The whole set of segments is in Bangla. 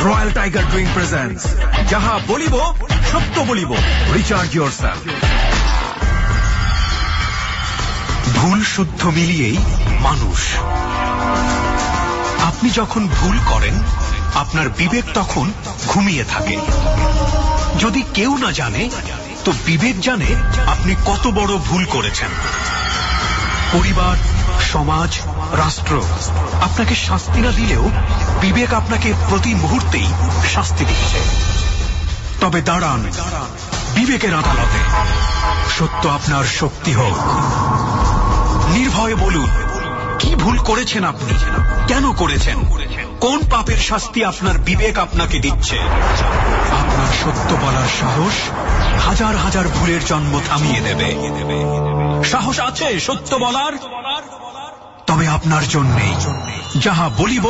রয়্যাল টাইগার ড্রিঙ্ক প্রেজেন্টস যাহা বলিব সত্য বলিব, রিচার্জ ইয়োরসেলফ। ভুল শুদ্ধ মিলিয়েই মানুষ। আপনি যখন ভুল করেন আপনার বিবেক তখন ঘুমিয়ে থাকে। যদি কেউ না জানে তো বিবেক জানে আপনি কত বড় ভুল করেছেন। পরিবার, সমাজ, রাষ্ট্র আপনাকে শাস্তি না দিলেও বিবেক আপনাকে প্রতি মুহূর্তেই শাস্তি দিচ্ছে। তবে দাঁড়ান বিবেকের আদালতে, সত্য আপনার শক্তি হোক। নির্ভয়ে বলুন কি ভুল করেছেন আপনি, কেন করেছেন, কোন পাপের শাস্তি আপনার বিবেক আপনাকে দিচ্ছে। আপনার সত্য বলার সাহস হাজার হাজার ভুলের জন্ম থামিয়ে দেবে। সাহস আছে সত্য বলার? তবে আপনার জন্যেই যাহা বলিব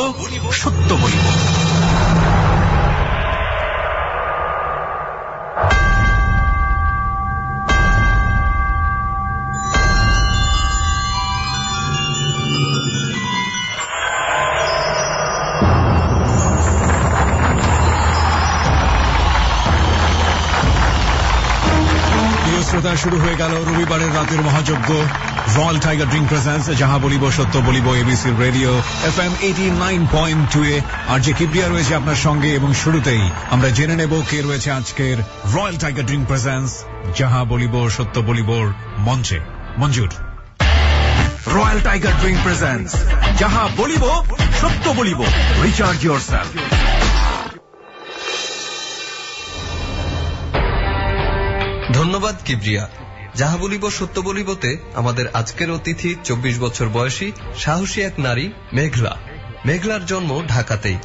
সত্য বলিব। শুরু হয়ে গেল রবিবারের রাতের মহাযজ্ঞ রয়্যাল টাইগার ড্রিঙ্ক প্রেজেন্টস যাহা বলিব সত্য বলিব, এবিসি রেডিও FM 89.2 এ। আর যে কিবরিয়া রয়েছে আপনার সঙ্গে, এবং শুরুতেই আমরা জেনে নেব কে রয়েছে আজকের রয়্যাল টাইগার ড্রিঙ্ক প্রেজেন্টস যাহা বলিব সত্য বলিবর মঞ্চে। মঞ্জুর। রয়্যাল টাইগার ড্রিঙ্ক প্রেজেন্টস যাহা বলিব সত্য বলিব, রিচার্জ ইয়োরসেলফ। ধন্যবাদ কিবরিয়া। যাহা বলিব সত্য বলিবতে আমাদের আজকের অতিথি 24 বছর বয়সী সাহসী এক নারী মেঘলা। মেঘলার জন্ম ঢাকাতেই।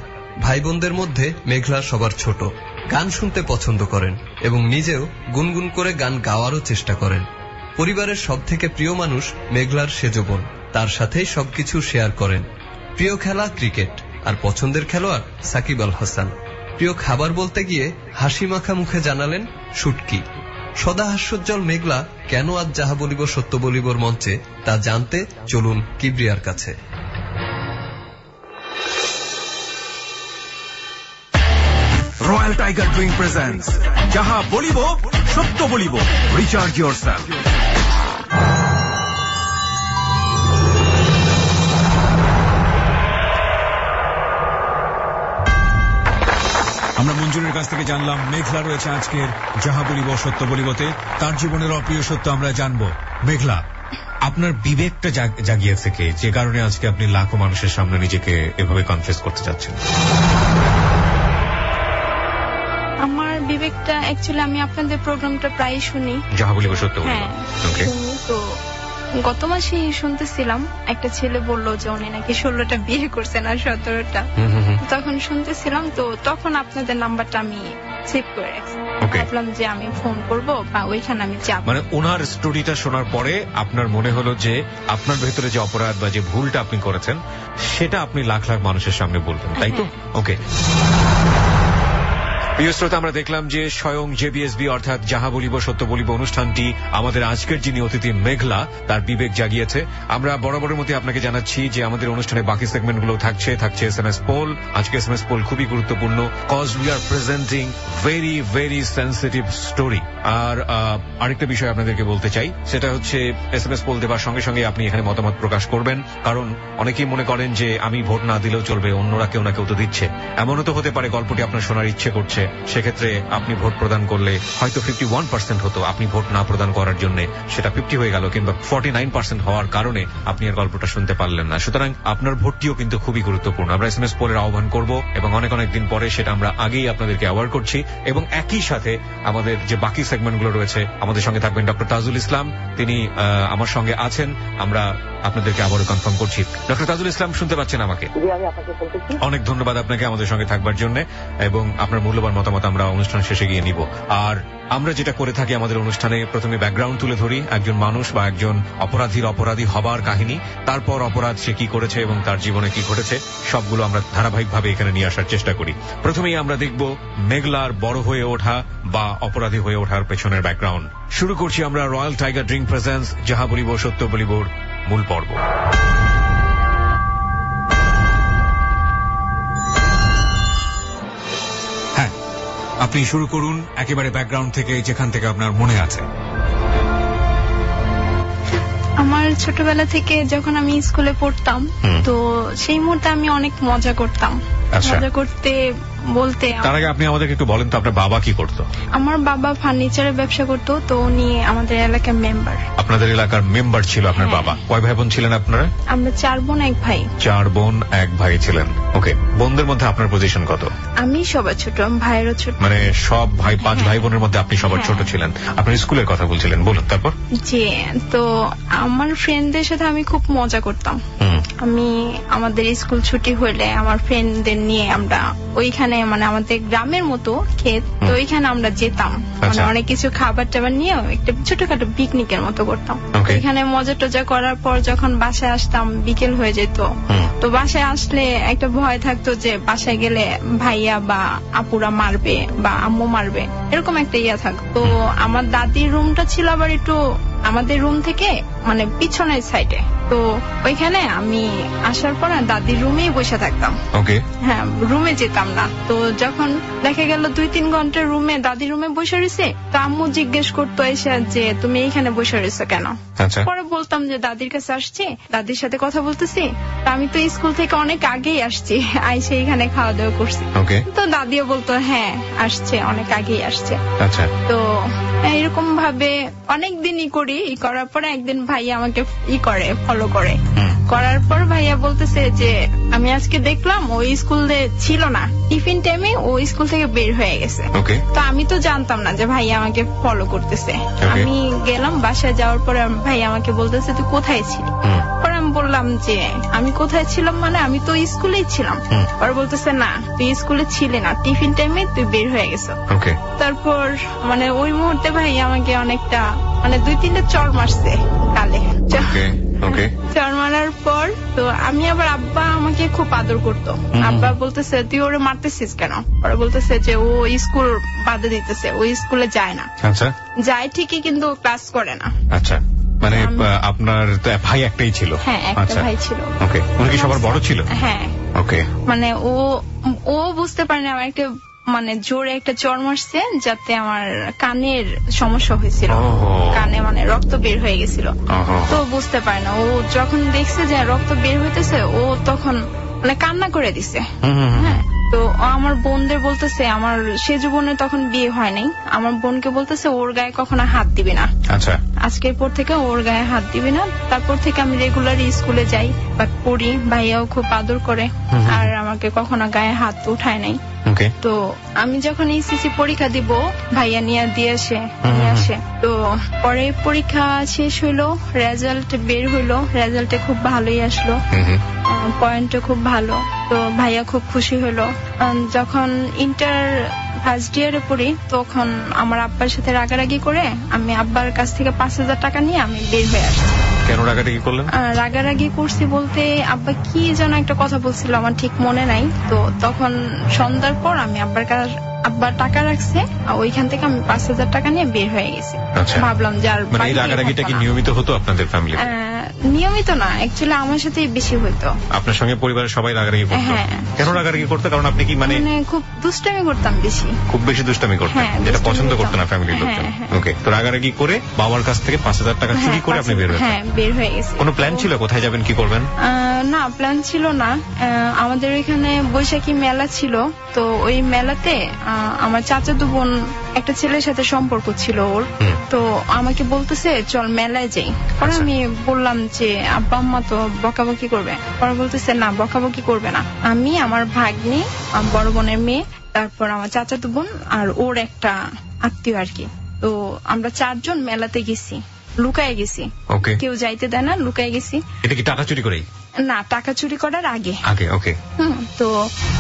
ভাই বোনদের মধ্যে মেঘলা সবার ছোট। গান শুনতে পছন্দ করেন এবং নিজেও গুনগুন করে গান গাওয়ারও চেষ্টা করেন। পরিবারের সব থেকে প্রিয় মানুষ মেঘলার সেজ বোন, তার সাথেই সবকিছু শেয়ার করেন। প্রিয় খেলা ক্রিকেট, আর পছন্দের খেলোয়াড় সাকিব আল হাসান। প্রিয় খাবার বলতে গিয়ে হাসি মাখা মুখে জানালেন শুটকি। সদা হাস্যোজ্জ্বল মেঘলা কেন আজ যাহা বলিব সত্য বলিবর মঞ্চে, তা জানতে চলুন কিবরিয়ার কাছে। রয়্যাল টাইগার ড্রিঙ্ক প্রেজেন্টস যাহা বলিব সত্য বলিব, রিচার্জ ইয়োরসেলফ। আমরা মঞ্জুরের কাছ থেকে জানলাম মেঘলা রয়েছে আজকের যাহা বলিব সত্য বলিবতে। তার জীবনের অপ্রিয় সত্য আমরা জানবো। মেঘলা, আপনার বিবেকটা জাগিয়েছে কে, যে কারণে আজকে আপনি লাখো মানুষের সামনে নিজেকে এভাবে কনফেস করতে চাচ্ছেন? আমার বিবেকটা অ্যাকচুয়ালি আমি আপনাদের প্রোগ্রামটা প্রায় শুনি, যাহা বলিব সত্য বলিব। হ্যাঁ শুনি। তো গত মাসে শুনতেছিলাম একটা ছেলে বললো যে উনি নাকি 16টা বিয়ে করছেন আর 17টা। তখন শুনতেছিলাম, তো তখন আপনাদের নাম্বারটা আমি সেভ করে রাখছি। ভাবলাম যে আমি ফোন করবো বা ওইখানে আমি যাব। মানে ওনার স্টোরিটা শোনার পরে আপনার মনে হলো যে আপনার ভেতরে যে অপরাধ বা যে ভুলটা আপনি করেছেন সেটা আপনি লাখ লাখ মানুষের সামনে বলবেন, তাই তো? ওকে। প্রিয় শ্রোতা, আমরা দেখলাম যে স্বয়ং জেবিএসবি অর্থাৎ যাহা বলিব সত্য বলিব অনুষ্ঠানটি আমাদের আজকের যিনি অতিথি মেঘলা, তার বিবেক জাগিয়েছে। আমরা বরাবরের মধ্যে আপনাকে জানাচ্ছি যে আমাদের অনুষ্ঠানে বাকি সেগমেন্টগুলো থাকছে SMS পোল। আজকে SMS পোল খুবই গুরুত্বপূর্ণ, cause we are presenting very very sensitive story. আর আরেকটা বিষয় আপনাদেরকে বলতে চাই, সেটা হচ্ছে SMS পোল দেবার সঙ্গে সঙ্গে আপনি এখানে মতামত প্রকাশ করবেন, কারণ অনেকেই মনে করেন যে আমি ভোট না দিলেও চলবে, অন্যরা কেউ না কেউ তো দিচ্ছে। এমনও তো হতে পারে গল্পটি আপনার শোনার ইচ্ছে করছে, সেক্ষেত্রে আপনি ভোট প্রদান করলে হয়তো 51% হতো, আপনি ভোট না প্রদান করার জন্য সেটা 50 হয়ে গেল, কিংবা 49% হওয়ার কারণে আপনি আর গল্পটা শুনতে পারলেন না। সুতরাং আপনার ভোটটিও কিন্তু খুবই গুরুত্বপূর্ণ। আমরা SMS পোলের আহ্বান করব এবং অনেক অনেক দিন পরে সেটা আমরা আগেই আপনাদেরকে অ্যাওয়ার্ড করছি। এবং একই সাথে আমাদের যে বাকি সেগমেন্টগুলো রয়েছে, আমাদের সঙ্গে থাকবেন ডক্টর তাজুল ইসলাম, তিনি আমার সঙ্গে আছেন। আমরা আপনাদেরকে আবারও কনফার্ম করছি। ডক্টর তাজুল ইসলাম, শুনতে পাচ্ছেন আমাকে? অনেক ধন্যবাদ আপনাকে আমাদের সঙ্গে থাকবার জন্য, এবং আপনার মূল্যবান মতামত আমরা অনুষ্ঠান শেষে গিয়ে নিব। আর আমরা যেটা করে থাকি আমাদের অনুষ্ঠানে, প্রথমে ব্যাকগ্রাউন্ড তুলে ধরি, একজন মানুষ বা একজন অপরাধীর অপরাধী হবার কাহিনী, তারপর অপরাধ সে কি করেছে এবং তার জীবনে কি ঘটেছে, সবগুলো আমরা ধারাবাহিকভাবে এখানে নিয়ে আসার চেষ্টা করি। প্রথমেই আমরা দেখব মেঘলার বড় হয়ে ওঠা বা অপরাধী হয়ে ওঠার পেছনের ব্যাকগ্রাউন্ড। শুরু করছি আমরা রয়্যাল টাইগার ড্রিঙ্ক প্রেজেন্টস যাহা বলিব সত্য বলিবর মূল পর্ব। আপনি শুরু করুন একেবারে ব্যাকগ্রাউন্ড থেকে, যেখান থেকে আপনার মনে আছে। আমার ছোটবেলা থেকে যখন আমি স্কুলে পড়তাম, তো সেই মুহূর্তে আমি অনেক মজা করতাম। মজা করতে বলতে, তার আগে আপনি আমাদেরকে একটু বলেন তো আপনার বাবা কি করতো? আমার বাবা ফার্নিচারের ব্যবসা করতো, তো উনি আমাদের এলাকার মেম্বার। আপনাদের এলাকার মেম্বার ছিল আপনার বাবা। কয় ভাই বোন ছিলেন আপনারা? আমরা 4 বোন 1 ভাই। 4 বোন 1 ভাই ছিলেন। ওকে, বোনদের মধ্যে আপনার পজিশন কত? আমি সবার ছোট, ভাইয়েরও ছোট। মানে সব ভাই 5 ভাই বোনের মধ্যে আপনি সবার ছোট ছিলেন। আপনার স্কুলের কথা বলছিলেন, বলুন তারপর। জি, তো আমার ফ্রেন্ডদের সাথে আমি খুব মজা করতাম। আমি আমাদের স্কুল ছুটি হলে আমার ফ্রেন্ডদের নিয়ে আমরা ওইখানে, মানে আমাদের গ্রামের মতো ক্ষেত, তো ওইখানে আমরা যেতাম। মানে অনেক কিছু খাবার টাবার নিয়ে একটা ছোটখাটো পিকনিকের মতো করতাম। ওইখানে মজা টজা করার পর যখন বাসায় আসতাম বিকেল হয়ে যেত, তো বাসায় আসলে একটা ভয় থাকতো যে বাসায় গেলে ভাইয়া বা আপুরা মারবে বা আম্মু মারবে, এরকম একটা ইয়া থাকতো। তো আমার দাদির রুমটা ছিল আবার একটু আমাদের রুম থেকে মানে পিছনের সাইডে, তো ওইখানে আমি আসার পর দাদির রুমেই বসে থাকতাম। হ্যাঁ, রুমে যেতাম না। তো যখন দেখা গেল 2-3 ঘন্টা রুমে দাদির রুমে বসে রয়েছে, তো আম্মু জিজ্ঞেস করতো এসে যে তুমি এইখানে বসে রয়েছো কেন? পরে বলতাম যে দাদির কাছে আসছি, দাদির সাথে কথা বলতেছি। আমি তো স্কুল থেকে অনেক আগেই আসছি, আইসে এখানে খাওয়া দাওয়া করছি। তো দাদিও বলতো হ্যাঁ আসছে, অনেক আগেই আসছে। তো এরকম ভাবে অনেক দিনই করি। করার পরে একদিন ভাইয়া আমাকে ফলো করে। করার পর ভাইয়া বলতেছে যে আমি আজকে দেখলাম ওই স্কুলে ছিল না, টিফিন টাইমে ও স্কুল থেকে বের হয়ে গেছে। তো আমি তো জানতাম না যে ভাইয়া আমাকে ফলো করতেছে। আমি গেলাম, বাসায় যাওয়ার পরে ভাইয়া আমাকে বলতেছে তুই কোথায় ছিলি? পরে আমি বললাম যে আমি কোথায় ছিলাম মানে আমি তো স্কুলেই ছিলাম। পরে বলতেছে না তুই স্কুলে ছিলি না, টিফিন টাইমে তুই বের হয়ে গেছো। তারপর মানে ওই মুহূর্তে ভাইয়া আমাকে অনেকটা মানে 2-3টা চর মারছে গালে। চর মারার পর তো আমি আবার, আব্বা আমাকে খুব আদর করতো। আব্বা বলতেছে তুই ওরে মারতেছিস কেন? ওরা বলতেছে যে ও স্কুল বাধা দিতেছে, ও স্কুলে যায় না। যায় ঠিকই কিন্তু ক্লাস করে না। মানে আপনার ভাই একটাই ছিল? হ্যাঁ, একটা ভাই ছিল। উনি কি সবার বড় ছিল? হ্যাঁ। মানে ও বুঝতে পারেনি আমার একটা মানে জোরে একটা চর মারছে, যাতে আমার কানের সমস্যা হয়েছিল, কানে মানে রক্ত বের হয়ে গেছিল। তো বুঝতে পারে না, ও যখন দেখছে যে রক্ত বের হইতেছে ও তখন মানে কান্না করে দিছে। হ্যাঁ, তো আমার বোনদের বলতেছে, আমার সেজু বোনের তখন বিয়ে হয় নাই, আমার বোনকে বলতেছে ওর গায়ে কখনো হাত দিবি না, আজকের পর থেকে ওর গায়ে হাত দিবি না। তারপর থেকে আমি রেগুলার স্কুলে যাই বা পড়ি, ভাইয়াও খুব আদর করে, আর আমাকে কখনো গায়ে হাত উঠায় নাই। তো আমি যখন এইচএসসি পরীক্ষা দিব ভাইয়া নিয়ে আসে। তো পরে পরীক্ষা শেষ হইলো, রেজাল্ট বের হইলো, রেজাল্টে খুব ভালোই আসলো, পয়েন্টও খুব ভালো। তো ভাইয়া খুব খুশি হলো। যখন ইন্টার ফার্স্ট ইয়ারে পড়ি তখন আমার আব্বার সাথে রাগারাগি করে আমি আব্বার কাছ থেকে 5,000 টাকা নিয়ে আমি বের হয়ে আসছি। কেন রাগারাগি করলেন? রাগারাগি করছি বলতে আব্বা কি যেন একটা কথা বলছিল, আমার ঠিক মনে নাই। তো তখন সন্ধ্যার পর আমি আব্বা টাকা রাখছে, ওইখান থেকে আমি 5,000 টাকা নিয়ে বের হয়ে গেছি। ভাবলাম যে আর এই রাগারাগিটা কি নিয়মিত হতো আপনাদের ফ্যামিলি? নিয়মিত না, অ্যাকচুয়ালি আমার সাথেই বেশি হইতো। আপনার সঙ্গে পরিবারের সবাই রাগারাগি করতো? কেন রাগারাগি করতো? কারণ আপনি কি মানে খুব দুষ্টামি করতাম, খুব বেশি দুষ্টামি করতেন, যেটা পছন্দ করতো না ফ্যামিলির লোকজন। ওকে, তো রাগারাগি করে বাবার কাছ থেকে 5,000 টাকা চুরি করে আপনি বের হয়ে গেছি। কোনো প্ল্যান ছিল কোথায় যাবেন, কি করবেন? না, প্ল্যান ছিল না। আমাদের এখানে বৈশাখী মেলা ছিল, তো ওই মেলাতে আমার চাচাতো বোন একটা ছেলের সাথে সম্পর্ক ছিল ওর, তো আমাকে বলতেছে চল মেলায় যাই। পরে আমি বললাম যে আব্বা আম্মা তো বকাবকি করবে। পরে বলতেছে না, বকাবকি করবে না, আমি আমার ভাগ্নি, বড় বোনের মেয়ে, তারপর আমার চাচাতো বোন আর ওর একটা আত্মীয় আর কি। তো আমরা 4 জন মেলাতে গেছি, লুকায় গেছি, কেউ যাইতে দেয় না, লুকায় গেছি। এটা কি টাকা চুরি করেই? না, টাকা চুরি করার আগে। ওকে। তো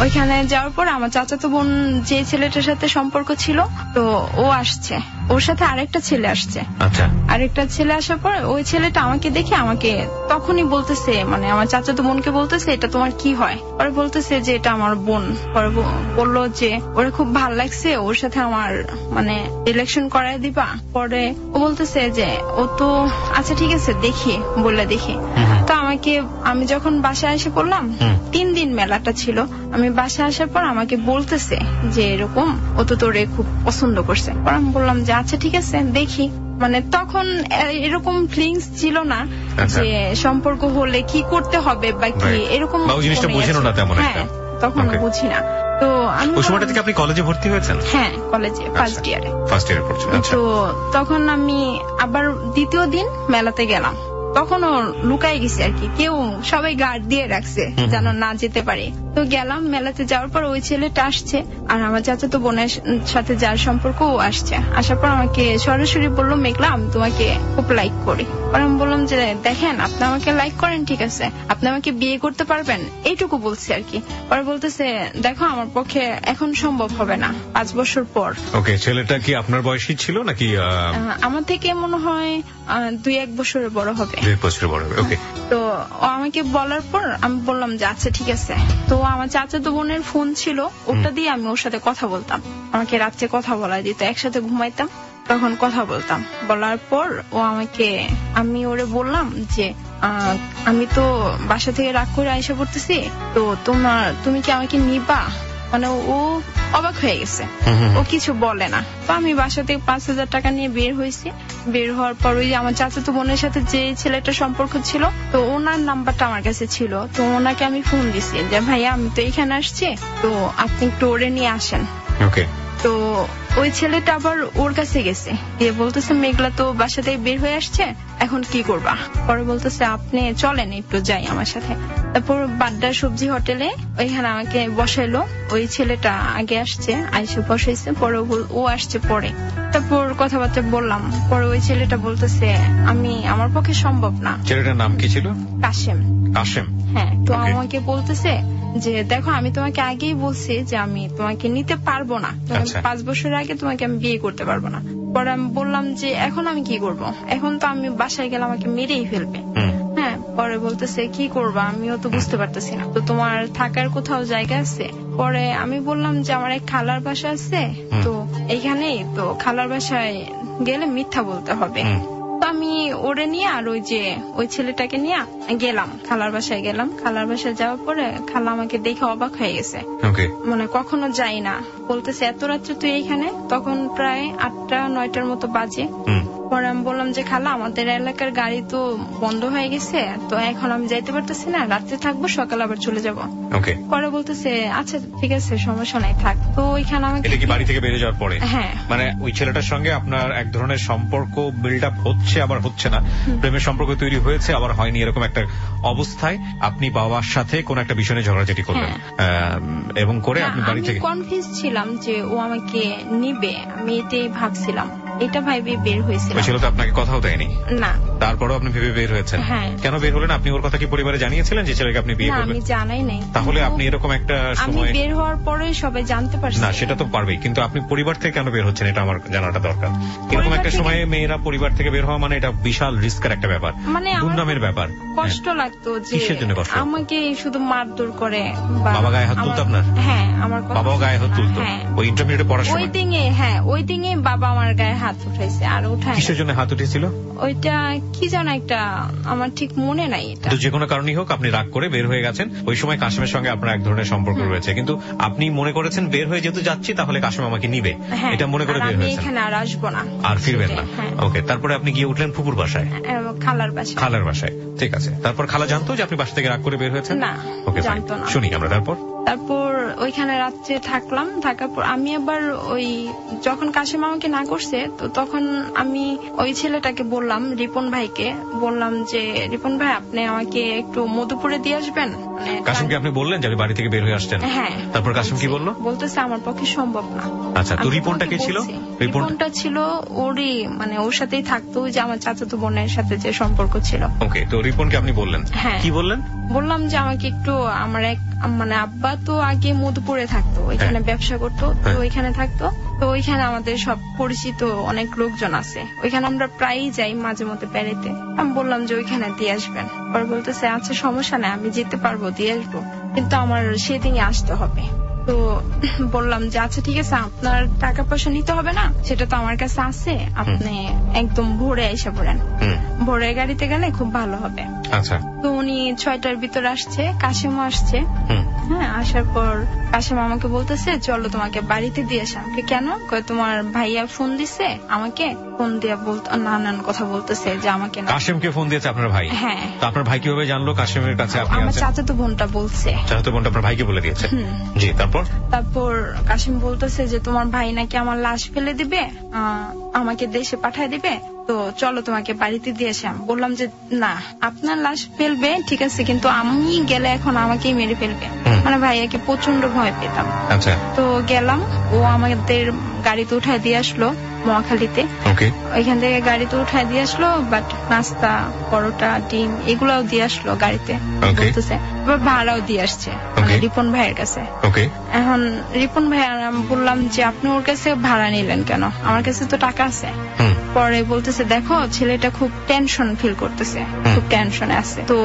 ওইখানে যাওয়ার পর আমার চাচাতো বোন যে ছেলেটার সাথে সম্পর্ক ছিল, তো ও আসছে, ওর সাথে আরেকটা ছেলে আসছে। আরেকটা ছেলে আসার পর ওই ছেলেটা আমাকে দেখে আমাকে তখনই বলতেছে, মানে আমার চাচাতো বোনকে বলতেছে এটা তোমার কি হয়? পরে বলতেছে যে এটা আমার বোন। পরে বললো যে ওরা খুব ভাল লাগছে, ওর সাথে আমার মানে ইলেকশন করায় দিবা। পরে ও বলতেছে যে ও তো আচ্ছা ঠিক আছে দেখি, বললে দেখি। তো আমি যখন বাসায় এসে পড়লাম 3 দিন মেলাটা ছিল, আমি বাসায় আসার পর আমাকে বলতেছে যে এরকম ও তো তোরে খুব পছন্দ করছে। আমি বললাম যে আচ্ছা ঠিক আছে দেখি, মানে তখন এরকম ফিলিংস ছিল না যে সম্পর্ক হলে কি করতে হবে বা কি এরকম জিনিসটা বুঝিনো না তেমন একটা, তখন বুঝি না। তো আমি ওই সময়টা থেকে আপনি কলেজে ভর্তি হয়েছেন? হ্যাঁ, কলেজে ফার্স্ট ইয়ারে পড়ছেন। তো তখন আমি আবার দ্বিতীয় দিন মেলাতে গেলাম, তখনও লুকাই গেছি আর কি, কেউ সবাই গার্ড দিয়ে রাখছে যেন না যেতে পারে। তো গেলাম, মেলাতে যাওয়ার পর ওই ছেলেটা আসছে আর আমার চাচাতো বোনের সাথে যার সম্পর্ক ও আসছে। আসার পর আমাকে সরাসরি বললো, মেঘলা আমি তোমাকে খুব লাইক করি। পরে আমি বললাম যে দেখেন আপনি আমাকে লাইক করেন ঠিক আছে, আপনি আমাকে বিয়ে করতে পারবেন, এইটুকু বলছি আর কি। পরে বলতেছে দেখো আমার পক্ষে এখন সম্ভব হবে না, 5 বছর পর। ওকে, ছেলেটা কি আপনার বয়সী ছিল নাকি? আমার থেকে মনে হয় 2-1 বছরের বড় হবে। 2 বছরের বড় হবে। ওকে। তো ও আমাকে বলার পর আমি বললাম যে আচ্ছা ঠিক আছে। তো আমার চাচাতো বোনের ফোন ছিল, ওটা দিয়ে আমি ওর সাথে কথা বলতাম, আমাকে রাত্রে কথা বলা দিত, একসাথে ঘুমাইতাম, তখন কথা বলতাম। বলার পর আমি ওরে বললাম যে আমি তো বাসা থেকে রাগ করে আইসা পড়তেছি, তো তুমি কি আমাকে নিবা? মানে ও অবাক হয়ে গেছে, ও কিছু বলে না। তো আমি বাসা থেকে 5,000 টাকা নিয়ে বের হয়েছি। বের হওয়ার পর ওই আমার চাচাতো বোনের সাথে যে ছেলেটার সম্পর্ক ছিল, তো ওনার নাম্বারটা আমার কাছে ছিল। তো ওনাকে আমি ফোন দিছি যে ভাইয়া আমি তো এখানে আসছি, তো আপনি একটু ওরে নিয়ে আসেন। ওকে। তো ওই ছেলেটা আবার ওর কাছে গেছে, গিয়ে বলতেছে মেঘলা তো বাসা থেকে বের হয়ে আসছে, এখন কি করবা? পরে বলতেছে আপনি চলেন একটু যাই আমার সাথে। তারপর বাড্ডা সবজি হোটেলে ওইখানে আমাকে বসাইলো। ওই ছেলেটা আগে আসছে, আইসে বসাইছে, পরে ও আসছে পরে। তারপর কথাবার্তা বললাম। পরে ওই ছেলেটা বলতেছে আমার পক্ষে সম্ভব না। ছেলেটার নাম কি ছিল? কাশেম। হ্যাঁ। তো আমাকে বলতেছে যে দেখো আমি তোমাকে আগেই বলছি যে আমি তোমাকে নিতে পারবো না, 5 বছর আগে তোমাকে আমি বিয়ে করতে পারবো না। পরে আমি বললাম যে এখন আমি কি করব, এখন তো আমি বাসায় গেলে আমাকে মেরেই ফেলবে। হ্যাঁ। পরে বলতেছে কি করবা, আমিও তো বুঝতে পারতেছি না, তো তোমার থাকার কোথাও জায়গা আছে? পরে আমি বললাম যে আমার এক খালার বাসা আছে, তো এইখানেই তো খালার বাসায় গেলে মিথ্যা বলতে হবে। তো আমি ওরে নিয়ে আর ওই ছেলেটাকে নিয়ে গেলাম, খালার বাসায় গেলাম। খালার বাসায় যাওয়ার পরে খালা আমাকে দেখে অবাক হয়ে গেছে, মানে কখনো যাই না। বলতেছে এত রাত্রে তুই এইখানে? তখন প্রায় 8টা-9টার মতো বাজে। পরে আমি বললাম যে খালা আমাদের এলাকার গাড়ি তো বন্ধ হয়ে গেছে, তো এখন আমি যাইতে পারতেছি না, রাত্রে থাকবো, সকালে আবার চলে যাবো। পরে বলতেছে আচ্ছা ঠিক আছে সমস্যা নাই, থাক। তো ওইখানে আমাকে বাড়ি থেকে বেরিয়ে যাওয়ার পরে হ্যাঁ, মানে ওই ছেলেটার সঙ্গে আপনার এক ধরনের সম্পর্ক বিল্ড আপ হচ্ছে, আবার হচ্ছে না, প্রেমের সম্পর্ক তৈরি হয়েছে আবার হয়নি, এরকম একটা অবস্থায় আপনি বাবার সাথে কোন একটা বিষয় নিয়ে ঝগড়াঝাটি করলেন এবং করে আপনি বাড়ি থেকে কনফিউজ ছিলাম যে ও আমাকে নিবে, আমি এটাই ভাবছিলাম, এটা ভাইবে বের হয়েছিল। ওই ছেলে তো আপনাকে কথাও দেয়নি? না। তারপরও আপনি ভেবে বের হয়েছেন? হ্যাঁ। কেন বের হলেন? আপনি ওর কথা কি পরিবারে জানিয়েছিলেন যে ছেলেকে আপনি বিয়ে করবেন? আমি জানাই নাই। তাহলে আপনি এরকম একটা সময় আমি বের হওয়ার পরে সবাই জানতে পারছে। না সেটা তো পারবেই, কিন্তু আপনি পরিবার থেকে কেন বের হচ্ছেন এটা আমার জানাটা দরকার। এরকম একটা সময়ে মেয়েরা পরিবার থেকে বের হওয়া মানে এটা বিশাল রিস্কের একটা ব্যাপার, দুর্নামের ব্যাপার। কষ্ট লাগতো যে কিসের জন্য কষ্ট? আমাকে শুধু মারধর করে। বাবা গায়ে হাত তুলতো আপনার? হ্যাঁ, আমার বাবাও গায়ে হাত তুলতো ওই ইন্টারমিডিয়েটে পড়ার সময়? ওই দিনে বাবা আমার গায়ে হাত উঠাইছে। আর উঠায় কিসের জন্য হাত উঠেছিল? ওইটা কি জানো একটা আমার ঠিক মনে নাই। তো যে কোনো কারণেই হোক আপনি রাগ করে বের হয়ে গেছেন। ওই সময় কাশেমের সঙ্গে আপনার এক ধরনের সম্পর্ক রয়েছে, কিন্তু আপনি মনে করেছেন বের হয়ে যেহেতু যাচ্ছি তাহলে কাশেম আমাকে নিবে, এটা মনে করে বের হয়েছেন। এখানে আর আসবো না, আর ফিরবেন না। ওকে। তারপরে আপনি গিয়ে উঠলেন ফুপুর বাসায়? খালার বাসায়। ঠিক আছে। তারপর খালা জানতো যে আপনি বাসা থেকে রাগ করে বের হয়েছেন? না, জানতো না। শুনি আমরা। তারপর ওইখানে রাত্রে থাকলাম। থাকার পর আমি আবার যখন কাশেম আমাকে না করছে, তো তখন আমি ওই ছেলেটাকে বললাম, রিপন ভাইকে বললাম যে রিপন ভাই আপনি আমাকে একটু মধুপুরে দিয়ে আসবেন। কাশেমকে আপনি বললেন যে আমি বাড়ি থেকে বের হয়ে আসছেন? হ্যাঁ। তারপর কাশেম কি বললো? বলতেছে আমার পক্ষে সম্ভব না। আচ্ছা। তো রিপনটা কে ছিল? রিপনটা ছিল ওরই, মানে ওর সাথেই থাকতো, যে আমার চাচাতো বোনের সাথে যে সম্পর্ক ছিল। ওকে। তো রিপনকে আপনি বললেন? হ্যাঁ। কি বললেন? বললাম যে আমাকে একটু, আমার মানে আব্বা তো আগে মধুপুরে থাকতো, ওইখানে ব্যবসা করতো, তো ওইখানে থাকতো, তো ওইখানে আমাদের সব পরিচিত অনেক লোকজন আছে, ওইখানে আমরা প্রায়ই যাই মাঝে মধ্যে বেড়াইতে। আমি বললাম যে ওইখানে দিয়ে আসবেন। পরে বলতেছে আচ্ছা সমস্যা নাই, আমি যেতে পারবো, দিয়ে আসবো, কিন্তু আমার সেদিনই আসতে হবে। তো বললাম যে আচ্ছা ঠিক আছে, আপনার টাকা পয়সা নিতে হবে না, সেটা তো আমার কাছে আছে, আপনি একদম ভোরে এসে পড়েন, ভোরে গাড়িতে গেলে খুব ভালো হবে। আচ্ছা। তো উনি 6টার ভিতরে আসছে, কাশিমও আসছে। হ্যাঁ, আসার পর কাশিম আমাকে বলতেছে চলো তোমাকে বাড়িতে দিয়ে আসি। আমাকে কেন? তোমার ভাইয়া ফোন দিছে, আমাকে ফোন দিয়ে নানান কথা বলতেছে যে আমাকে কাশিমকে ফোন দিয়েছে আপনার ভাই? হ্যাঁ। তো আপনার ভাই কিভাবে জানলো কাশিমের কাছে আপনি আছেন? আমার চাচাতো বোনটা বলছে। চাচাতো বোনটা আপনার ভাইকে বলে দিয়েছে? জি। তারপর কাশিম বলতেছে যে তোমার ভাই নাকি আমার লাশ ফেলে দিবে, আমাকে দেশে পাঠায় দিবে, তো চলো তোমাকে বাড়িতে দিয়ে আসি। বললাম যে না, আপনার লাশ ফেলবে ঠিক আছে, কিন্তু আমি গেলে এখন আমাকেই মেরে ফেলবে। মানে ভাইয়াকে প্রচন্ড ভয় পেতাম। আচ্ছা। তো গেলাম, ও আমাদের গাড়িতে উঠায় দিয়ে আসলো মহাখালীতে। ওইখান থেকে গাড়িতে উঠায় দিয়ে আসলো, বাট নাস্তা, পরোটা, ডিম এগুলাও দিয়ে আসলো গাড়িতে। বলতেছে ভাড়াও দিয়ে আসছে রিপন ভাইয়ের কাছে। এখন রিপন ভাই বললাম যে আপনি ওর কাছে ভাড়া নিলেন কেন? আমার কাছে তো টাকা আছে। পরে বলতেছে দেখো ছেলেটা খুব টেনশন ফিল করতেছে, খুব টেনশনে আছে, তো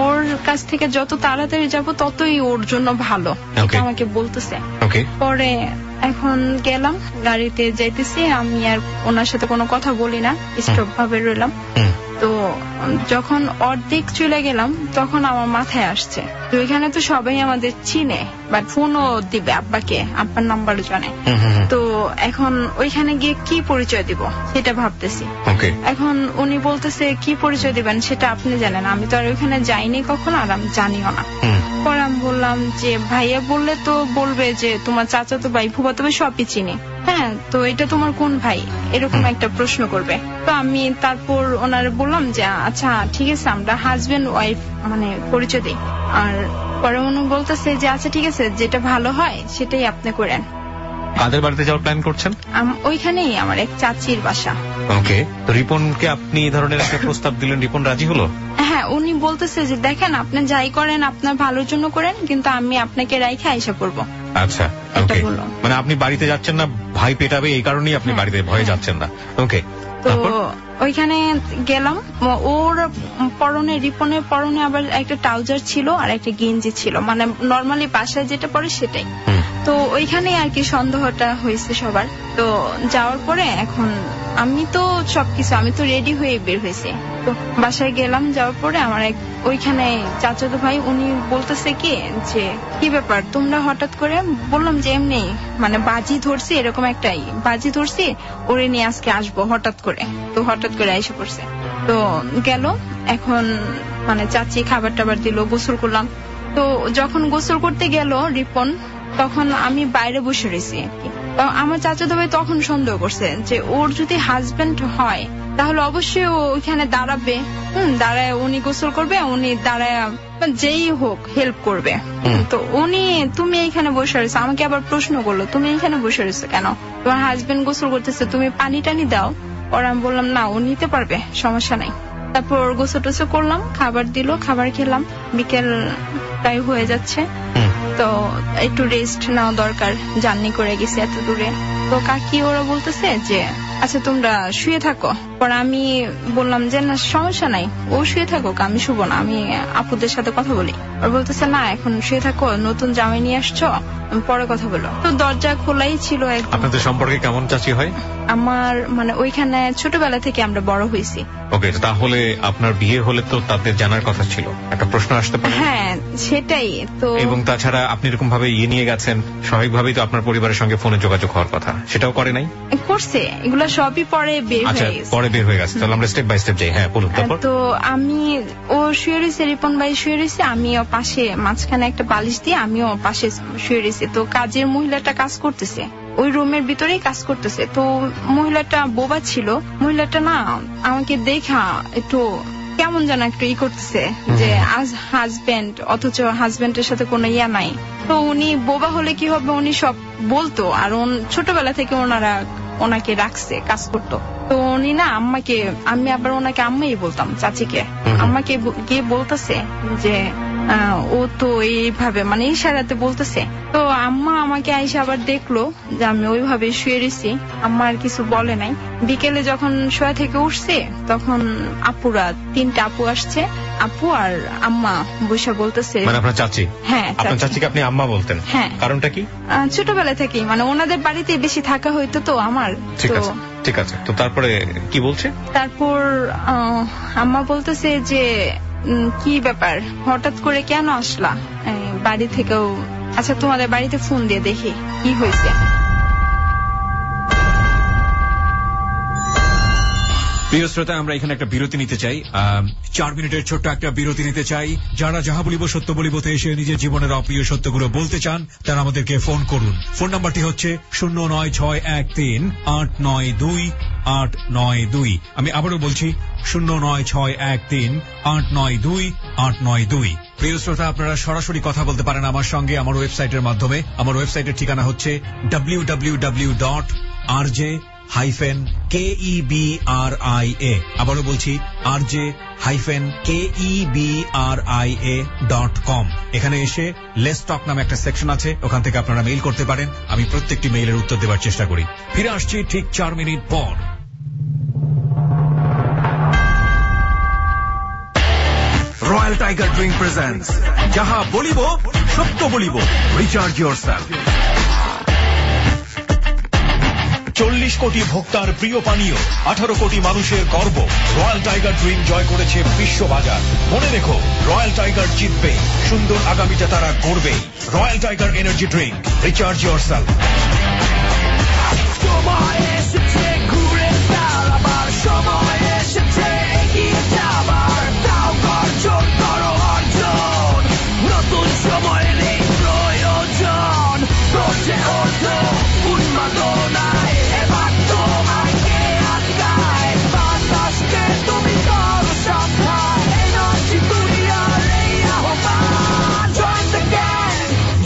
ওর কাছ থেকে যত তাড়াতাড়ি যাবো ততই ওর জন্য ভালো, এটা আমাকে বলতেছে। পরে এখন গেলাম, গাড়িতে যাইতেছি, আমি আর ওনার সাথে কোনো কথা বলি না, স্টপ ভাবে রইলাম। তো যখন অর্ধেক চলে গেলাম তখন আমার মাথায় আসছে তো এখানে তো সবাই আমাদের চিনে, বাট ফোনও দিবে আব্বাকে, আব্বার নাম্বার জানে। তো এখন ওইখানে গিয়ে কি পরিচয় দিব সেটা ভাবতেছি। এখন উনি বলতেছে কি পরিচয় দিবেন সেটা আপনি জানেন, আমি তো আর ওইখানে যাইনি কখনো, আর আমি জানিও না। পরে আমি বললাম যে ভাইয়া বললে তো বলবে যে তোমার চাচাতো ভাই, ফুফাতো ভাই সবই চিনি। হ্যাঁ, তো এটা তোমার কোন ভাই, এরকম একটা প্রশ্ন করবে। তো আমি তারপর ওনারে বললাম যে আচ্ছা ঠিক আছে, আমরা হাজবেন্ড ওয়াইফ মানে পরিচয় দিই। আর পরে উনি বলতেছে যে আচ্ছা ঠিক আছে, যেটা ভালো হয় সেটাই আপনি করেন। কাদের বাড়িতে যাওয়ার প্ল্যান করছেন? ওইখানেই আমার এক চাচির বাসা। ওকে, তো রিপনকে আপনি এই ধরনের একটা প্রস্তাব দিলেন, রিপন রাজি হলো? হ্যাঁ, উনি বলতেছে যে দেখেন আপনি যাই করেন আপনার ভালোর জন্য করেন, কিন্তু আমি আপনাকে রাইখে আইসা পড়বো। আচ্ছা, ওকে, মানে আপনি বাড়িতে যাচ্ছেন না, ভাই পেটাবে এই কারণেই আপনি বাড়িতে ভয়ে যাচ্ছেন না। ওকে, তো ওইখানে গেলাম, ওর পরনে, রিপনের পরনে আবার একটা ট্রাউজার ছিল আর একটা গেঞ্জি ছিল, মানে নর্মালি বাসায় যেটা পরে সেটাই। তো ওইখানে আর কি সন্দেহটা হয়েছে সবার। তো যাওয়ার পরে এখন আমি তো সবকিছু, আমি তো রেডি হয়ে বের হয়েছি। তো বাসায় গেলাম, যাওয়ার পরে আমার এক ওইখানে চাচাতো ভাই, উনি বলতেছে কি যে কি ব্যাপার তোমরা হঠাৎ করে? বললাম যে এমনি মানে বাজি ধরছি, এরকম একটাই বাজি ধরছি, ওরে নিয়ে আজকে আসবো হঠাৎ করে। তো হঠাৎ করে এসে পড়ছে। তো গেল, এখন মানে চাচি খাবার টাবার দিল, গোসল করলাম। তো যখন গোসল করতে গেল রিপন, তখন আমি বাইরে বসে রয়েছি আর কি। আমার চাচাতো ভাই তখন সন্দেহ করছে যে ওর যদি হাজবেন্ড হয় তাহলে অবশ্যই ও ওইখানে দাঁড়াবে, দাঁড়ায় উনি গোসল করবে, উনি দাঁড়ায় যেই হোক হেল্প করবে। তো উনি তুমি এইখানে বসে রয়েছো, আমাকে আবার প্রশ্ন করলো তুমি এইখানে বসে রয়েছো কেন, তোমার হাজবেন্ড গোসল করতেছে, তুমি পানি টানি দাও। ওর আমি বললাম না, ও নিতে পারবে, সমস্যা নাই। তারপর গোসল টোসল করলাম, খাবার দিল, খাবার খেলাম, বিকেল প্রায় হয়ে যাচ্ছে। তো একটু রেস্ট নেওয়া দরকার, জার্নি করে গেছি এত দূরে। তো কাকি ওরা বলতেছে যে আচ্ছা তোমরা শুয়ে থাকো। পরে আমি বললাম যে না সমস্যা নাই, ও শুয়ে থাকুক, আমি শুবো না, আমি আপুদের সাথে কথা বলি। আর বলতেছে না এখন শুয়ে থাকো, নতুন জামাই নিয়ে আসছো, পরে কথা বলো। তো দরজা খোলাই ছিল। আপনাদের সম্পর্কে কেমন চাচি হয়? আমার মানে ওইখানে ছোটবেলা থেকে আমরা বড় হয়েছি। ওকে, তাহলে আপনার বিয়ে হলে তো তাদের জানার কথা ছিল, একটা প্রশ্ন আসতে পারে। হ্যাঁ সেটাই তো। এবং তাছাড়া আপনি এরকম ভাবে নিয়ে গেছেন, স্বাভাবিকভাবেই তো আপনার পরিবারের সঙ্গে ফোনে যোগাযোগ হওয়ার কথা, সেটাও করে নাই? করছে, এগুলো সবই পরে বের হয়ে গেছে। পরে বের হয়ে গেছে, তাহলে আমরা স্টেপ বাই স্টেপ যাই। হ্যাঁ বলুন। তারপর তো আমি, ও শুয়ে রয়েছে, রিপন ভাই শুয়ে রয়েছে, আমিও পাশে মাঝখানে একটা বালিশ দিয়ে আমিও পাশে শুয়ে রয়েছে। তো কাজের মহিলাটা কাজ করতেছে, ওই রুমের ভিতরেই কাজ করতেছে। তো মহিলাটা বোবা ছিল, মহিলাটা না আমাকে দেখা একটু কেমন যেন একটু করতেছে যে আজ হাজবেন্ড, অথচ হাজবেন্ডের সাথে কোনো ইয়া নাই। তো উনি বোবা হলে কি হবে, উনি সব বলতো, আর ছোটবেলা থেকে ওনাকে রাখছে, কাজ করতো। তো উনি না আম্মাকে, আমি আবার ওনাকে আম্মাই বলতাম, চাচিকে, আম্মাকে গিয়ে বলতেছে যে ও তো এইভাবে মানে ইশারাতে বলতেছে। তো আম্মা আমাকে আইসা আবার দেখলো যে আমি ওইভাবে শুয়ে রয়েছি, আম্মা আর কিছু বলে নাই। বিকেলে যখন শোয়া থেকে উঠছে তখন আপুরা, 3টা আপু আসছে, আপু আর আম্মা বসে বলতেছে। মানে আপনার চাচি? হ্যাঁ, আপনার চাচিকে আপনি আম্মা বলতেন? হ্যাঁ। কারণটা কি? ছোটবেলা থেকেই মানে ওনাদের বাড়িতে বেশি থাকা হইতো তো আমার। ঠিক আছে, তো তারপরে কি বলছে? তারপর আম্মা বলতেছে যে কি ব্যাপার, হঠাৎ করে কেন আসলা বাড়ি থেকেও? আচ্ছা তোমাদের বাড়িতে ফোন দিয়ে দেখি কি হয়েছে। প্রিয় শ্রোতা, আমরা এখানে একটা বিরতি নিতে চাই, 4 মিনিটের ছোট্ট একটা বিরতি নিতে চাই। যারা যাহা বলিব সত্য বলিবতে এসে নিজের জীবনের অপ্রিয় সত্যগুলো বলতে চান তারা আমাদেরকে ফোন করুন। ফোন নাম্বারটি হচ্ছে 09613892892। আমি আবারও বলছি 09613892892। প্রিয় শ্রোতা, আপনারা সরাসরি কথা বলতে পারেন আমার সঙ্গে আমার ওয়েবসাইটের মাধ্যমে। আমার ওয়েবসাইটের ঠিকানা হচ্ছে www.rj-kebria। আবারও বলছি rj-kebria.com। এখানে এসে লেটস টক নামে একটা সেকশন আছে, ওখান থেকে আপনারা মেইল করতে পারেন। আমি প্রত্যেকটি মেইলের উত্তর দেওয়ার চেষ্টা করি। ফিরে আসছি ঠিক 4 মিনিট পর। রয়্যাল টাইগার ড্রিঙ্ক প্রেজেন্টস যাহা বলিব সত্য বলিব, রিচার্জ ইয়োরসেলফ। 40 কোটি ভোক্তার প্রিয় পানীয়, 18 কোটি মানুষের গর্ব। রয়্যাল টাইগার ড্রিঙ্ক জয় করেছে বিশ্ববাজার। মনে রেখো, রয়্যাল টাইগার জিতবে, সুন্দর আগামীটা তারা করবে। Royal Tiger energy drink, recharge yourself. সময় এসেছে ঘুরে দাঁড়াবার, সময় এসেছে এগিয়ে যাবার। তাও গর্জন করো অর্জন, নতুন সময়ের এই প্রয়োজন। প্রজে ওঠো উন্মাদনায়, এবার তোমাকে আটকায় বাতাসকে তুমি করো সাবধান। এনার্জি দুনিয়ার এই আহ্বান। Join the gang,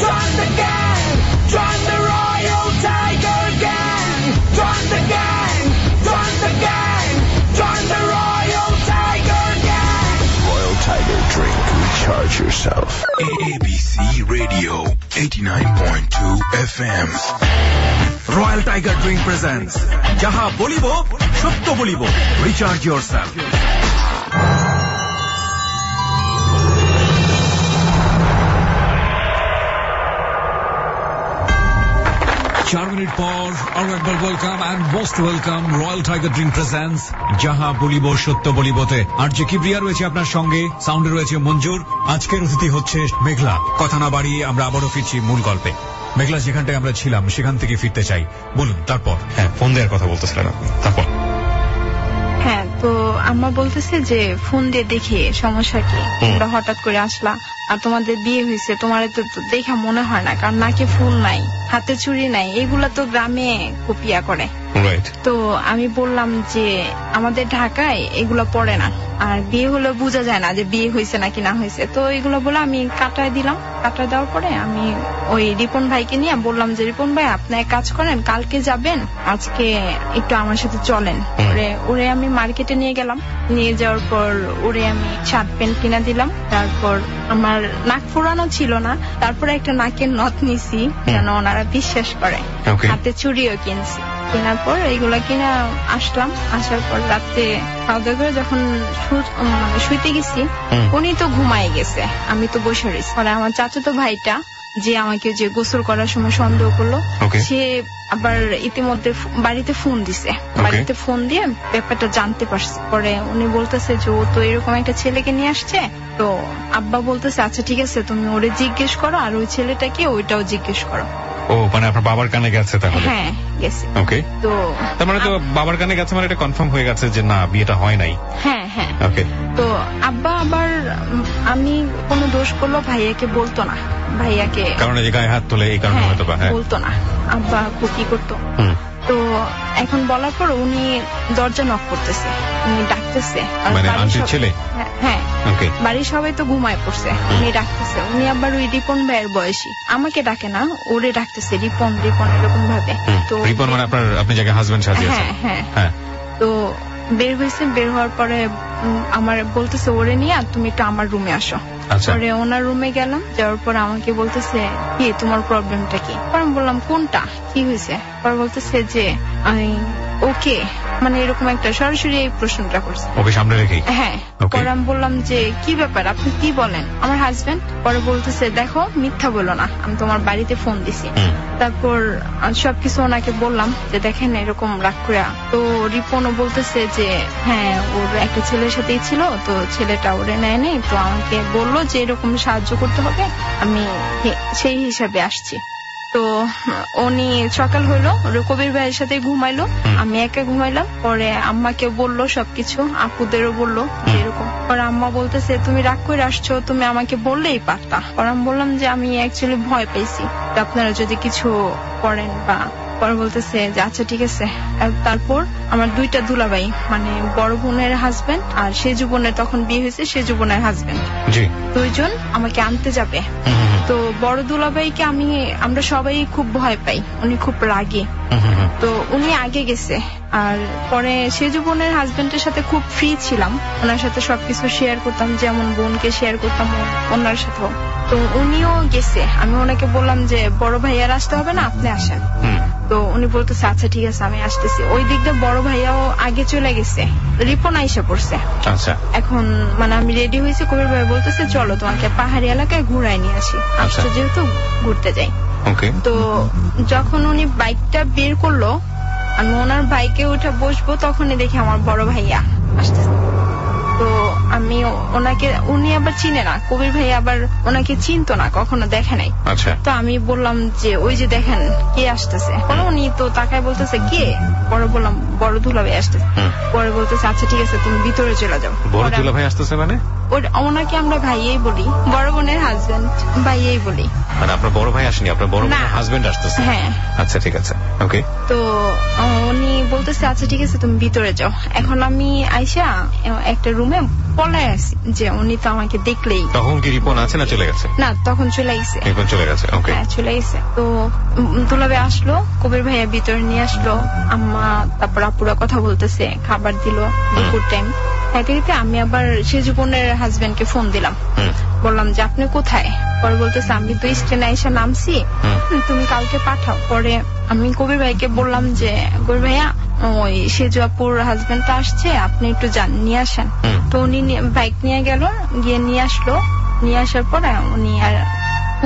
join the gang, join the Royal Tiger Gang. Join the gang, join the gang, join the Royal Tiger Gang. Royal Tiger Drink, recharge yourself. ABC Radio 89.2 FM. Royal tiger drink presents যাহা বলিব সত্য বলিব, রিচার্জ ইয়োরসেলফ। 4 মিনিট পর আরো একবার welcome and most welcome. Royal tiger drink presents যাহা বলিব সত্য বলিবতে। আর যে কিবরিয়া রয়েছে আপনার সঙ্গে, সাউন্ডে রয়েছে মঞ্জুর। আজকের অতিথি হচ্ছে মেঘলা। কথা না বাড়িয়ে আমরা আবারও ফিরছি মূল গল্পে। মেঘলা, যেখানটায় আমরা ছিলাম সেখান থেকে ফিরতে চাই, বলুন তারপর। হ্যাঁ, ফোন দেওয়ার কথা বলতেছিলেন আপনি, তারপর? হ্যাঁ, তো আম্মা বলতেছে যে ফোন দিয়ে দেখি সমস্যা কি, তোমরা হঠাৎ করে আসলা আর তোমাদের বিয়ে হয়েছে, তোমার তো দেখা মনে হয় না, কারণ নাকি ফুল নাই, হাতে চুড়ি নাই, এগুলা তো গ্রামে কপিয়া করে। তো আমি বললাম যে আমাদের ঢাকায় এগুলো পড়ে না, আর বিয়ে হলে বোঝা যায় না যে বিয়ে হয়েছে নাকি না হয়েছে। তো এগুলো বলে আমি কাটায় দিলাম। কাটায় দেওয়ার পরে আমি ওই রিপন ভাইকে নিয়ে বললাম যে রিপন ভাই, আপনি এক কাজ করেন, কালকে যাবেন, আজকে একটু আমার সাথে চলেন। ওরে আমি মার্কেটে নিয়ে গেলাম। নিয়ে যাওয়ার পর ওরে আমি শার্ট প্যান্ট কিনা দিলাম। তারপর আমার নাক ফোড়ানো ছিল না, তারপরে একটা নাকের নথ নিছি যেন ওনারা বিশ্বাস করে। হাতে চুড়িও কিনছি। কেনার পর এইগুলা কিনা আসলাম। আসার পর রাত্রে খাওয়া দাওয়া করে যখন শুইতে গেছি, উনি তো ঘুমাই গেছে, আমি তো বসে রয়েছি। পরে আমার চাচাতো ভাইটা যে আমাকে যে গোসল করার সময় সন্দেহ করলো, সে আবার ইতিমধ্যে বাড়িতে ফোন দিছে। বাড়িতে ফোন দিয়ে ব্যাপারটা জানতে পারছে। পরে উনি বলতেছে যে ও তো এরকম একটা ছেলেকে নিয়ে আসছে। তো আব্বা বলতেছে আচ্ছা ঠিক আছে, তুমি ওরে জিজ্ঞেস করো, আর ওই ছেলেটাকে ওইটাও জিজ্ঞেস করো। ও মানে আপনার বাবার কানে গেছে তাহলে? হ্যাঁ গেছে। ওকে, তো তার মানে তো বাবার কানে গেছে মানে এটা কনফার্ম হয়ে গেছে যে না, বিয়েটা হয় নাই। হ্যাঁ হ্যাঁ। ওকে, তো আব্বা আবার আমি কোনো দোষ করলো ভাইয়াকে বলতো না, ভাইয়াকে কারণ এই গায়ে হাত তোলে এই কারণে হয়তো বা বলতো না। আব্বা কি করতো, তো এখন বলার পর উনি দরজা নক করতেছে, উনি ডাকতেছে। মানে আন্টির ছেলে? হ্যাঁ, বাড়ির সবাই তো ঘুমায় পড়ছে, উনি ডাকতেছে। উনি আবার ওই রিপন ভাইয়ের বয়সী, আমাকে ডাকে না, ওরে ডাকতেছে রিপন রিপন এরকম ভাবে। তো রিপন মানে আপনি যাকে হাজবেন্ড সাজিয়েছেন? হ্যাঁ হ্যাঁ। তো বের হয়েছে, বের হওয়ার পরে আমার বলতেছে ওরে নিয়ে তুমি একটু আমার রুমে আসো। পরে ওনার রুমে গেলাম, যাওয়ার পর আমাকে বলতেছে কি তোমার প্রবলেমটা কি? পরে আমি বললাম কোনটা, কি হয়েছে? পরে বলতেছে যে ওকে, মানে এরকম একটা সরাসরি এই প্রশ্নটা করছে, ওকে সামনে রেখে। হ্যাঁ। পরে আমি বললাম যে কি ব্যাপার, আপনি কি বলেন? আমার হাজবেন্ড। পরে বলতেছে দেখো মিথ্যা বলো না, আমি তোমার বাড়িতে ফোন দিছি। তারপর সবকিছু ওনাকে বললাম যে দেখেন এরকম রাগ করে। তো রিপনও বলতেছে যে হ্যাঁ ওর একটা ছেলের সাথেই ছিল, তো ছেলেটা ওরে নেয় নেই, তো আমাকে বললো যে এরকম সাহায্য করতে হবে, আমি সেই হিসাবে আসছি। তো উনি সকাল হইলো, কবির ভাইয়ের সাথে ঘুমাইলো, আমি একা ঘুমাইলাম। পরে আম্মাকে বললো সবকিছু, আপুদেরও বললো এরকম। পরে আম্মা বলতেছে তুমি রাগ করে আসছো, তুমি আমাকে বললেই পারতা। পরে আমি বললাম যে আমি অ্যাকচুয়ালি ভয় পেয়েছি, আপনারা যদি কিছু করেন বা। পরে বলতেছে যে আচ্ছা ঠিক আছে। তারপর আমার 2টা দুলাভাই, মানে বড় বোনের হাজবেন্ড আর সেজু বোনের তখন বিয়ে হয়েছে, সেজু বোনের হাজবেন্ড, 2জন আমাকে আনতে যাবে। তো বড় দুলাভাইকে আমরা সবাই খুব ভয় পাই, উনি খুব রাগী, তো উনি আগে গেছে। আর পরে সেজু বোনের হাজবেন্ডের সাথে খুব ফ্রি ছিলাম, ওনার সাথে সবকিছু শেয়ার করতাম, যেমন বোনকে শেয়ার করতাম ওনার সাথেও। তো উনিও গেছে, আমি ওনাকে বললাম যে বড় ভাইয়ার আসতে হবে না, আপনি আসেন। তো উনি বলতেছে আচ্ছা ঠিক আছে আমি আসতেছি। ওই দিক দিয়ে বড় ভাইয়াও আগে চলে গেছে, রিপন আইসা পড়ছে। আচ্ছা, এখন মানে আমি রেডি হয়েছি, কবির ভাই বলতেছে চলো তোমাকে পাহাড়ি এলাকায় ঘুরাই নিয়ে আসি, আসতে যেহেতু ঘুরতে যাই। তো যখন উনি বাইকটা বের করলো, আমি ওনার বাইকে উঠে বসবো, তখনই দেখি আমার বড় ভাইয়া আসতেছে। তো আমি ওনাকে, উনি আবার চিনে না, কবির ভাই আবার ওনাকে চিনতো না, কখনো দেখে নাই। তো আমি বললাম যে ওই যে দেখেন কে আসতেছে। উনি তো তাকায় বলতেছে কে? পরে বললাম বড় দুলাভাই আসতেছে। পরে বলতেছে আচ্ছা ঠিক আছে তুমি ভিতরে চলে যাও। বড় দুলাভাই আসতেছে মানে? ওনাকে আমরা ভাইয়েই বলি, বড় বোনের হাজবেন্ড ভাইয়েই বলি। মানে আপনার বড় ভাই আসেনি, আপনার বড় বোনের হাজবেন্ড আসতেছে? হ্যাঁ। আচ্ছা ঠিক আছে, ওকে। তো উনি বলতেছে আচ্ছা ঠিক আছে তুমি ভিতরে যাও। এখন আমি আইসা একটা রুমে পলায় আছি যে উনি তো আমাকে দেখলেই। তখন কি রিপন আছে না চলে গেছে? না, তখন চলে গেছে। রিপন চলে গেছে, ওকে। হ্যাঁ চলে গেছে। তো দুলাভাই আসলো, কবির ভাইয়া ভিতরে নিয়ে আসলো, আম্মা তারপর আপুরা কথা বলতেছে, খাবার দিল দুপুর টাইম। এতে আমি আবার সেজু বোনের হাজবেন্ডকে ফোন দিলাম, বললাম যে আপনি কোথায়? পরে বলতেছে আমি তো স্টেশনে এসে নামছি, তুমি কালকে পাঠাও। পরে আমি কবির ভাইকে বললাম যে কবির ভাইয়া ওই সেজু আপুর হাজবেন্ডটা আসছে, আপনি একটু যান নিয়ে আসেন। তো উনি বাইক নিয়ে গেল, গিয়ে নিয়ে আসলো। নিয়ে আসার পরে উনি আর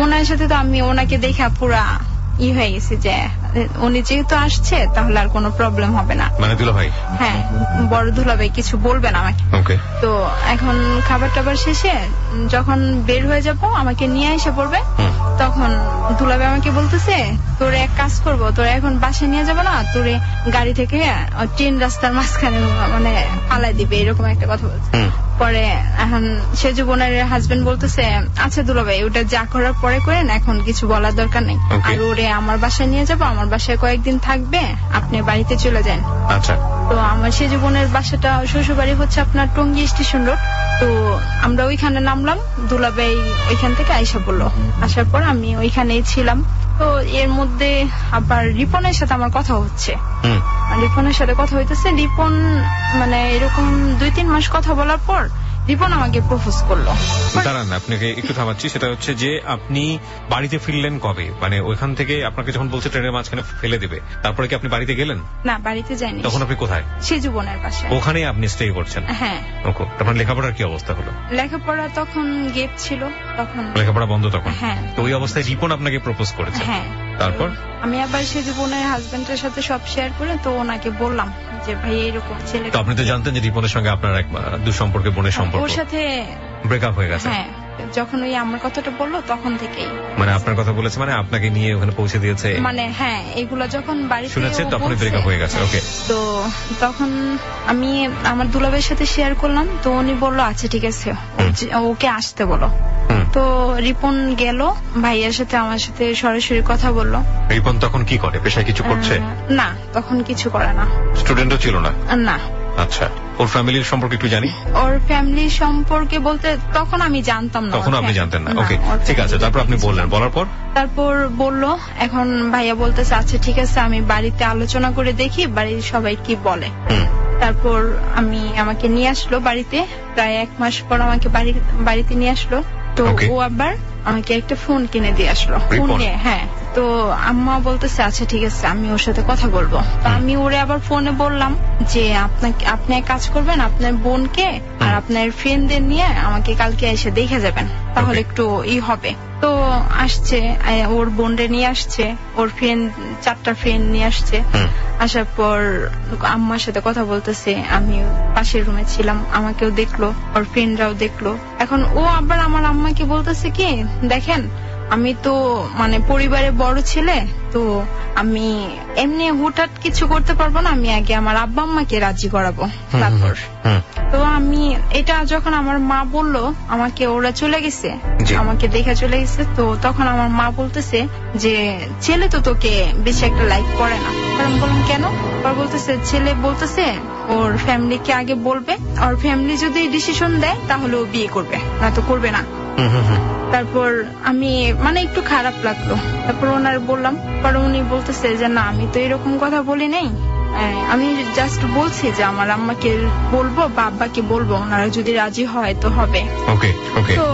ওনার সাথে তো আমি ওনাকে দেখা পুরা হয়ে গেছে যে উনি যেহেতু আসছে তাহলে আর কোনো প্রবলেম হবে না। মানে দুলাভাই? হ্যাঁ, বড় দুলাভাই কিছু বলবে না আমাকে। তো এখন খাবার টাবার শেষে যখন বের হয়ে যাব, আমাকে নিয়ে এসে পড়বে, তখন দুলাভাই আমাকে বলতেছে তোরে এক কাজ করবো, তোরে এখন বাসায় নিয়ে যাবো না, তোরে গাড়ি থেকে ট্রেন রাস্তার মাঝখানে মানে পালাই দিবে, এরকম একটা কথা বলছে। পরে এখন সেজু বোনের হাজবেন্ড বলতেছে আচ্ছা দুলাভাই ওটা যা করার পরে করেন, এখন কিছু বলার দরকার নেই। আর ওরে আমার বাসায় নিয়ে যাবো, আমার বাসায় কয়েকদিন থাকবে, আপনি বাড়িতে চলে যান। আচ্ছা। তো আমার সেজু বোনের বাসাটা শ্বশুর বাড়ি হচ্ছে আপনার টঙ্গী স্টেশন রোড। তো আমরা ওইখানে নামলাম, দুলাভাই ওইখান থেকে আইসা বললো। আসার পর আমি ওইখানেই ছিলাম। তো এর মধ্যে আবার রিপনের সাথে আমার কথা হচ্ছে, রিপনের সাথে কথা হইতেছে। রিপন মানে এরকম 2-3 মাস কথা বলার পর রিপন আমাকে প্রপোজ করলো। দাঁড়ান, আপনাকে একটু থামাচ্ছি। সেটা হচ্ছে যে আপনি বাড়িতে ফিরলেন কবে? মানে ওইখান থেকে আপনাকে যখন বলছে ট্রেনের মাঝখানে ফেলে দেবে, তারপরে কি আপনি বাড়িতে গেলেন? না, বাড়িতে যাইনি। তখন আপনি কোথায়? সেজু বোনের বাসায়। ওখানে আপনি স্টে করছেন? হ্যাঁ। ওকে। তারপর লেখাপড়ার কি অবস্থা হলো? লেখাপড়া তখন গেপ ছিল, তখন লেখাপড়া বন্ধ তখন? হ্যাঁ। তো ওই অবস্থায় রিপন আপনাকে প্রপোজ করেছে? হ্যাঁ। তারপর আমি আবার সেজু বোনের হাজবেন্ডের সাথে সব শেয়ার করে তো ওনাকে বললাম যে ভাই এরকম ছেলে। তো আপনি তো জানতেন যে রিপনের সঙ্গে আপনার এক দুঃসম্পর্কে বোনের সম্পর্ক? ওর সাথে ব্রেকআপ হয়ে গেছে? হ্যাঁ, যখন ওই আমার কথাটা বললো তখন থেকেই। মানে আপনার কথা বলেছে, মানে আপনাকে নিয়ে ওখানে পৌঁছে দিয়েছে? মানে হ্যাঁ, এগুলা যখন বাড়িতে শুনেছে তখনই ব্রেকআপ হয়ে গেছে? ওকে। তো তখন আমি আমার দুলাভাইয়ের সাথে শেয়ার করলাম, তো উনি বললো আচ্ছা ঠিক আছে ওকে আসতে বলো। তো রিপন গেল ভাইয়ের সাথে, আমার সাথে সরাসরি কথা বললো। রিপন তখন কি করে? পেশায় কিছু করছে? না, তখন কিছু করে না। স্টুডেন্টও ছিল না? না। আচ্ছা, ওর ফ্যামিলির সম্পর্কে একটু জানি। ওর ফ্যামিলি সম্পর্কে বলতে তখন আমি জানতাম না। তখন আপনি জানতেন না? ওকে, ঠিক আছে। তারপর আপনি বললেন, বলার পর? তারপর বললো, এখন ভাইয়া বলতেছে আচ্ছা ঠিক আছে আমি বাড়িতে আলোচনা করে দেখি বাড়ির সবাই কি বলে। তারপর আমাকে নিয়ে আসলো বাড়িতে, প্রায় 1 মাস পর আমাকে বাড়িতে নিয়ে আসলো। তো ও আবার আমাকে একটা ফোন কিনে দিয়ে আসলো। ফোন নিয়ে, হ্যাঁ। তো আম্মা বলতেছে আচ্ছা ঠিক আছে আমি ওর সাথে কথা বলবো। তো আমি ওরে আবার ফোনে বললাম যে আপনি এক কাজ করবেন, আপনার বোনকে আর আপনার ফ্রেন্ডদের নিয়ে আমাকে কালকে এসে দেখে যাবেন, তাহলে একটু হবে। তো আসছে, ওর বোনরে নিয়ে আসছে, ওর ফ্রেন্ড 4টা ফ্রেন্ড নিয়ে আসছে। আসার পর আম্মার সাথে কথা বলতেছে, আমি পাশের রুমে ছিলাম, আমাকেও দেখলো, ওর ফ্রেন্ডরাও দেখলো। এখন ও আবার আমার আম্মাকে বলতেছে কি, দেখেন আমি তো মানে পরিবারের বড় ছেলে, তো আমি এমনি হুটহাট কিছু করতে পারবো না, আমি আগে আমার আব্বা আম্মাকে রাজি করাবো তারপর। তো আমি এটা যখন আমার মা বললো আমাকে, ওরা চলে গেছে, আমাকে দেখে চলে গেছে, তো তখন আমার মা বলতেছে যে ছেলে তো তোকে বেশি একটা লাইক করে না। আমি বললাম কেন? বলতেছে ছেলে বলতেছে ওর ফ্যামিলিকে আগে বলবে, ওর ফ্যামিলি যদি ডিসিশন দেয় তাহলে ও বিয়ে করবে, না তো করবে না। তারপর আমি মানে একটু খারাপ লাগলো, তারপর ওনার বললাম, পরে উনি বলতেছে যে না আমি তো এরকম কথা বলি নাই, আমি জাস্ট বলছি যে আমার আম্মাকে বলবো বা আব্বাকে বলবো, ওনারা যদি রাজি হয় তো হবে। তো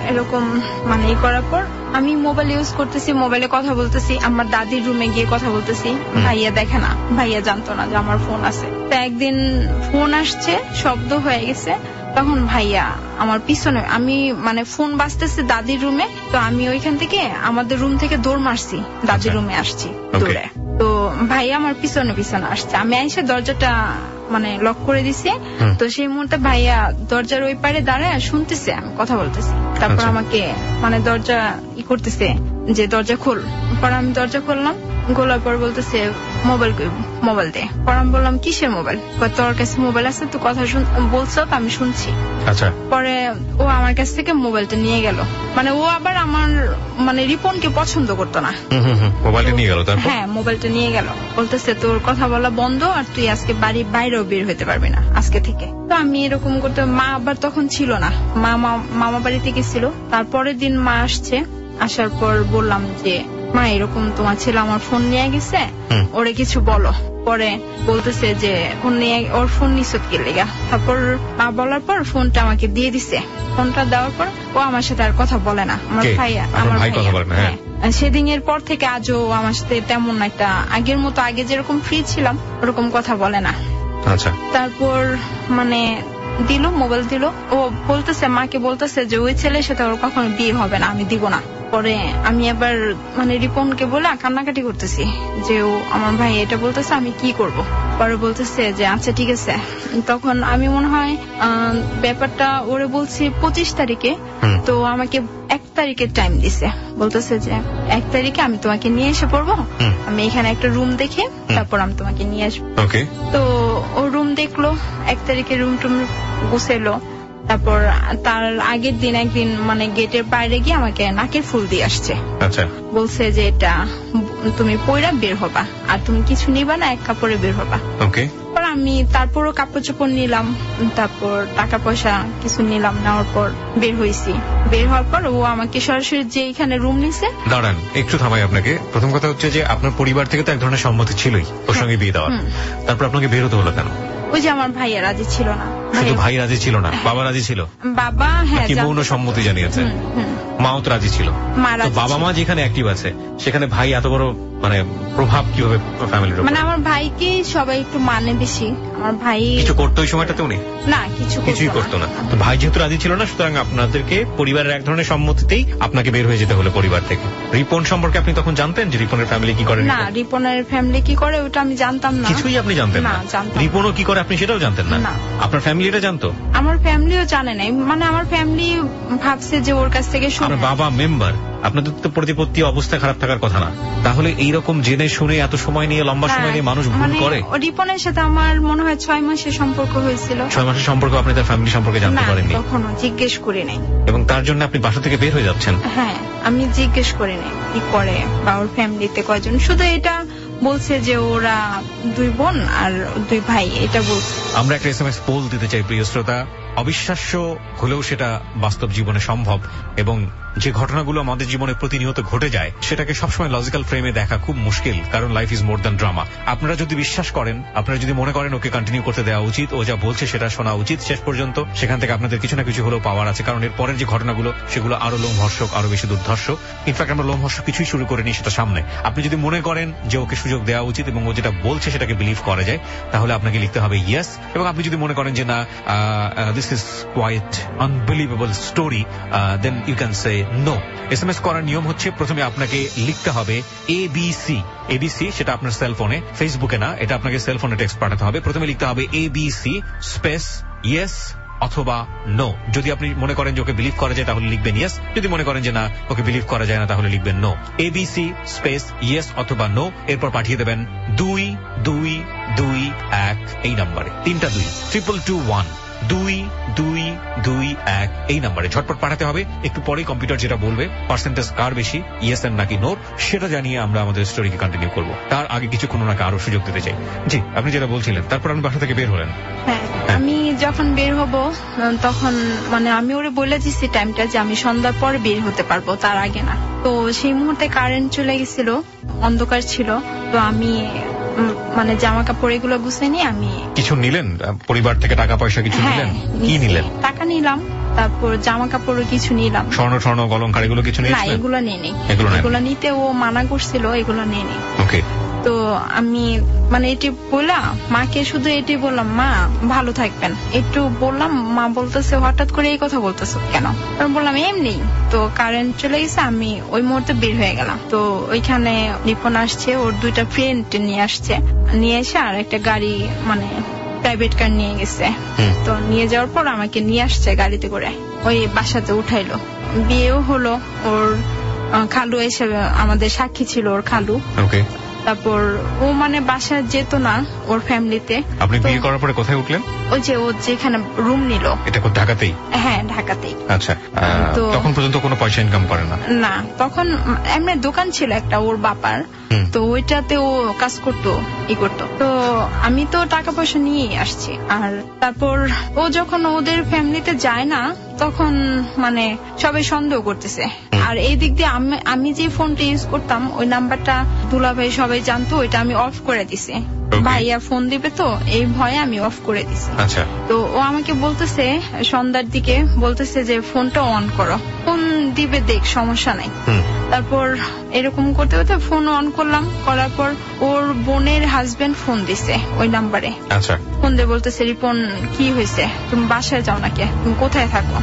এরকম মানে এই করার পর আমি মোবাইল ইউজ করতেছি, মোবাইলে কথা বলতেছি, আমার দাদির রুমে গিয়ে কথা বলতেছি, ভাইয়া দেখে না, ভাইয়া জানতো না যে আমার ফোন আছে। তো একদিন ফোন আসছে, শব্দ হয়ে গেছে, তখন ভাইয়া আমার পিছনে, আমি মানে ফোন বাজতেছে দাদির রুমে, তো আমি ওইখান থেকে আমাদের রুম থেকে দৌড় মারছি, দাদির রুমে আসছি দৌড়ে। তো ভাইয়া আমার পিছনে পিছনে আসছে, আমি এসে দরজাটা মানে লক করে দিছি। তো সেই মুহূর্তে ভাইয়া দরজার ওই পারে দাঁড়ায় শুনতেছে আমি কথা বলতেছি, তারপর আমাকে মানে দরজা করতেছে যে দরজা খোল। পর আমি দরজা খুললাম, খোলার পর বলতেছে মোবাইল দে। পর আমি বললাম কিসের মোবাইল? তোর কাছে মোবাইল আছে, তো কথা বলছো, আমি শুনছি। পরে ও আমার কাছ থেকে মোবাইলটা নিয়ে গেল, মানে ও আবার আমার মানে রিপনকে পছন্দ করতো না, মোবাইলটা নিয়ে গেল। হ্যাঁ মোবাইলটা নিয়ে গেল, বলতেছে তোর কথা বলা বন্ধ, আর তুই আজকে বাড়ির বাইরেও বের হইতে পারবি না আজকে থেকে। তো আমি এরকম করতে, মা আবার তখন ছিল না, মামা বাড়িতে গেছিল। তারপরের দিন মা আসছে, আসার পর বললাম যে মা এরকম তোমার ছেলে আমার ফোন নিয়ে গেছে, ওরে কিছু বলো। পরে বলতেছে যে ওর ফোন নিছত কি লেগা। তারপর মা বলার পর ফোনটা আমাকে দিয়ে দিছে। ফোনটা দেওয়ার পর ও আমার সাথে আর কথা বলে না, আমার ভাইয়া। সেদিনের পর থেকে আজও আমার সাথে তেমন একটা আগের মতো, আগে যেরকম ফ্রি ছিলাম ওরকম কথা বলে না। তারপর মানে দিল, মোবাইল দিল, ও বলতেছে মাকে বলতেছে যে ওই ছেলের সাথে ওর কখনো বিয়ে হবে না, আমি দিব না। পরে আমি আবার মানে রিপনকে বলে কান্নাকাটি করতেছি যে ও আমার ভাই এটা বলতেছে, আমি কি করব। পরে বলতেছে যে আচ্ছা ঠিক আছে। তখন আমি মনে হয় ব্যাপারটা ওরে বলছি 25 তারিখে, তো আমাকে 1 তারিখের টাইম দিছে, বলতেছে যে 1 তারিখে আমি তোমাকে নিয়ে এসে পড়বো, আমি এখানে একটা রুম দেখে তারপর আমি তোমাকে নিয়ে আসবো। তো ও রুম দেখলো, 1 তারিখে রুম টুম গুছাইলো। তারপর তার আগের দিন একদিন মানে গেটের বাইরে গিয়ে আমাকে নাকের ফুল দিয়ে আসছে, বলছে যে এটা তুমি পয়রা বের হবা, আর তুমি কিছু নিবা না, এক কাপড়ে বের হবা। আমি তারপরও কাপড় চোপড় নিলাম, তারপর টাকা পয়সা কিছু নিলাম, নেওয়ার পর বের হয়েছি। বের হওয়ার পর ও আমাকে সরাসরি যে এখানে রুম নিছে। দাঁড়ান একটু থামাই আপনাকে। প্রথম কথা হচ্ছে যে আপনার পরিবার থেকে তো এক ধরনের সম্মতি ছিলই ওর সঙ্গে বিয়ে দেওয়ার, তারপর আপনাকে বের হতে হলো কেন? ওই যে আমার ভাইয়া রাজি ছিল না। শুধু ভাই রাজি ছিল না, বাবা রাজি ছিল? বাবা হ্যাঁ মৌন সম্মতি জানিয়েছে, মাও তো রাজি ছিল। বাবা মা যেখানে অ্যাক্টিভ আছে সেখানে ভাই এত বড় মানে প্রভাব কিভাবে ফ্যামিলির উপর? মানে আমার ভাইকে সবাই একটু মানে বেশি। আমার ভাই কিছু করতো ওই সময়টাতে? উনি না কিছুই করতো না। তো ভাই যেহেতু রাজি ছিল না, সুতরাং আপনাদেরকে পরিবারের এক ধরনের সম্মতিতেই আপনাকে বের হয়ে যেতে হলো পরিবার থেকে। রিপন সম্পর্কে আপনি তখন জানতেন যে রিপনের ফ্যামিলি কি করে? না, রিপনের ফ্যামিলি কি করে ওটা আমি জানতাম না। কিছুই আপনি জানতেন না? রিপনও কি করে আপনি সেটাও জানতেন না? আপনার ফ্যামিলিটা জানতো? আমার ফ্যামিলিও জানে নাই, মানে আমার ফ্যামিলি ভাবছে যে ওর কাছ থেকে শুনে। বাবা মেম্বার, আপনাদের তো প্রতিপত্তি অবস্থা খারাপ থাকার কথা না, তাহলে এইরকম জেনে শুনে এত সময় নিয়ে লম্বা সময় নিয়ে মানুষ ভুল করে? রিপনের সাথে আমার মনে হয় 6 মাসের সম্পর্ক হয়েছিল। 6 মাসের সম্পর্ক আপনি তার ফ্যামিলি সম্পর্কে জানতে পারেননি? কখনো জিজ্ঞেস করি নাই। এবং তার জন্য আপনি বাসা থেকে বের হয়ে যাচ্ছেন? হ্যাঁ, আমি জিজ্ঞেস করি নাই কি করে বা ওর ফ্যামিলিতে কয়জন, শুধু এটা বলছে যে ওরা 2 বোন আর 2 ভাই, এটা বলছে। আমরা একটা SMS পোল দিতে চাই প্রিয় শ্রোতা। অবিশ্বাস্য হলেও সেটা বাস্তব জীবনে সম্ভব, এবং যে ঘটনাগুলো আমাদের জীবনে প্রতিনিয়ত ঘটে যায় সেটাকে সবসময় লজিক্যাল ফ্রেমে দেখা খুব মুশকিল, কারণ life is more than drama. আপনারা যদি বিশ্বাস করেন, আপনারা যদি মনে করেন ওকে কন্টিনিউ করতে দেওয়া উচিত, ও যা বলছে সেটা শোনা উচিত শেষ পর্যন্ত, সেখান থেকে আপনাদের কিছু না কিছু হলেও পাওয়ার আছে, কারণ এর পরের যে ঘটনাগুলো সেগুলো আরো লোমহর্ষক, আরো বেশি দুর্ধর্ষ। ইনফ্যাক্ট আমরা লোমহর্ষক কিছুই শুরু করিনি, সেটা সামনে। আপনি যদি মনে করেন যে ওকে সুযোগ দেওয়া উচিত এবং ও যেটা বলছে সেটাকে বিলিভ করা যায়, তাহলে আপনাকে লিখতে হবে ইয়েস। এবং আপনি যদি মনে করেন যে না, this is quite unbelievable story, then you can say no. SMS করার নিয়ম হচ্ছে প্রথমে আপনাকে লিখতে হবে ABC, সেটা আপনার সেলফোনে, ফেসবুকে না, এটা আপনাকে সেলফোনে টেক্সট পাঠাতে হবে। প্রথমে লিখতে হবে ABC স্পেস ইয়েস অথবা নো। যদি আপনি মনে করেন যে ওকে বিলিভ করা যায় তাহলে লিখবেন ইয়েস, যদি মনে করেন যে না ওকে বিলিভ করা যায় না তাহলে লিখবেন নো। ABC স্পেস ইয়েস অথবা নো, এরপর পাঠিয়ে দেবেন 2221 এই নাম্বারে, 3টা 2, 2221 2221 এই নাম্বারে ঝটপট পাঠাতে হবে। একটু পরেই কম্পিউটার যেটা বলবে পার্সেন্টেজ কার বেশি, ইয়েস এর নাকি নোর, সেটা জানিয়ে আমরা আমাদের স্টোরিকে কন্টিনিউ করব। তার আগে কিছুক্ষণ ওনাকে আরো সুযোগ দিতে চাই। জি, আপনি যেটা বলছিলেন, তারপর আপনি বাসা থেকে বের হলেন। হ্যাঁ, আমি যখন বের হব তখন মানে আমি ওরে বলে দিচ্ছি টাইমটা যে আমি সন্ধ্যার পরে বের হতে পারবো, তার আগে না। তো সেই মুহূর্তে কারেন্ট চলে গেছিল, অন্ধকার ছিল। তো আমি মানে জামা কাপড় এগুলো গুছিয়ে নিয়ে আমি কিছু নিলেন পরিবার থেকে, টাকা পয়সা কিছু নিলেন? কি নিলেন? টাকা নিলাম, তারপর জামা কাপড়ও কিছু নিলাম। স্বর্ণ অলংকার এগুলো কিছু না, নিয়েছিলেন? এগুলো নিয়ে নেই, এগুলো নিতে ও মানা করছিল, এগুলো নিয়ে নেই। ওকে। তো আমি মানে এটি বললাম মাকে, শুধু এটি বললাম মা ভালো থাকবেন, একটু বললাম। মা বলতেছে হঠাৎ করে এই কথা বলতেছো কেন? আমি বললাম এমনি। তো কারেন্ট চলে গেছে, আমি ওই মুহূর্তে বের হয়ে গেলাম। তো ওইখানে রিপন আসছে, ওর 2টা ফ্রেন্ড নিয়ে আসছে, নিয়ে এসে আর একটা গাড়ি মানে প্রাইভেট কার নিয়ে গেছে। তো নিয়ে যাওয়ার পর আমাকে নিয়ে আসছে গাড়িতে করে, ওই বাসাতে উঠাইলো। বিয়েও হলো, ওর খালু এসে আমাদের সাক্ষী ছিল, ওর খালু। ওকে। তারপর ও মানে বাসা যেত না ওর ফ্যামিলিতে। আপনি বিয়ে করার পরে কোথায় উঠলেন? ওই যে ও যেখানে রুম নিল। এটা ঢাকাতেই? হ্যাঁ, ঢাকাতেই। আচ্ছা, তখন পর্যন্ত কোনো পয়সা ইনকাম করে না? না, তখন এমনি দোকান ছিল একটা ওর বাবার, তো ওইটাতে ও কাজ করতো, তো আমি তো টাকা পয়সা নিয়ে আসছি। আর তারপর ও যখন ওদের ফ্যামিলিতে যায় না তখন মানে সবাই সন্দেহ করতেছে। আর এই দিক দিয়ে আমি যে ফোনটা ইউজ করতাম ওই নাম্বারটা দুলাভাই সবাই জানতো, ওইটা আমি অফ করে দিছি। ভাইয়া ফোন দিবে তো এই ভয়ে আমি অফ করে দিছি। আচ্ছা। তো ও আমাকে বলতেছে সন্ধ্যার দিকে, বলতেছে যে ফোনটা অন করো, ফোন দিবে দেখ, সমস্যা নাই। তারপর এরকম করতে করতে ফোন অন করলাম, করার পর ওর বোনের হাজবেন্ড ফোন দিছে ওই নাম্বারে। আচ্ছা। ফোন দিয়ে বলতেছে রিপন কি হয়েছে, তুমি বাসায় যাও নাকি, তুমি কোথায় থাকো?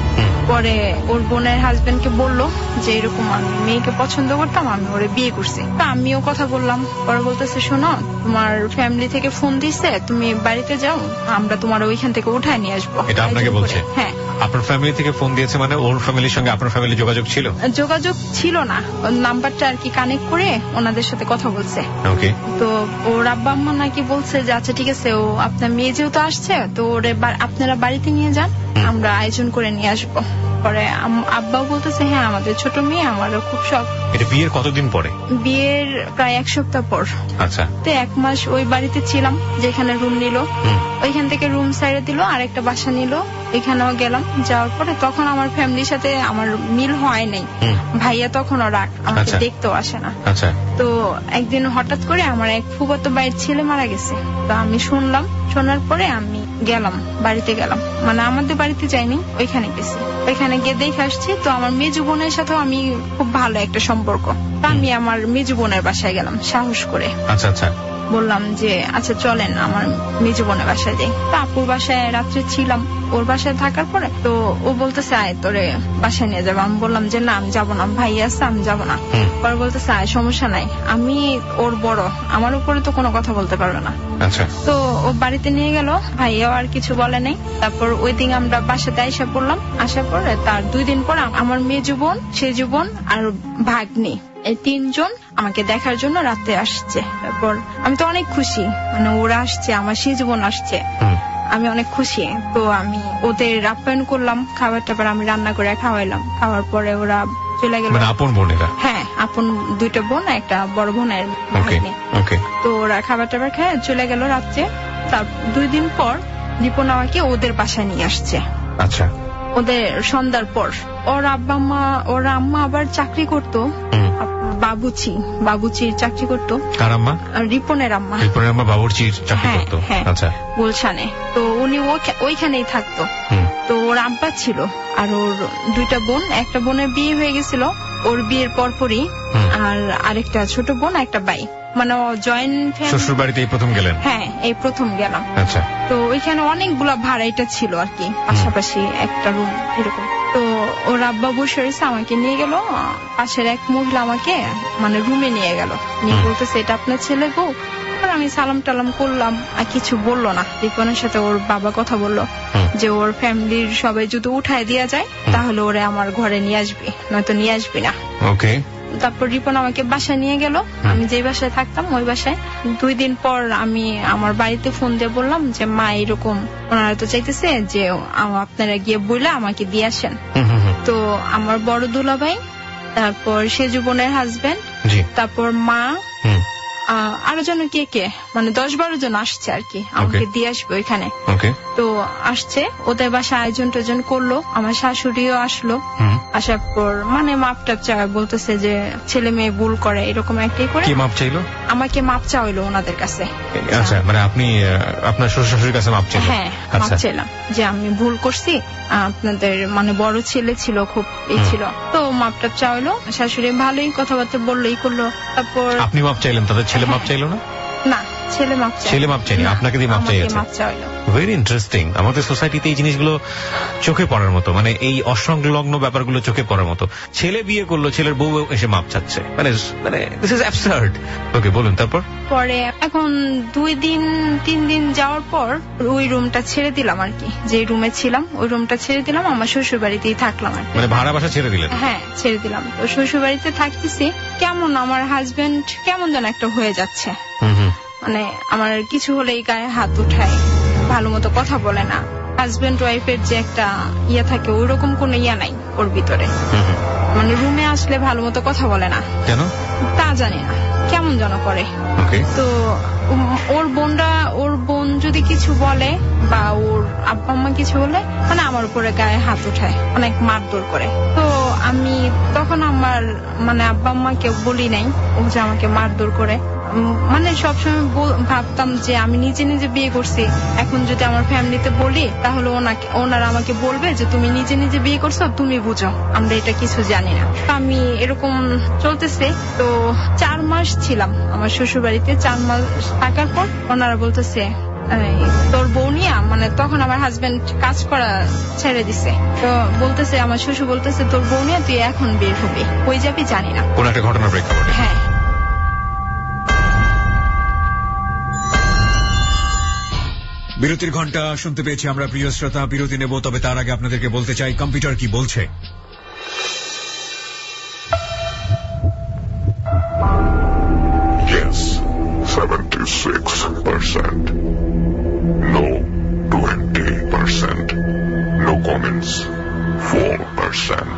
পরে ওর বোনের হাজবেন্ডকে বললো যে এরকম আমি মেয়েকে পছন্দ করতাম, আমি ওরে বিয়ে করছি। তো আমিও কথা বললাম। পরে বলতেছে শোনো, তোমার ফ্যামিলি থেকে ফোন দিছে, তুমি বাড়িতে যাও, আমরা তোমার ওইখান থেকে উঠায় নিয়ে আসবো। এটা আপনাকে বলছে? হ্যাঁ। আপনার ফ্যামিলি থেকে ফোন দিয়েছে মানে ওর ফ্যামিলির সঙ্গে আপনার ফ্যামিলি যোগাযোগ ছিল? যোগাযোগ ছিল না, নাম্বারটা আর কি কানেক্ট করে ওনাদের সাথে কথা বলছে। ওকে। তো ওর আব্বা আম্মা নাকি বলছে যে আচ্ছা ঠিক আছে, ও আপনার মেয়ে যেহেতু আসছে তো ওরে আপনারা বাড়িতে নিয়ে যান, আমরা আয়োজন করে নিয়ে আসবো। পরে আব্বাও বলতেছে হ্যাঁ আমাদের ছোট মেয়ে, আমারও খুব শখ। এটা বিয়ের কতদিন পরে? বিয়ের প্রায় 1 সপ্তাহ পর। আচ্ছা। তো 1 মাস ওই বাড়িতে ছিলাম যেখানে রুম নিল, ওইখান থেকে রুম সাইডে দিল, আরেকটা বাসা নিল, এখানেও গেলাম। যাওয়ার পরে তখন আমার ফ্যামিলির সাথে আমার মিল হয় নাই, ভাইয়া তখনও রাগ, আমাকে দেখতেও আসে না। আচ্ছা। তো একদিন হঠাৎ করে আমার এক ফুফাতো ভাইয়ের ছেলে মারা গেছে। তো আমি শুনলাম, শোনার পরে আমি গেলাম, বাড়িতে গেলাম, মানে আমাদের বাড়িতে যাইনি, ওইখানে গেছি। ওইখানে গিয়ে দেখে আসছি। তো আমার মেজু বোনের সাথেও আমি খুব ভালো একটা সম্পর্ক, তো আমি আমার মেজু বোনের বাসায় গেলাম সাহস করে। আচ্ছা আচ্ছা। বললাম যে আচ্ছা চলেন আমার মেজু বোনের বাসায় যাই। তো আপুর বাসায় রাত্রে ছিলাম, ওর বাসায় থাকার পরে তো ও বলতেছে আয় তোরে বাসায় নিয়ে যাবো। আমি বললাম যে না আমি যাবো না, ভাই আছে আমি যাবো না। পরে বলতেছে আয় সমস্যা নাই, আমি ওর বড়, আমার উপরে তো কোনো কথা বলতে পারবে না। আচ্ছা। তো ও বাড়িতে নিয়ে গেল, ভাইয়াও আর কিছু বলে নাই। তারপর ওই দিন আমরা বাসাতে আইসা পড়লাম। আসার পরে তার 2 দিন পর আমার মেজু বোন, সেজু বোন আর ভাগ্নি, এই 3 জন আমাকে দেখার জন্য রাতে আসছে। তারপর আমি তো অনেক খুশি, মানে ওরা আসছে, আমার সেজু বোন আসছে, আমি অনেক খুশি। তো আমি ওদের আপ্যায়ন করলাম, খাবার টাবার আমি রান্না করে খাওয়াইলাম। খাওয়ার পরে ওরা চলে গেল। মানে আপন বোনেরা? হ্যাঁ, আপন 2টা বোন, একটা বড় বোনের ভাগ্নি। তো ওরা খাবার টাবার খেয়ে চলে গেল রাত্রে। তার 2 দিন পর রিপন আমাকে ওদের বাসায় নিয়ে আসছে। আচ্ছা। ওদের সন্ধ্যার পর ওর আম্মা আবার চাকরি করতো, বাবুচির চাকরি করতো। কার আম্মা? রিপনের আম্মা। রিপনের আম্মা বাবুচির চাকরি করতো? আচ্ছা। গুলশানে। তো উনি ওইখানেই থাকতো। তো ওর আব্বা ছিল, আর ওর 2টা বোন, একটা বোনের বিয়ে হয়ে গেছিল ওর বিয়ের পরপরই, আর আরেকটা ছোট বোন, একটা ভাই, মানে জয়েন্ট ফ্যামিলি। শ্বশুর বাড়িতে এই প্রথম গেলেন? হ্যাঁ, এই প্রথম গেলাম। আচ্ছা। তো ওইখানে অনেকগুলা ভাড়াইটা ছিল আর কি, পাশাপাশি একটা রুম এরকম। তো ওর আব্বা বসে রয়েছে, আমাকে নিয়ে গেল পাশের এক মহিলা, আমাকে মানে রুমে নিয়ে গেল, নিয়ে বলতেছে এটা আপনার ছেলে গো। আমি সালাম টালাম করলাম, আর কিছু বললো না। রিপনের সাথে ওর বাবা কথা বললো যে ওর ফ্যামিলির সবাই যদি উঠায় দেওয়া যায় তাহলে ওরে আমার ঘরে নিয়ে আসবি, নয়তো নিয়ে আসবি না। ওকে। তারপর রিপন আমাকে বাসায় নিয়ে গেল, আমি যেই বাসায় থাকতাম ওই বাসায়। 2 দিন পর আমি আমার বাড়িতে ফোন দিয়ে বললাম যে মা এরকম ওনারা তো চাইতেছে যে আপনারা গিয়ে বইলে আমাকে দিয়ে আসেন। তো আমার বড় দুলাভাই, তারপর সেজু বোনের হাজবেন্ড, তারপর মা, আরো জন কে কে মানে 10-12 জন আসছে আর কি, আমাকে দিয়ে আসবে ওইখানে। তো আসছে, ওদের বাসা আয়োজন টোজন করলো, আমার শাশুড়িও আসলো। আসার পর মানে মাপটা চায়, বলতেছে যে ছেলে মেয়ে ভুল করে এরকম একটাই করে। কি মাপ চাইলো? আমাকে মাপ চাইলো ওনাদের কাছে। আচ্ছা, মানে আপনি আপনার শ্বশুর শাশুড়ির কাছে মাপ চাইলেন? হ্যাঁ, মাপ চাইলাম যে আমি ভুল করছি, আপনাদের মানে বড় ছেলে ছিল, খুব এই ছিল, তো মাপটা চাইলো। শাশুড়ি ভালোই কথাবার্তা বললো, এই করলো। তারপর আপনি মাপ চাইলেন, তাদের ছেলে মাপ চাইলো না? না, ছেলে মাপ চাইনি, আপনাকে দিয়ে মাপ চাইছে। Very interesting. আমাদের সোসাইটিতে এই জিনিসগুলো চোখে পড়ার মতো, মানে এই অসংলগ্ন ব্যাপারগুলো চোখে পড়ার মতো। ছেলে বিয়ে করলো, ছেলের বউ এসে মাপ চাচ্ছে, মানে দিস ইজ অ্যাবসার্ড। ওকে, বলুন তারপর। পরে এখন 2-3 দিন যাওয়ার পর ওই রুমটা ছেড়ে দিলাম আর কি, যে রুমে ছিলাম ওই রুমটা ছেড়ে দিলাম, আমার শ্বশুর বাড়িতেই থাকলাম আর কি। মানে ভাড়া বাসা ছেড়ে দিলেন? হ্যাঁ, ছেড়ে দিলাম। তো শ্বশুর বাড়িতে থাকতেছি, কেমন আমার হাজবেন্ড কেমন যেন একটা হয়ে যাচ্ছে, মানে আমার কিছু হলেই গায়ে হাত উঠায়, ভালো মতো কথা বলে না। হাজবেন্ড ওয়াইফের যে একটা ইয়া থাকে ওইরকম কোনো ইয়া নাই ওর ভিতরে, মানে রুমে আসলে ভালো মতো কথা বলে না। কেন তা জানি না, কেমন যেন করে। তো ওর বোন যদি কিছু বলে বা ওর আব্বা আম্মা কিছু বলে, মানে আমার উপরে গায়ে হাত উঠায়, অনেক মারধর করে। তো আমি তখন আমার মানে আব্বা আম্মাকে বলি নাই ও যে আমাকে মারধর করে, মানে সবসময় ভাবতাম যে আমি নিজে নিজে বিয়ে করছি, এখন যদি আমার ফ্যামিলিতে বলি তাহলে ওনারা আমাকে বলবে যে তুমি নিজে নিজে বিয়ে করছো, তুমি বুঝো, আমরা এটা কিছু জানি না। আমি এরকম চলতেছে। তো 4 মাস ছিলাম আমার শ্বশুর বাড়িতে। 4 মাস থাকার পর ওনারা বলতেছে তোর বউ নিয়ে, মানে তখন আমার হাজবেন্ড কাজ করা ছেড়ে দিছে, তো বলতেছে আমার শ্বশুর বলতেছে তোর বউ নিয়ে তুই এখন বের হবি, কই যাবি জানি না। কোন একটা ঘটনার প্রেক্ষাপটে? হ্যাঁ। বিরতির ঘন্টা শুনতে পেয়েছি আমরা, প্রিয় শ্রোতা। বিরতি নেব, তবে তার আগে আপনাদেরকে বলতে চাই কম্পিউটার কি বলছে। Yes, 76%. No, 20%. No comments, 4%.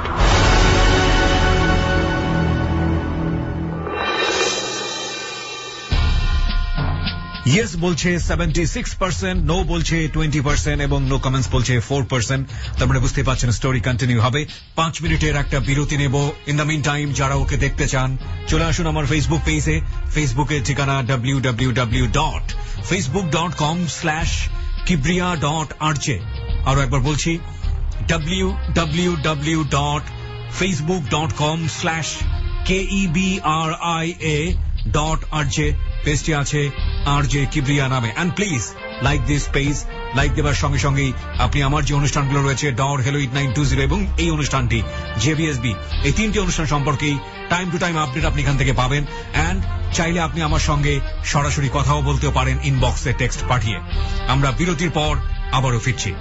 Yes বলছে 76%, নো বলছে 20% এবং নো কমেন্টস বলছে 4%। তার মানে বুঝতে পারছেন স্টোরি কন্টিনিউ হবে। 5 মিনিটের একটা বিরতি নেব। ইন দ্য মিন টাইম যারা ওকে দেখতে চান চলে আসুন আমার ফেসবুক পেজে। ফেসবুকের ঠিকানা www.facebook.com/kibriya.rj। আরো একবার বলছি www.facebook.com/KEBRIA.RJ। পেজটি আছে RJ কিবরিয়া নামে। And please like this page. Like দেওয়ার সঙ্গে সঙ্গেই আপনি আমার যে অনুষ্ঠানগুলো রয়েছে ডর হেলো 8920 এবং এই অনুষ্ঠানটি JBSB, এই 3টি অনুষ্ঠান সম্পর্কেই টাইম টু টাইম আপডেট আপনি এখান থেকে পাবেন। এন্ড চাইলে আপনি আমার সঙ্গে সরাসরি কথাও বলতে পারেন ইনবক্সে টেক্সট পাঠিয়ে। আমরা বিরতির পর আবারও ফিরছি।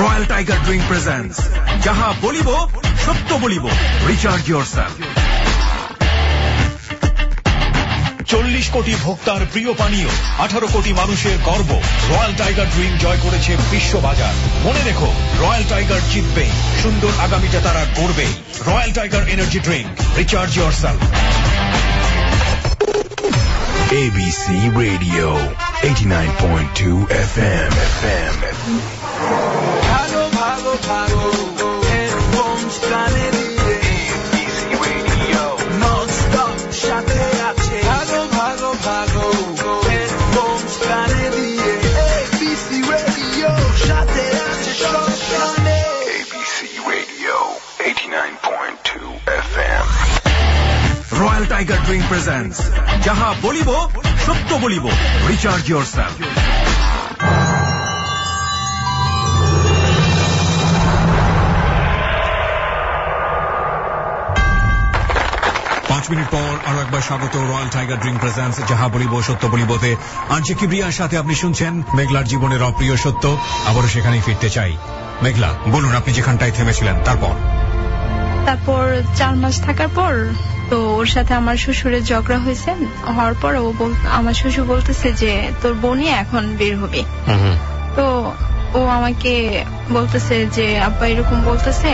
রয়্যাল টাইগার ড্রিঙ্ক প্রেজেন্টস যাহা বলিব সত্য বলিব, রিচার্জ ইয়োরসেলফ। 40 কোটি ভোক্তার প্রিয় পানীয়, 18 কোটি মানুষের গর্ব। রয়্যাল টাইগার ড্রিঙ্ক জয় করেছে বিশ্ববাজার। মনে রেখো, রয়্যাল টাইগার জিতবে, সুন্দর আগামীটা তারা গড়বে। Royal Tiger energy drink, recharge yourself. ABC Radio 89.2 FM. ভাগো ভাগো ভাগো হেডফোনস কানে দিয়ে ABC Radio ননস্টপ সাথে আছে। ভাগো ভাগো ভাগো হেডফোনস কানে দিয়ে ABC Radio সাথে আছে সব সময়। ABC Radio 89.2 FM. Royal tiger drink presents যাহা বলিব সত্য বলিব, রিচার্জ ইয়োরসেলফ। 5 মিনিট পর আরো একবার স্বাগত রয়্যাল টাইগার ড্রিঙ্ক প্রেজেন্টস যাহা বলিব সত্য বলিবতে। আরজে কিবরিয়ার সাথে আপনি শুনছেন মেঘলার জীবনের অপ্রিয় সত্য। আবারও সেখানেই ফিরতে চাই। মেঘলা, বলুন আপনি যেখানটায় থেমেছিলেন তারপর 4 মাস থাকার পর তো ওর সাথে আমার শ্বশুরের ঝগড়া হয়েছে। হওয়ার পর আমার শ্বশুর বলতেছে যে তোর বোনই এখন বের হবে। তো ও আমাকে বলতেছে যে আব্বা এরকম বলতেছে,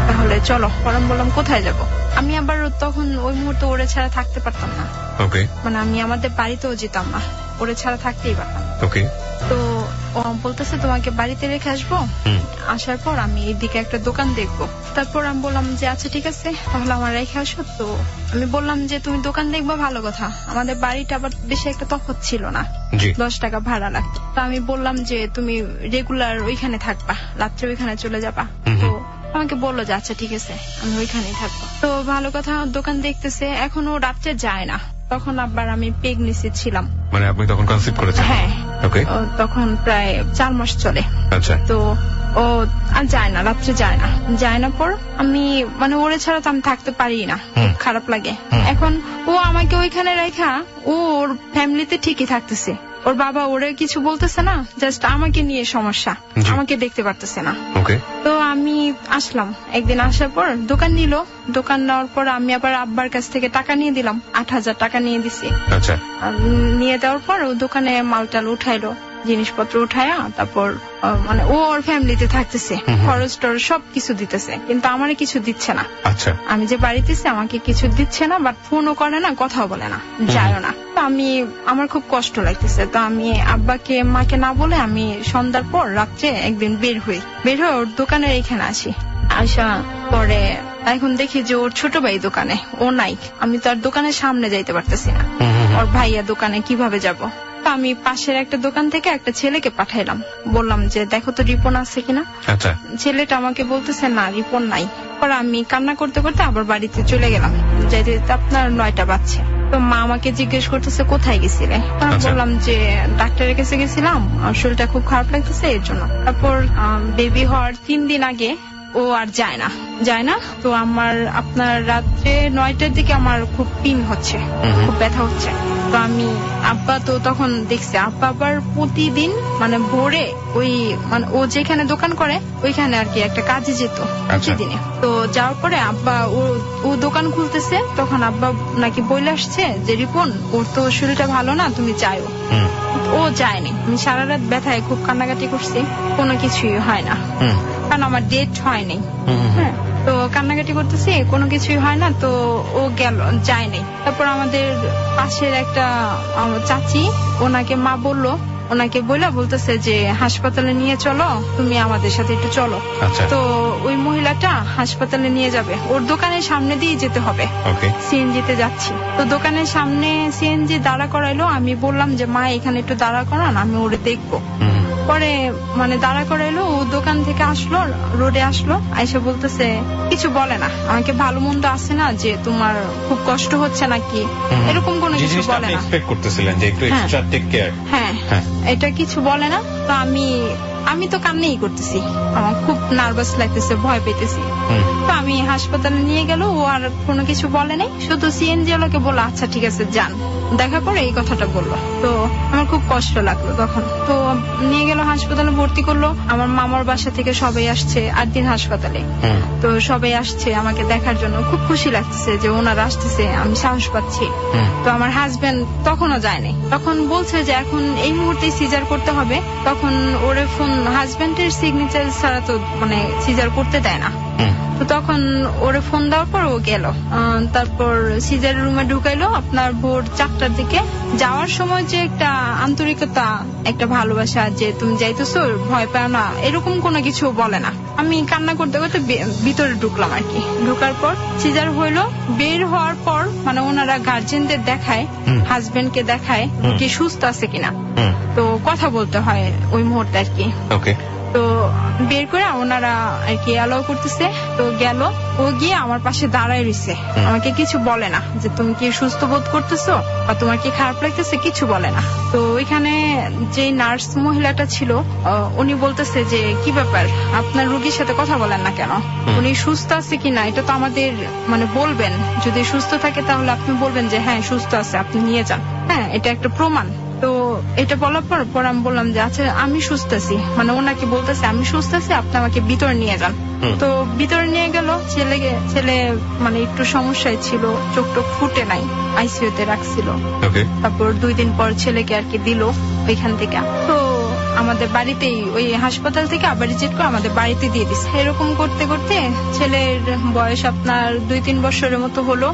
তাহলে চলো। পরম বললাম কোথায় যাব। আমি আবার তখন ওই মুহূর্তে ওরে ছাড়া থাকতে পারতাম না। মানে আমি আমাদের বাড়িতেও যেতাম না, ওরে ছাড়া থাকতেই পারতাম। তো ও বলতেছে তোমাকে বাড়িতে রেখে আসবো, আসার পর আমি এইদিকে একটা দোকান দেখবো। তারপর আমি বললাম যে আচ্ছা ঠিক আছে, তাহলে আমার রেখে আসো। তো আমি বললাম যে তুমি দোকান দেখবো, ভালো কথা। আমাদের বাড়িটা আবার বেশি একটা তফাৎ ছিল না, 10 টাকা ভাড়া লাগতো। তো আমি বললাম যে তুমি রেগুলার ওইখানে থাকবা, রাত্রে ওইখানে চলে যাবা। তো আমাকে বললো যে আচ্ছা ঠিক আছে, আমি ওইখানেই থাকবো। তো ভালো কথা, দোকান দেখতেছে। এখন ও রাত্রে যায় না। তখন আবার আমি প্রেগনেন্সি ছিলাম। মানে আপনি তখন কনসিভ করেছেন? হ্যাঁ, তখন প্রায় 4 মাস চলে। আচ্ছা। তো ও আর যায় না, রাত্রে যায় না। পর আমি মানে ওরে ছাড়া তো আমি থাকতে পারি না, খারাপ লাগে। এখন ও আমাকে ওইখানে রেখা ওর ফ্যামিলিতে ঠিকই থাকতেছে। ওর বাবা ওরে কিছু বলতেছে না, জাস্ট আমাকে নিয়ে সমস্যা, আমাকে দেখতে পারতেছে না। তো আমি আসলাম। একদিন আসার পর দোকান নিল। দোকান নেওয়ার পর আমি আবার আব্বার কাছ থেকে টাকা নিয়ে দিলাম, 8,000 টাকা নিয়ে দিছি। নিয়ে দেওয়ার পর ও দোকানে মালটাল উঠাইলো, জিনিসপত্র উঠায়া। তারপর মানে ও ওর ফ্যামিলিতে থাকতেছে, খরচ টরচ সবকিছু দিতেছে, কিন্তু আমারে কিছু দিচ্ছে না। আমি যে বাড়িতে আমাকে কিছু দিচ্ছে না, বাট ফোনও করে না, কথাও বলে না, যায়ও না। তো আমার খুব কষ্ট লাগতেছে। তো আমি আব্বাকে মাকে না বলে আমি সন্ধ্যার পর রাত্রে একদিন বের হয়ে ওর দোকানের এখানে আসি। আসা পরে এখন দেখি যে ওর ছোট ভাই দোকানে, ও নাই। আমি তো আর দোকানের সামনে যাইতে পারতেছি না, ওর ভাইয়া দোকানে কিভাবে যাব। আমি পাশের একটা দোকান থেকে একটা ছেলেকে পাঠাইলাম, বললাম যে দেখো তো রিপন আছে কিনা। ছেলেটা আমাকে বলতেছে না, রিপন নাই। পরে আমি কান্না করতে করতে আবার বাড়িতে চলে গেলাম। যাইতে আপনার 9টা বাজছে। তো মা আমাকে জিজ্ঞেস করতেছে কোথায় গেছিলে। আমি বললাম যে ডাক্তারের কাছে গেছিলাম, শরীরটা খুব খারাপ লাগতেছে এর জন্য। তারপর বেবি হওয়ার 3 দিন আগে ও আর যায় না। তো আপনার রাত্রে 9টার দিকে আমার খুব পিন হচ্ছে, খুব ব্যথা হচ্ছে। তো আমি আব্বা তো তখন দেখছে, আব্বা আবার প্রতিদিন মানে ভোরে ওই মানে ও যেখানে দোকান করে ওইখানে আর কি একটা কাজে যেত প্রতিদিনে। তো যাওয়ার পরে আব্বা ও দোকান খুলতেছে, তখন আব্বা নাকি বলে আসছে যে রিপন ওর তো শরীরটা ভালো না, তুমি যাও। ও যায়নি। আমি সারা রাত ব্যথায় খুব কান্নাকাটি করছি, কোনো কিছুই হয় না, কারণ আমার ডেট হয়নি। হ্যাঁ, তো কান্নাকাটি করতেছি, কোনো কিছুই হয় না। তো ও যায়নি। তারপর আমাদের পাশের একটা চাচি, ওনাকে মা ওনাকে বলতেছে যে হাসপাতালে নিয়ে চলো, তুমি আমাদের সাথে একটু চলো। তো ওই মহিলাটা হাসপাতালে নিয়ে যাবে, ওর দোকানের সামনে দিয়ে যেতে হবে। সিএনজিতে যাচ্ছি। তো দোকানের সামনে সিএনজি দাঁড়া করাইলো। আমি বললাম যে মা এখানে একটু দাঁড়া করান, আমি ওরে দেখবো। পরে মানে দাঁড়া করাইলো, ও দোকান থেকে আসলো, রোডে আসলো, আইসা বলতেছে কিছু বলে না আমাকে, ভালো মন্দ আছে না, যে তোমার খুব কষ্ট হচ্ছে নাকি, এরকম কোনো কিছু বলে না। হ্যাঁ, এটা কিছু বলে না। তো আমি তো কান্নাই করতেছি, আমার খুব নার্ভাস লাগতেছে, ভয় পেতেছি। তো আমি হাসপাতালে নিয়ে গেল, ও আর কোনো কিছু বলে নাই, শুধু সিএনজি ওকে বললো আচ্ছা ঠিক আছে যান। দেখা করে এই কথাটা বললো। তো আমার খুব কষ্ট লাগলো তখন। তো নিয়ে গেল হাসপাতালে, ভর্তি করলো। আমার মামার বাসা থেকে সবাই আসছে 8 দিন হাসপাতালে। তো সবাই আসছে আমাকে দেখার জন্য, খুব খুশি লাগছে যে ওনারা আসতেছে, আমি সাহস পাচ্ছি। তো আমার হাজবেন্ড তখনও যায়নি, তখন বলছে যে এখন এই মুহূর্তে সিজার করতে হবে। তখন ওরে ফোন, হাজবেন্ডের সিগনেচার ছাড়া তো মানে সিজার করতে দেয় না। তো তখন ওরে ফোন দেওয়ার পর ও গেল। তারপর সিজার রুমে ঢুকাইলো আপনার ভোর 4টার দিকে। যাওয়ার সময় যে একটা আন্তরিকতা, একটা ভালোবাসা, যে তুমি যাইতেছো ভয় পাও না, এরকম কোনো কিছু বলে না। আমি কান্না করতে করতে ভিতরে ঢুকলাম আর কি। ঢুকার পর সিজার হইলো। বের হওয়ার পর মানে ওনারা গার্জেনদের দেখায়, হাজবেন্ডকে দেখায় কি সুস্থ আছে কিনা। তো কথা বলতে হয় ওই মুহূর্তে আর কি। তো বের করে ওনারা আর কি অ্যালাউ করতেছে। তো গেল, ও গিয়ে আমার পাশে দাঁড়ায় রইছে, আমাকে কিছু বলে না যে তুমি কি সুস্থ বোধ করতেছো বা তোমার কি খারাপ লাগতেছে, কিছু বলে না। তো ওইখানে যে নার্স মহিলাটা ছিল উনি বলতেছে যে কি ব্যাপার, আপনার রোগীর সাথে কথা বলেন না কেন, উনি সুস্থ আছে কিনা এটা তো আমাদের মানে বলবেন, যদি সুস্থ থাকে তাহলে আপনি বলবেন যে হ্যাঁ সুস্থ আছে, আপনি নিয়ে যান, হ্যাঁ এটা একটা প্রমাণ। তো এটা বলার পর আমি বললাম যে আচ্ছা আমি সুস্থ আছি, মানে ওনাকে বলতেছে আমি সুস্থ আছি, আপনি আমাকে ভিতরে নিয়ে যান। তো ভিতরে নিয়ে গেল, ছেলে মানে একটু সমস্যায় ছিল, চোখ টোক ফুটে নাই, আইসিইউতে রাখছিল। তারপর 2 দিন পর ছেলেকে আর কি দিল ওইখান থেকে। তো আমাদের বাড়িতেই ওই হাসপাতাল থেকে আবার রিজেক্ট করে আমাদের বাড়িতে দিয়ে দিচ্ছে। এরকম করতে করতে ছেলের বয়স আপনার 2-3 বছরের মতো হলো।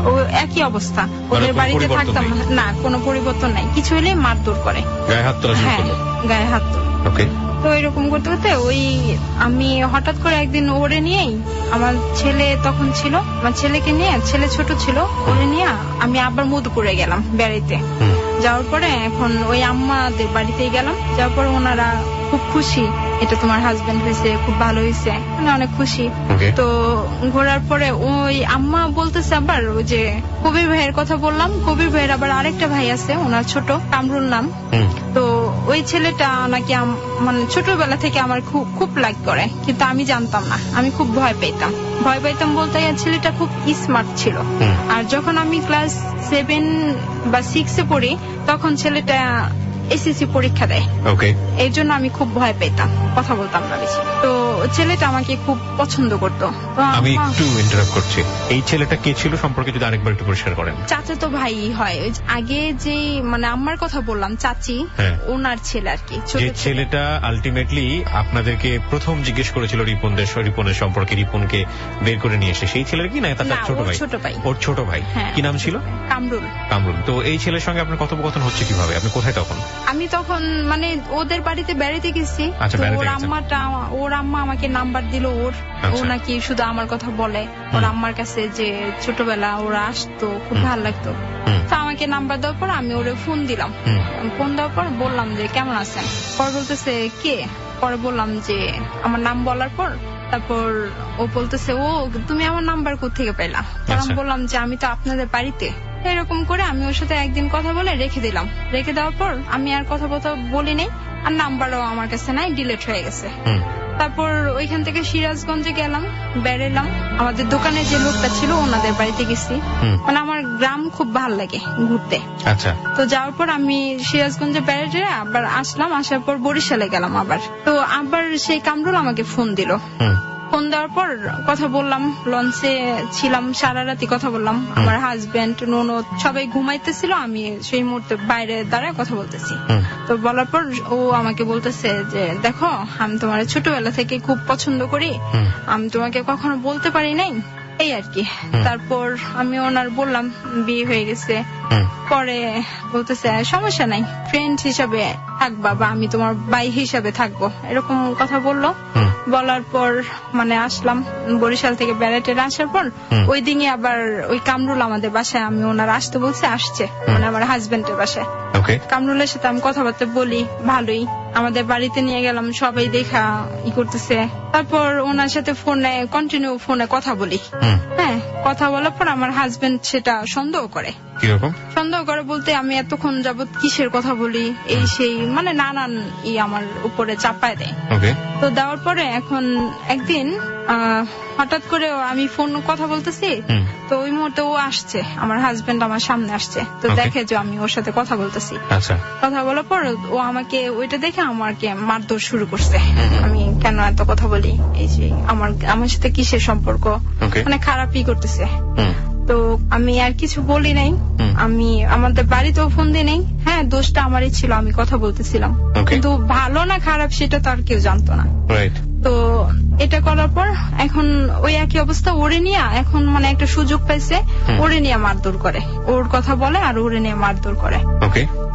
ও একই অবস্থা, ওদের বাড়িতে থাকতাম না, কোনো পরিবর্তন নাই, কিছু হলে মারধর করে, গায়ে হাত তোলে। তো এরকম করতে করতে ওই আমি হঠাৎ করে একদিন ওরে নিয়েই, আমার ছেলে তখন ছিল, আমার ছেলেকে নিয়ে, ছেলে ছোট ছিল, ওরে নিয়ে আমি আবার মধুপুরে গেলাম বেড়াইতে। যাওয়ার পরে এখন ওই আম্মাদের বাড়িতেই গেলাম, যাওয়ার পরে ওনারা খুব খুশি, এটা তোমার হাজবেন্ড হয়েছে, খুব ভালো হয়েছে, মানে অনেক খুশি। তো ঘোরার পরে ওই আম্মা বলতেছে আবার ওই যে কবির ভাইয়ের কথা বললাম, কবির ভাইয়ের আবার আরেকটা ভাই আছে, ওনার ছোট, কামরুল নাম। তো ওই ছেলেটা নাকি মানে ছোটবেলা থেকে আমার খুব লাইক করে, কিন্তু আমি জানতাম না, আমি খুব ভয় পেতাম বলতে ছেলেটা খুব স্মার্ট ছিল। আর যখন আমি ক্লাস 7 বা 6 পড়ি তখন ছেলেটা এসএসসি পরীক্ষা দেয়, এই জন্য আমি খুব ভয় পেতাম, কথা বলতাম না বেশি। তো ছেলেটা আমাকে খুব পছন্দ করতো। আমি একটু ইন্টারাপ্ট করছি, এই ছেলেটা কে ছিল সম্পর্কে যদি আরেকবার একটু পরিষ্কার করেন। চাচাতো ভাই হয়, আগে যে মানে আম্মার কথা বললাম চাচি, ওনার ছেলে আর কি। যে ছেলেটা আলটিমেটলি আপনাদেরকে প্রথম জিজ্ঞেস করেছিল রিপনের সম্পর্কে, রিপনকে বের করে নিয়ে এসে, সেই ছেলের কি না তার ছোট ভাই? ওর ছোট ভাই কি নাম ছিল? কামরুল। তো এই ছেলের সঙ্গে আপনার কথোপকথন হচ্ছে কিভাবে? আপনি কোথায় তখন? আমি তখন মানে ওদের বাড়িতে বেড়াতে গেছি। ওর আম্মা আমাকে নাম্বার দিল ওর, ও নাকি শুধু আমার কথা বলে, ওর আম্মার কাছে যে ছোটবেলা ওরা আসতো, খুব ভালো লাগতো। তো আমাকে নাম্বার দেওয়ার পর আমি ওরে ফোন দিলাম, ফোন দেওয়ার পর বললাম যে কেমন আছেন, পরে বলতেছে কে, পরে বললাম যে আমার নাম বলার পর তারপর ও বলতেছে ও তুমি আমার নাম্বার কোত্থেকে পেলা? আমি বললাম যে আমি তো আপনাদের বাড়িতে। এরকম করে আমি ওর সাথে একদিন কথা বলে রেখে দিলাম। রেখে দেওয়ার পর আমি আর কথা বলি নাই, আর নাম্বারও আমার কাছে নাই, ডিলিট হয়ে গেছে। তারপর ওইখান থেকে সিরাজগঞ্জে গেলাম, বেড়ালাম, আমাদের দোকানে যে লোকটা ছিল ওনাদের বাড়িতে গেছি। মানে আমার গ্রাম খুব ভালো লাগে ঘুরতে। তো যাওয়ার পর আমি সিরাজগঞ্জে বেড়ে আবার আসলাম, আসার পর বরিশালে গেলাম আবার। তো আবার সেই কামরুল আমাকে ফোন দিল, ফোন দেওয়ার পর কথা বললাম, লঞ্চে ছিলাম, সারা রাতি কথা বললাম। আমার হাজবেন্ড, ননদ সবাই ঘুমাইতেছিল, আমি সেই মুহূর্তে বাইরে দাঁড়ায় কথা বলতেছি। তো বলার পর ও আমাকে বলতেছে যে দেখো আমি তোমার ছোটবেলা থেকে খুব পছন্দ করি, আমি তোমাকে কখনো বলতে পারি নাই, এই আর কি। তারপর আমি ওনার বললাম বিয়ে হয়ে গেছে। পরে বলতেছে সমস্যা নাই, ফ্রেন্ড হিসাবে থাকবা বা আমি তোমার ভাই হিসাবে থাকবো, এরকম কথা বললো। বলার পর মানে আসলাম বরিশাল থেকে বেড়াতে, আসার পর ওই দিনই আবার ওই কামরুল আমাদের বাসায়, আমি ওনার আসতে বলছে, আসছে, মানে আমার হাজবেন্ডের বাসায়। কামরুলের সাথে আমি কথাবার্তা বলি ভালোই, আমাদের বাড়িতে নিয়ে গেলাম, সবাই দেখা করতেছে। তারপর ওনার সাথে কন্টিনিউ ফোনে কথা বলি। হ্যাঁ, কথা বলার পর আমার হাজবেন্ড সেটা সন্দেহ করে। সন্দেহ করে বলতে আমি এতক্ষণ যাবত কিসের কথা বলি, এই সেই মানে নানান আমার উপরে চাপায় দেয়। তো দেওয়ার পরে এখন একদিন হঠাৎ করে আমি ফোন কথা বলতেছি, তো ওই মুহূর্তে ও আসছে, আমার হাজবেন্ড আমার সামনে আসছে। তো দেখে যে আমি ওর সাথে কথা বলতেছি। কথা বলার পর ও আমাকে ওইটা দেখে আমাকে মারধর শুরু করছে, আমি কেন এত কথা বলি, এই যে আমার সাথে কিসের সম্পর্ক, মানে খারাপই করতেছে। তো আমি আর কিছু বলি নাই, আমি আমাদের বাড়িতেও ফোন দিই নাই। হ্যাঁ, দোষটা আমারই ছিল, আমি কথা বলতেছিলাম, কিন্তু ভালো না খারাপ সেটা তো আর কেউ জানতো না। তো এটা করার পর এখন ওই একই অবস্থা ওরে নিয়ে, এখন মানে একটা সুযোগ পাইছে, ওরে নিয়ে মারধর করে, ওর কথা বলে আর ওরে নিয়ে মারধর করে।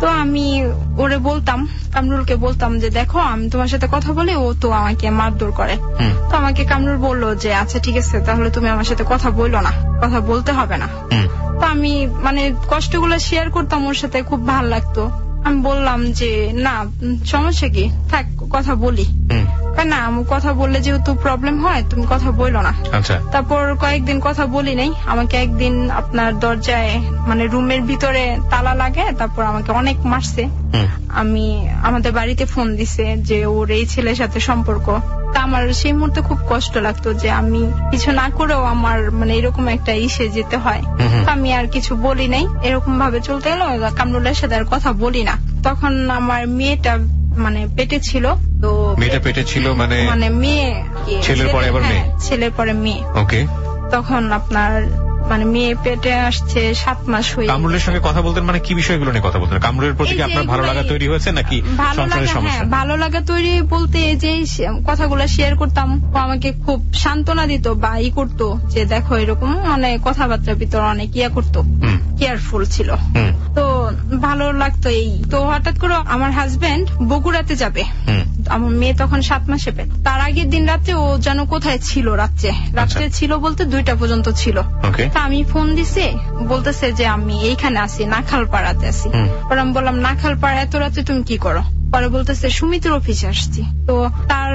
তো আমি ওরে বলতাম, কামরুলকে বলতাম যে দেখো আমি তোমার সাথে কথা বলি, ও তো আমাকে মারধর করে। তো আমাকে কামরুল বললো যে আচ্ছা ঠিক আছে, তাহলে তুমি আমার সাথে কথা বললো না, কথা বলতে হবে না। তো আমি মানে কষ্টগুলো শেয়ার করতাম ওর সাথে, খুব ভালো লাগতো। আমি বললাম যে না সমস্যা কি, থাক কথা বলি। না আমি কথা বললে যেহেতু প্রবলেম হয় তুমি কথা বললো না। আচ্ছা। তারপর কয়েকদিন কথা বলি নাই। আমাকে একদিন আপনার দরজায় মানে রুমের ভিতরে তালা লাগে, তারপর আমাকে অনেক মারছে। আমি আমাদের বাড়িতে ফোন দিছে যে ওর এই ছেলের সাথে সম্পর্ক। তা আমার সেই মুহূর্তে খুব কষ্ট লাগতো যে আমি কিছু না করেও আমার মানে এরকম একটা ইসে যেতে হয়। আমি আর কিছু বলি নাই, এরকম ভাবে চলতে গেল। কামরুলের সাথে আর কথা বলি না। তখন আমার মেয়েটা মানে পেটে ছিল। তো মেয়েটা পেটে ছিল মানে মেয়ে ছেলের পরে আবার মেয়ে, ছেলের পরে মেয়ে। ওকে। তখন আপনার মানে মেয়ে পেটে আসছে 7 মাস হয়ে। কামরুলের সঙ্গে কথা বলতেন মানে কি বিষয়গুলো নিয়ে কথা বলতেন? কামরুলের প্রতি কি আপনার ভালো লাগা তৈরি হয়েছে নাকি সংসারের সমস্যা? ভালো লাগা তৈরি বলতে যে কথাগুলো শেয়ার করতাম, ও আমাকে খুব সান্ত্বনা দিত বা ই করতো যে দেখো এরকম মানে কথাবার্তার ভিতর অনেক ইয়া করতো, কেয়ারফুল ছিল। তো ভালো লাগতো। এই তো হঠাৎ করে আমার হাজবেন্ড বগুড়াতে যাবে, আমার মেয়ে তখন 7 মাসে পেট। তার আগের দিন রাত্রে ও যেন কোথায় ছিল, রাত্রে ছিল বলতে 2টা পর্যন্ত ছিল। তা আমি ফোন দিছি, বলতেছে যে আমি এইখানে আছি, নাখালপাড়াতে আছি। পরে আমি বললাম নাখালপাড়া এত রাতে তুমি কি করো? পরে বলতেছে সুমিতির অফিসে আসছি। তো তার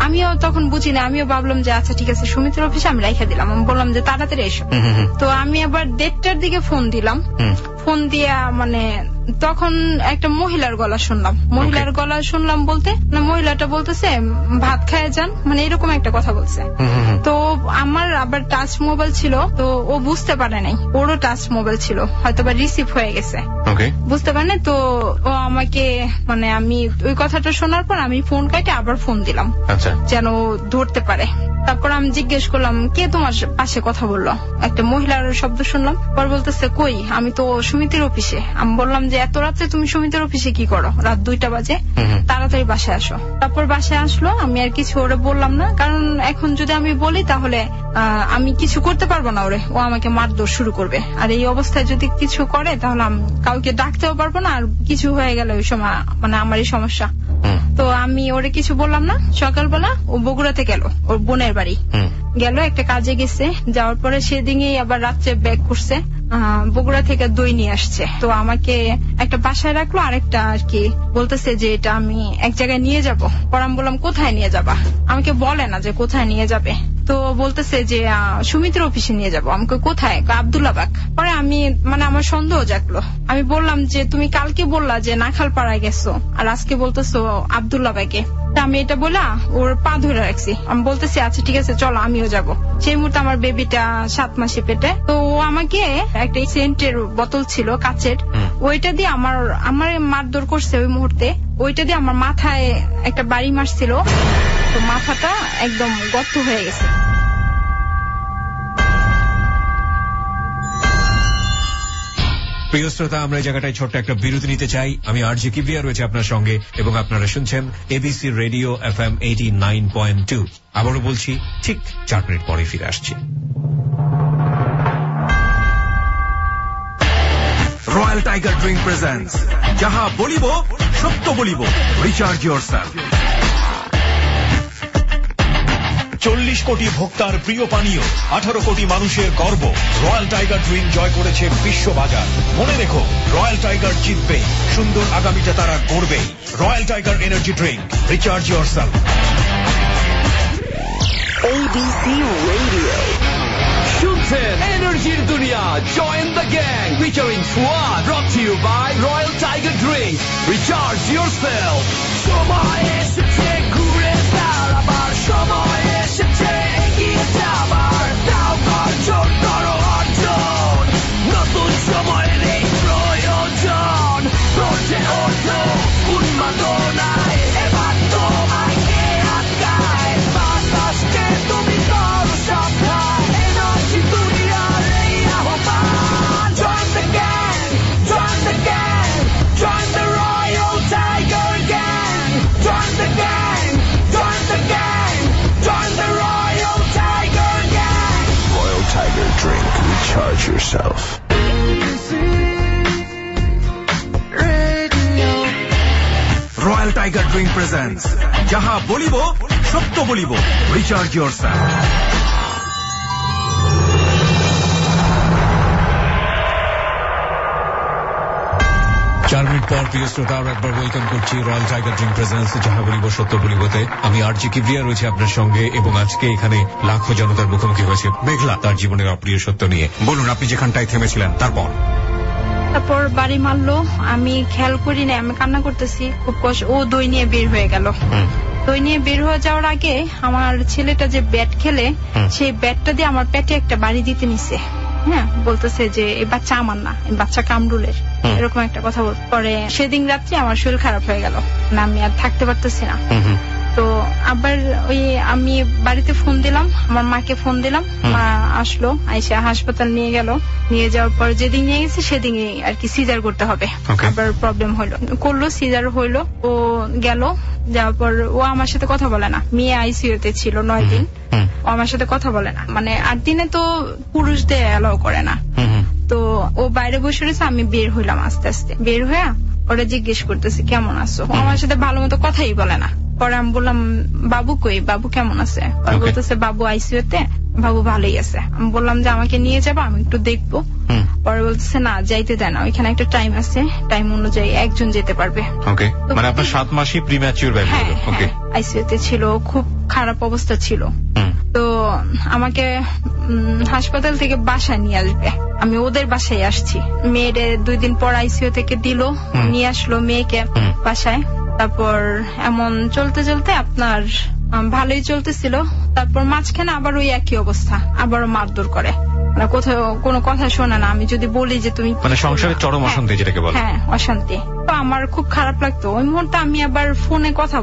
আমিও তখন বুঝি না, আমিও ভাবলাম যে আচ্ছা ঠিক আছে সুমিতির অফিসে আমি রেখে দিলাম। আমি বললাম যে তাড়াতাড়ি এসো। তো আমি আবার 1:30টার দিকে ফোন দিলাম। ফোন দিয়া মানে তখন একটা মহিলার গলা শুনলাম বলতে না, মহিলাটা বলতেছে ভাত খায় যান, মানে এরকম একটা কথা বলছে। তো আমার আবার টাচ মোবাইল ছিল, তো ও বুঝতে পারে নাই, ওরও টাচ মোবাইল ছিল, হয়তো বা রিসিভ হয়ে গেছে, বুঝতে পারে না। তো ও আমাকে মানে আমি ওই কথাটা শোনার পর আমি ফোন কাটে আবার ফোন দিলাম যেন ধরতে পারে। তারপর আমি জিজ্ঞেস করলাম কে তোমার পাশে কথা বললো? একটা মহিলার শব্দ শুনলাম। পর বলতেছে কই, আমি তো সুমিতির অফিসে। আমি বললাম যে এত রাত্রে তুমি সুমিতির অফিসে কি করো? রাত 2টা বাজে, তাড়াতাড়ি বাসায় আসো। তারপর বাসায় আসলো। আমি আর কিছু ওরে বললাম না, কারণ এখন যদি আমি বলি তাহলে আমি কিছু করতে পারবো না, ও আমাকে মারধর শুরু করবে। আর এই অবস্থায় যদি কিছু করে তাহলে আমি কাউকে ডাকতেও পারবো না, আর কিছু হয়ে গেলে ওই সময় মানে আমারই সমস্যা। তো আমি ওরে কিছু বললাম না। সকালবেলা ও বগুড়াতে গেল, ওর বোনের বাড়ি গেল, একটা কাজে গেছে। যাওয়ার পরে সেদিনই আবার রাত্রে ব্যাক করছে, বগুড়া থেকে দই নিয়ে আসছে। তো আমাকে একটা বাসায় রাখলো, আরেকটা আর কি বলতেছে যে এটা আমি এক জায়গায় নিয়ে যাব। পরে আমি বললাম কোথায় নিয়ে যাবা? আমাকে বলে না যে কোথায় নিয়ে যাবে। তো বলতেছে যে সুমিতির অফিসে নিয়ে যাবো। আমাকে কোথায়? আব্দুল্লাহবাগ। পরে আমি মানে আমার সন্দেহ জাগলো। আমি বললাম যে তুমি কালকে বললা যে নাখালপাড়ায় গেছো, আর আজকে বলতেছো আব্দুল্লাহবাগে। আমি এটা বলা ওর পা ধরে রাখছি। আমি বলতেছি আচ্ছা ঠিক আছে চলো আমিও যাব। সেই মুহূর্তে আমার বেবিটা 7 মাসে পেটে। তো ও আমাকে একটা সেন্টের বোতল ছিল কাচের, ওইটা দিয়ে আমার মারধর করছে। ওই মুহূর্তে ওইটা দিয়ে আমার মাথায় একটা বাড়ি মারছিল। তো মাথাটা একদম গর্ত হয়ে গেছে। প্রিয় শ্রোতা, আমরা এই জায়গাটায় ছোট্ট একটা বিরতি নিতে চাই। আমি আরজে কিবরিয়া রয়েছে আপনার সঙ্গে এবং আপনারা শুনছেন এবিসি রেডিও FM 89.2। আবারও বলছি ঠিক 4 মিনিট পরে ফিরে আসছি। রয়্যাল টাইগার ড্রিঙ্ক প্রেজেন্টস যাহা বলিব সত্য বলিব, রিচার্জ ইয়োরসেলফ। 40 কোটি ভোক্তার প্রিয় পানীয়, 18 কোটি মানুষের গর্ব। রয়্যাল টাইগার ড্রিঙ্ক জয় করেছে বিশ্ববাজার। মনে রেখো, রয়্যাল টাইগার জিতবে, সুন্দর আগামীটা তারা গড়বে। Royal Tiger energy drink, recharge yourself. ABC Radio. শুনছেন এনার্জির দুনিয়া, join the gang featuring Swad, brought to you by Royal Tiger Drink, recharge yourself. সময় এসেছে ঘুরে দাঁড়াবার, সময় এসেছে এগিয়ে যাবার, দাও গর্জন করো অর্জন, নতুন সময়ের এই প্রয়োজন। গর্জে ওঠো উন্মাদনায়, এবার তোমায় কে আটকায়? বাতাসকে তুমি করো সাবধান, এনার্জি দুনিয়ার এই আহ্বান। Join the gang, join the gang, join the Royal Tiger Gang. Join the gang, join the gang, join the Royal Tiger Gang. Royal Tiger Drink. Recharge yourself. Royal tiger drink presents যাহা বলিব সত্য বলিব, রিচার্জ ইয়োরসেলফ। 4 মিনিট পর প্রিয় শ্রোতা আরো একবার ওয়েলকাম করছি রয়্যাল টাইগার ড্রিঙ্ক প্রেজেন্স যাহা বলিব সত্য বলিবতে। আমি আরজি কিবরিয়া রয়েছে আপনার সঙ্গে এবং আজকে এখানে লাখো জনতার মুখোমুখি হয়েছে মেঘলা তার জীবনের অপ্রিয় সত্য নিয়ে। বলুন আপনি যেখানটায় থেমেছিলেন তারপর বাড়ি মারলো, আমি খেয়াল করি না, আমি কান্না করতেছি খুব কষ্ট। ও দই নিয়ে বের হয়ে গেল। দই নিয়ে বের হয়ে যাওয়ার আগে আমার ছেলেটা যে ব্যাট খেলে সেই ব্যাটটা দিয়ে আমার পেটে একটা বাড়ি দিতে নিছে। হ্যাঁ, বলতেছে যে এই বাচ্চা আমার না, এই বাচ্চা কামরুলের, এরকম একটা কথা বল। পরে সেদিন রাত্রে আমার শরীর খারাপ হয়ে গেল, না আমি আর থাকতে পারতেছি না। তো আবার ওই আমি বাড়িতে ফোন দিলাম, আমার মাকে ফোন দিলাম, মা আসলো, আইসা হাসপাতাল নিয়ে গেল। নিয়ে যাওয়ার পর যেদিন নিয়ে গেছে সেদিনই আর কি সিজার করতে হবে। আবার প্রবলেম হইলো, করলো, সিজার হইলো। ও গেল, যাওয়ার পর ও আমার সাথে কথা বলে না। মেয়ে আইসিইউতে ছিল 9 দিন, ও আমার সাথে কথা বলে না। মানে 8 দিনে তো পুরুষদের অ্যালাউ করে না। তো ও বাইরে বসে রয়েছে, আমি বের হইলাম আস্তে আস্তে। বের হয়ে ওরা জিজ্ঞেস করতেছে কেমন আছো, আমার সাথে ভালো মতো কথাই বলে না। পরে আমি বললাম বাবু কই, বাবু কেমন আছে? বলতেছে বাবু আইসিইউতে, বাবু ভালোই আছে। আমি বললাম যে আমাকে নিয়ে যাবো, আমি একটু দেখবো। পরে বলতেছে না, যাইতে দেয় না, ওইখানে একটা টাইম আছে, টাইম অনুযায়ী একজন যেতে পারবে। মানে আপনার 7 মাসই প্রিম্যাচিউর বেবি। আইসিইউতে ছিল, খুব খারাপ অবস্থা ছিল। তো আমাকে হাসপাতাল থেকে বাসায় নিয়ে আসবে, আমি ওদের বাসায় আসছি। মেয়ের 2 দিন পর আইসিইউ থেকে দিল, নিয়ে আসলো মেয়েকে বাসায়। তারপর এমন চলতে চলতে আপনার ভালোই চলতেছিল। তারপর মাঝখানে আবার ওই একই অবস্থা, আবারও মারধর করে, মানে কোথাও কোনো কথা শোনে না। আমি যদি বলি যে তুমি, মানে সংসারের চরম অশান্তি যেটাকে বলে। হ্যাঁ, অশান্তি। তো আমার খুব খারাপ লাগতো ওই মুহূর্তে। আমি আবার ফোনে কথা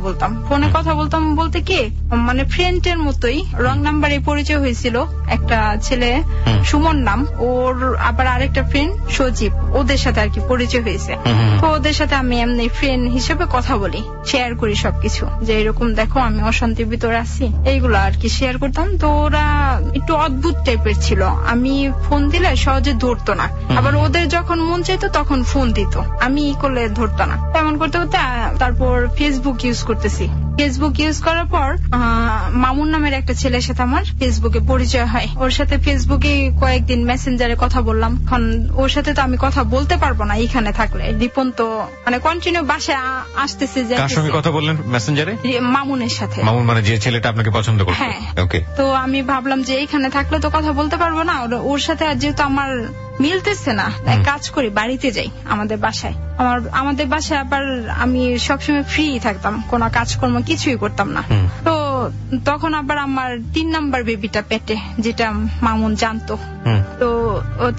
বলতাম বলতে কি, মানে ফ্রেন্ডের মতোই, রং নাম্বারে পরিচয় হয়েছিল। একটা ছেলে সুমন নাম, ওর আবার আরেকটা ফ্রেন্ড সজীব, ওদের সাথে আর কি পরিচয় হয়েছে। তো ওদের সাথে আমি এমনি ফ্রেন্ড হিসেবে কথা বলি, শেয়ার করি সবকিছু, যে এরকম দেখো আমি অশান্তির ভিতরে আছি, এইগুলো আর কি শেয়ার করতাম। তো ওরা একটু অদ্ভুত টাইপের ছিল, আমি ফোন দিলে সহজে ধরতো না, আবার ওদের যখন মন চাইতো তখন ফোন দিত, আমি করলে ধরতো না। তেমন করতে করতে তারপর ফেসবুক ইউজ করতেছি। ফেসবুক ইউজ করার পর মামুন নামের একটা ছেলের সাথে আমার ফেসবুকে পরিচয় হয়। ওর সাথে ফেসবুকে কয়েকদিন মেসেঞ্জারে কথা বললাম। এখন ওর সাথে তো আমি কথা বলতে পারবো না এখানে থাকলে। রিপন তো মানে কন্টিনিউ বাসায় আসতেছে। কার সঙ্গে কথা বললেন মেসেঞ্জারে? মামুনের সাথে। মামুন মানে যে ছেলেটা আপনাকে পছন্দ করত? হ্যাঁ। তো আমি ভাবলাম যে এখানে থাকলে তো কথা বলতে পারবো না, ওর সাথে আর যেহেতু আমার মিলতেছে না, কাজ করি, বাড়িতে যাই আমাদের বাসায়। আমাদের বাসায় আবার আমি সবসময় ফ্রি থাকতাম, কোনো কাজকর্ম কিছুই করতাম না। তো তখন আবার আমার 3 নাম্বার বেবিটা পেটে, যেটা মামুন জানতো। তো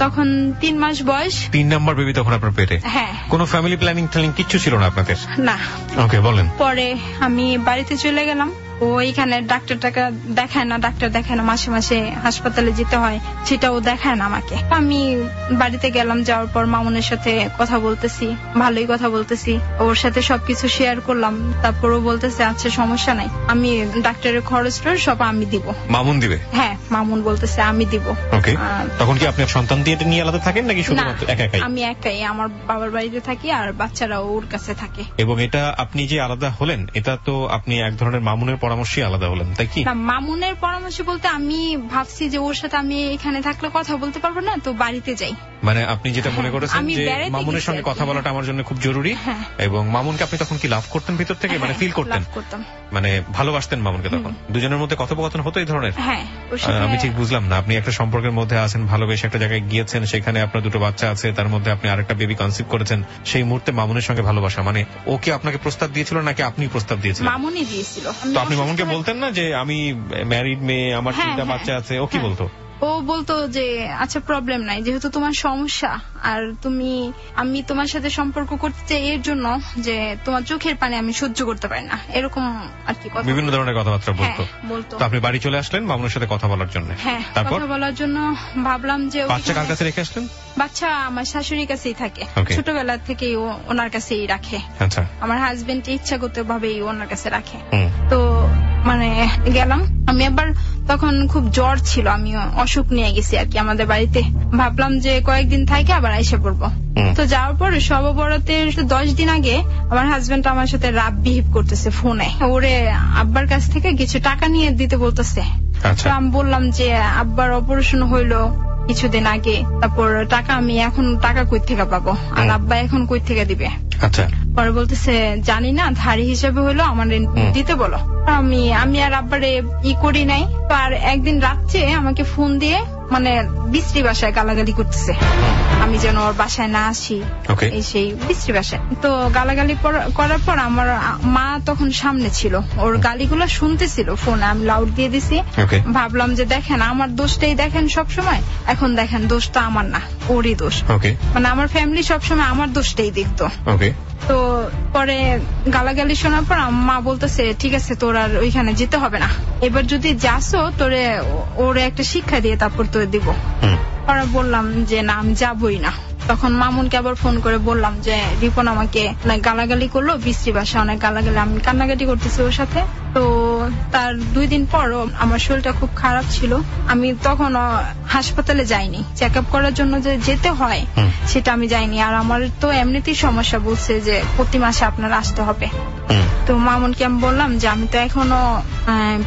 তখন 3 মাস বয়স। 3 নাম্বার বেবি তখন আপনার পেটে? হ্যাঁ। কোনো ফ্যামিলি প্ল্যানিং কিচ্ছু ছিল না আপনাদের? না। ওকে, বলেন। পরে আমি বাড়িতে চলে গেলাম। ও এখানে ডাক্তার দেখায় না, মাসে মাসে হাসপাতালে যেতে হয়, সেটাও দেখায় না আমাকে। আমি বাড়িতে গেলাম, যাওয়ার পর মামুনের সাথে কথা বলতেছি, ভালোই কথা বলতেছি, ওর সাথে সবকিছু শেয়ার করলাম। তারপর ও বলতেছে আচ্ছা সমস্যা নাই, আমি ডাক্তারের খরচটা সব আমি দিব। মামুন দিবে? হ্যাঁ, মামুন বলতেছে আমি দিব। ওকে। তখন কি আপনি সন্তান দিয়ে নিয়ে আলাদা থাকেন নাকি শুধুমাত্র একাই? আমি একাই, আমার বাবার বাড়িতে থাকি, আর বাচ্চারা ওর কাছে থাকে। এবং এটা আপনি যে আলাদা হলেন, এটা তো আপনি এক ধরনের মামুনের পরামর্শে আলাদা হলেন, তাই কি? না, মামুনের পরামর্শ বলতে আমি ভাবছি যে ওর সাথে আমি এখানে থাকলে কথা বলতে পারবো না, তো বাড়িতে যাই। মানে আপনি যেটা মনে করেছেন যে মামুনের সঙ্গে কথা বলাটা আমার জন্য খুব জরুরি। এবং মামুনকে আপনি তখন কি লাভ করতেন ভিতর থেকে, মানে ফিল করতেন, মানে ভালোবাসতেন মামুনকে তখন? দুজনের মধ্যে কথোপকথন হতো এই ধরনের? আমি ঠিক বুঝলাম না। আপনি একটা সম্পর্কের মধ্যে আছেন, ভালোবেসে একটা জায়গায় গিয়েছেন, সেখানে আপনার 2টো বাচ্চা আছে, তার মধ্যে আপনি আরেকটা বেবি কনসিভ করেছেন, সেই মুহূর্তে মামুনের সঙ্গে ভালোবাসা, মানে ও কি আপনাকে প্রস্তাব দিয়েছিল নাকি আপনি প্রস্তাব দিয়েছিলেন? মামুনই দিয়েছিল। তো আপনি মামুনকে বলতেন না যে আমি ম্যারিড মেয়ে, আমার 3টা বাচ্চা আছে? ও কি বলতো? ও বলতো যে আচ্ছা প্রবলেম নাই, যেহেতু তোমার সমস্যা, আর আমি তোমার সাথে সম্পর্ক করতে চাই এর জন্য যে তোমার চোখের পানি আমি সহ্য করতে পারি না, এরকম আর কি বিভিন্ন ধরনের কথাবার্তা বলতো। তো আপনি বাড়ি চলে আসলেন মামুনের সাথে কথা বলার জন্য? হ্যাঁ, কথা বলার জন্য ভাবলাম যে। বাচ্চা কার কাছে রেখে আসলেন? বাচ্চা আমার শাশুড়ির কাছেই থাকে, ছোটবেলা থেকেই ওনার কাছেই রাখে। আচ্ছা। আমার হাজবেন্ড ইচ্ছাগত ভাবেই ওনার কাছে রাখে। তো মানে গেলাম আমি, আবার তখন খুব জ্বর ছিল, আমি অসুখ নিয়ে গেছি আর কি আমাদের বাড়িতে। ভাবলাম যে কয়েকদিন থাকে আবার আইসা পড়বো। তো যাওয়ার পর সব বরাতের 10 দিন আগে আমার হাজবেন্ড আমার সাথে রাব বিহেভ করতেছে ফোনে। ওরে আব্বার কাছ থেকে কিছু টাকা নিয়ে দিতে বলতেছে। আমি বললাম যে আব্বার অপারেশন হইলো, কিছুদিন আগে। তারপর টাকা আমি এখন টাকা কই থেকে পাবো, আর আব্বা এখন কই থেকে দিবে। আচ্ছা, পরে বলতেছে জানি না, ধারি হিসেবে হলো আমার দিতে বলো। আমি আর আব্বারে করি নাই। তো আর একদিন রাত্রে আমাকে ফোন দিয়ে মানে বিশ্রী ভাষায় গালাগালি করতেছে, আমি যেন ওর বাসায় না আসি, এই সেই বিশ্রী ভাষায়। তো গালাগালি করার পর আমার মা তখন সামনে ছিল, ওর গালিগুলো শুনতেছিল ফোনে, আমি লাউড দিয়ে দিছি। ভাবলাম যে দেখেন আমার দোষটাই দেখেন সবসময়, এখন দেখেন দোষটা আমার না, ওরই দোষ। মানে আমার ফ্যামিলি সবসময় আমার দোষটাই দেখতো। তো পরে গালাগালি শোনার পর মা বলতেছে ঠিক আছে তোর আর ওইখানে যেতে হবে না, এবার যদি যাসো তোরে ওরে একটা শিক্ষা দিয়ে তারপর তোর দিব। পরে বললাম যে না আমি যাবই না। তখন মামুনকে আবার ফোন করে বললাম যে রিপন আমাকে গালাগালি করলো, বিশ্রী ভাষা অনেক গালাগালি, আমি কান্নাকাটি করতেছি ওর সাথে। তো তার 2 দিন পর আমার শরীরটা খুব খারাপ ছিল, আমি তখন হাসপাতালে যাইনি, চেক আপ করার জন্য যে যেতে হয় সেটা আমি যাইনি। আর আমার তো এমনিতেই সমস্যা, বলছে যে প্রতি মাসে আপনার আসতে হবে। তো মামুনকে আমি বললাম যে আমি তো এখনো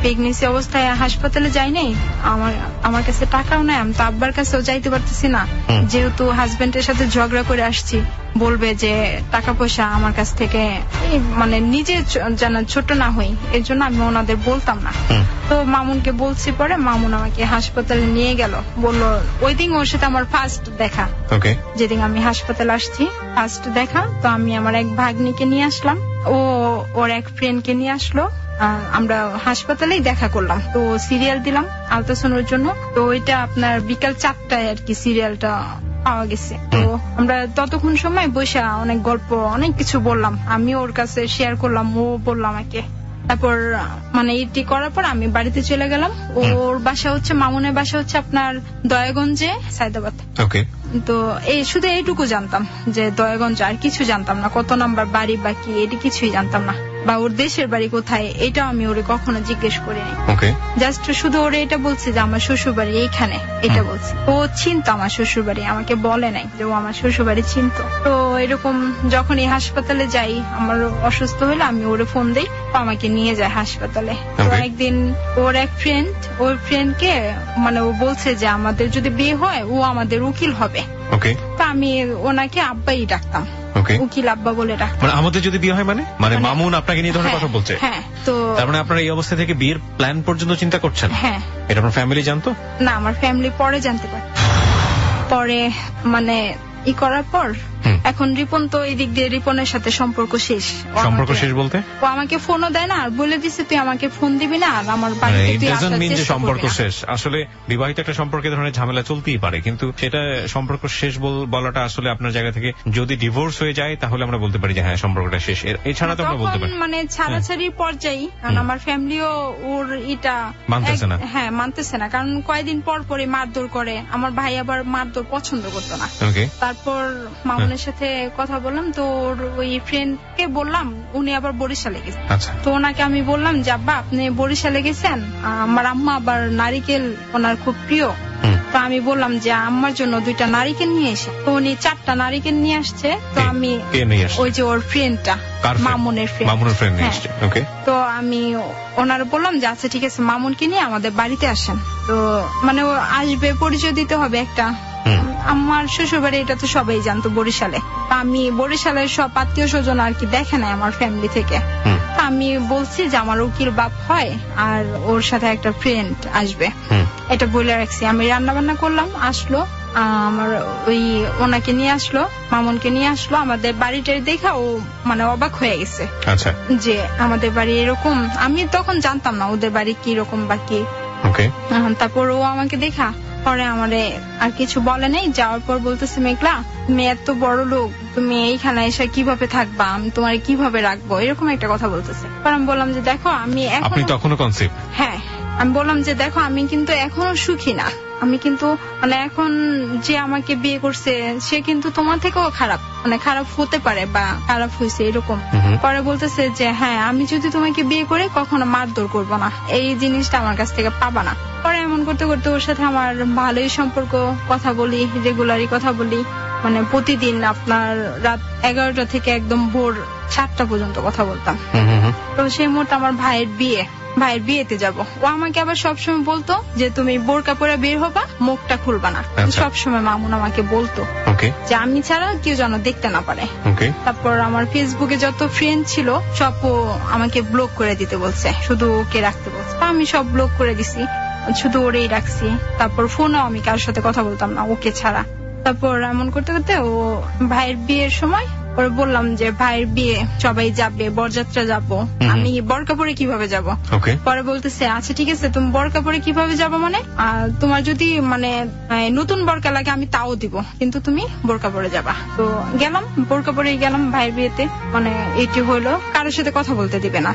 প্রেগনেন্সি অবস্থায় হাসপাতালে যাইনি, আমার কাছে টাকাও নাই, আমি তো আব্বার কাছেও যাইতে পারতেছি না, যেহেতু হাজবেন্ডের সাথে ঝগড়া করে আসছি, বলবে যে টাকা পয়সা আমার কাছ থেকে মানে নিজে যেন ছোট না হই, এর জন্য আমি ওনাদের বলতাম না। তো মামুনকে বলছি, পরে মামুন আমাকে হাসপাতালে নিয়ে গেল, বললো ওই দিন ওর সাথে আমার ফার্স্ট দেখা, যেদিন আমি হাসপাতালে আসছি ফার্স্ট দেখা। তো আমি আমার এক ভাগ্নিকে নিয়ে আসলাম, ও ওর এক ফ্রেন্ডকে নিয়ে আসলো, আমরা হাসপাতালেই দেখা করলাম। তো সিরিয়াল দিলাম আলট্রাসাউন্ডের জন্য, তো ওইটা আপনার বিকাল 4টায় আর কি সিরিয়ালটা পাওয়া গেছে। তো আমরা ততক্ষণ সময় বসে অনেক গল্প অনেক কিছু বললাম, আমি ওর কাছে শেয়ার করলাম, ও বললাম আমাকে। তারপর মানে এটি করার পর আমি বাড়িতে চলে গেলাম। ওর বাসা হচ্ছে, মামুনের বাসা হচ্ছে আপনার দয়াগঞ্জে, সায়দাবাদ। তো এই শুধু এইটুকু জানতাম যে দয়াগঞ্জ, আর কিছু জানতাম না, কত নাম্বার বাড়ি বা কি এটি কিছুই জানতাম না, বা ওর দেশের বাড়ি কোথায় এটাও আমি ওরে কখনো জিজ্ঞেস করিনি। জাস্ট শুধু ওরে এটা বলছি যে আমার শ্বশুর বাড়ি এইখানে, এটা বলছি। ও চিনতো আমার শ্বশুর বাড়ি, আমাকে বলে নাই যে ও আমার শ্বশুর বাড়ি চিনতো। তো এরকম যখন এই হাসপাতালে যাই, আমার অসুস্থ হলে আমি ওরে ফোন দিই, আমাকে নিয়ে যায় হাসপাতালে। তো একদিন ওর এক ফ্রেন্ড, ওর ফ্রেন্ডকে মানে ও বলছে যে আমাদের যদি বিয়ে হয় ও আমাদের উকিল হবে। তো আমি ওনাকে আব্বাই ডাকতাম, উকিল আব্বা বলে ডাকতাম। মানে আমাদের যদি বিয়ে হয় মানে মামুন আপনাকে নিয়ে ধরনের কথা বলছে? হ্যাঁ। তো তার মানে আপনারা এই অবস্থা থেকে বিয়ের প্ল্যান পর্যন্ত চিন্তা করছেন? হ্যাঁ। এটা আপনার ফ্যামিলি জানতো না? আমার ফ্যামিলি পরে জানতে পারে, পরে মানে করার পর এখন রিপন তো এই দিক দিয়ে রিপনের সাথে সম্পর্ক শেষ। সম্পর্ক শেষ বলতে ও আমাকে ফোনও দেয় না, আর বলে দিছে তুই আমাকে ফোন দিবি না, আর আমার বাড়িতে তুই আসার চেষ্টা করবি না। সম্পর্ক শেষ, আসলে বিবাহিত একটা সম্পর্কে ধরনের ঝামেলা চলতেই পারে, কিন্তু সেটা সম্পর্ক শেষ বলাটা আসলে আপনার জায়গা থেকে যদি ডিভোর্স হয়ে যায় তাহলে আমরা বলতে পারি যে হ্যাঁ সম্পর্কটা শেষ, এছাড়া তো আমরা বলতে পারি মানে ছাড়াছাড়ির পর্যায়ে। কারণ আমার ফ্যামিলিও ওর এটা মানতেছে না। হ্যাঁ, মানতেছে না, কারণ কয়েকদিন পর পরে মারধর করে। আমার ভাই আবার মারধর পছন্দ করতো না। তারপর মামুনের সাথে কথা বললাম, তো ওই ফ্রেন্ডকে বললাম, উনি আবার বরিশালে গেছেন। তো ওনাকে আমি বললাম যে আব্বা আপনি বরিশালে গেছেন, আমার আম্মা আবার নারিকেল ওনার খুব প্রিয়। তো আমি বললাম যে আম্মার জন্য 2টা নারিকেল নিয়ে এসে। তো উনি 4টা নারিকেল নিয়ে আসছে। তো আমি ওই যে ওর ফ্রেন্ডটা, মামুনের ফ্রেন্ড, তো আমি ওনার বললাম যে আচ্ছা ঠিক আছে মামুনকে নিয়ে আমাদের বাড়িতে আসেন। তো মানে ও আসবে, পরিচয় দিতে হবে একটা। আমার শ্বশুর বাড়ি এটা তো সবাই জানতো বরিশালে, আমি বরিশালের সব আত্মীয় স্বজন আর কি দেখে নাই আমার ফ্যামিলি থেকে। আমি বলছি যে আমার উকিল বাপ হয় আর ওর সাথে একটা ফ্রেন্ড আসবে, এটা বলে রাখছি। আমি রান্না বান্না করলাম, আসলো আমার ওই ওনাকে নিয়ে আসলো, মামুনকে নিয়ে আসলো। আমাদের বাড়িটাই দেখা ও মানে অবাক হয়ে গেছে যে আমাদের বাড়ি এরকম। আমি তখন জানতাম না ওদের বাড়ি কি রকম বা কি। তারপর ও আমাকে দেখা পরে আমারে আর কিছু বলে নাই। যাওয়ার পর বলতেছে মেঘলা তুমি এত বড় লোক, তুমি এইখানে এসে কিভাবে থাকবা, আমি তোমার কিভাবে রাখবো, এরকম একটা কথা বলতেছে। আমি বললাম যে দেখো আমি হ্যাঁ, আমি বললাম যে দেখো আমি কিন্তু এখনো সুখী না, আমি কিন্তু মানে এখন যে আমাকে বিয়ে করছে সে কিন্তু তোমার থেকেও খারাপ, মানে খারাপ হতে পারে বা খারাপ হয়েছে এরকম। পরে বলতেছে যে হ্যাঁ আমি যদি তোমাকে বিয়ে করে কখনো মারধর করবো না, এই জিনিসটা আমার কাছ থেকে পাবা না। পরে এমন করতে করতে ওর সাথে আমার ভালোই সম্পর্ক, কথা বলি, রেগুলারই কথা বলি, মানে প্রতিদিন আপনার রাত 11টা থেকে একদম ভোর 7টা পর্যন্ত কথা বলতাম। তো সেই মুহূর্তে আমার ভাইয়ের বিয়ে, ভাইয়ের বিয়েতে যাব। ও আমাকে আবার সবসময় বলতো যে তুমি বোরকা পরে বের হবা, মুখটা খুলবা না। সবসময় মামুন আমাকে বলতো যে আমি ছাড়া কেউ যেন দেখতে না পারে। তারপর আমার ফেসবুকে যত ফ্রেন্ড ছিল সব আমাকে ব্লক করে দিতে বলছে, শুধু ওকে রাখতে বলছে। আমি সব ব্লক করে দিছি, শুধু ওরেই রাখছি। তারপর ফোনও আমি কারোর সাথে কথা বলতাম না ওকে ছাড়া। তারপর এমন করতে করতে ও ভাইয়ের বিয়ের সময় ওরা বললাম যে ভাইয়ের বিয়ে সবাই যাবে, বরযাত্রা যাবো, আমি বোরকা পরে কিভাবে যাব? পরে বলতেছে আচ্ছা ঠিক আছে, তুমি বোরকা পরে কিভাবে যাবো, মানে তোমার যদি মানে নতুন বোরকা লাগে আমি তাও দিব, কিন্তু তুমি বোরকা পরে যাবা। তো গেলাম, বোরকা পরে গেলাম ভাইয়ের বিয়েতে। মানে এটি হলো কারোর সাথে কথা বলতে দিবে না,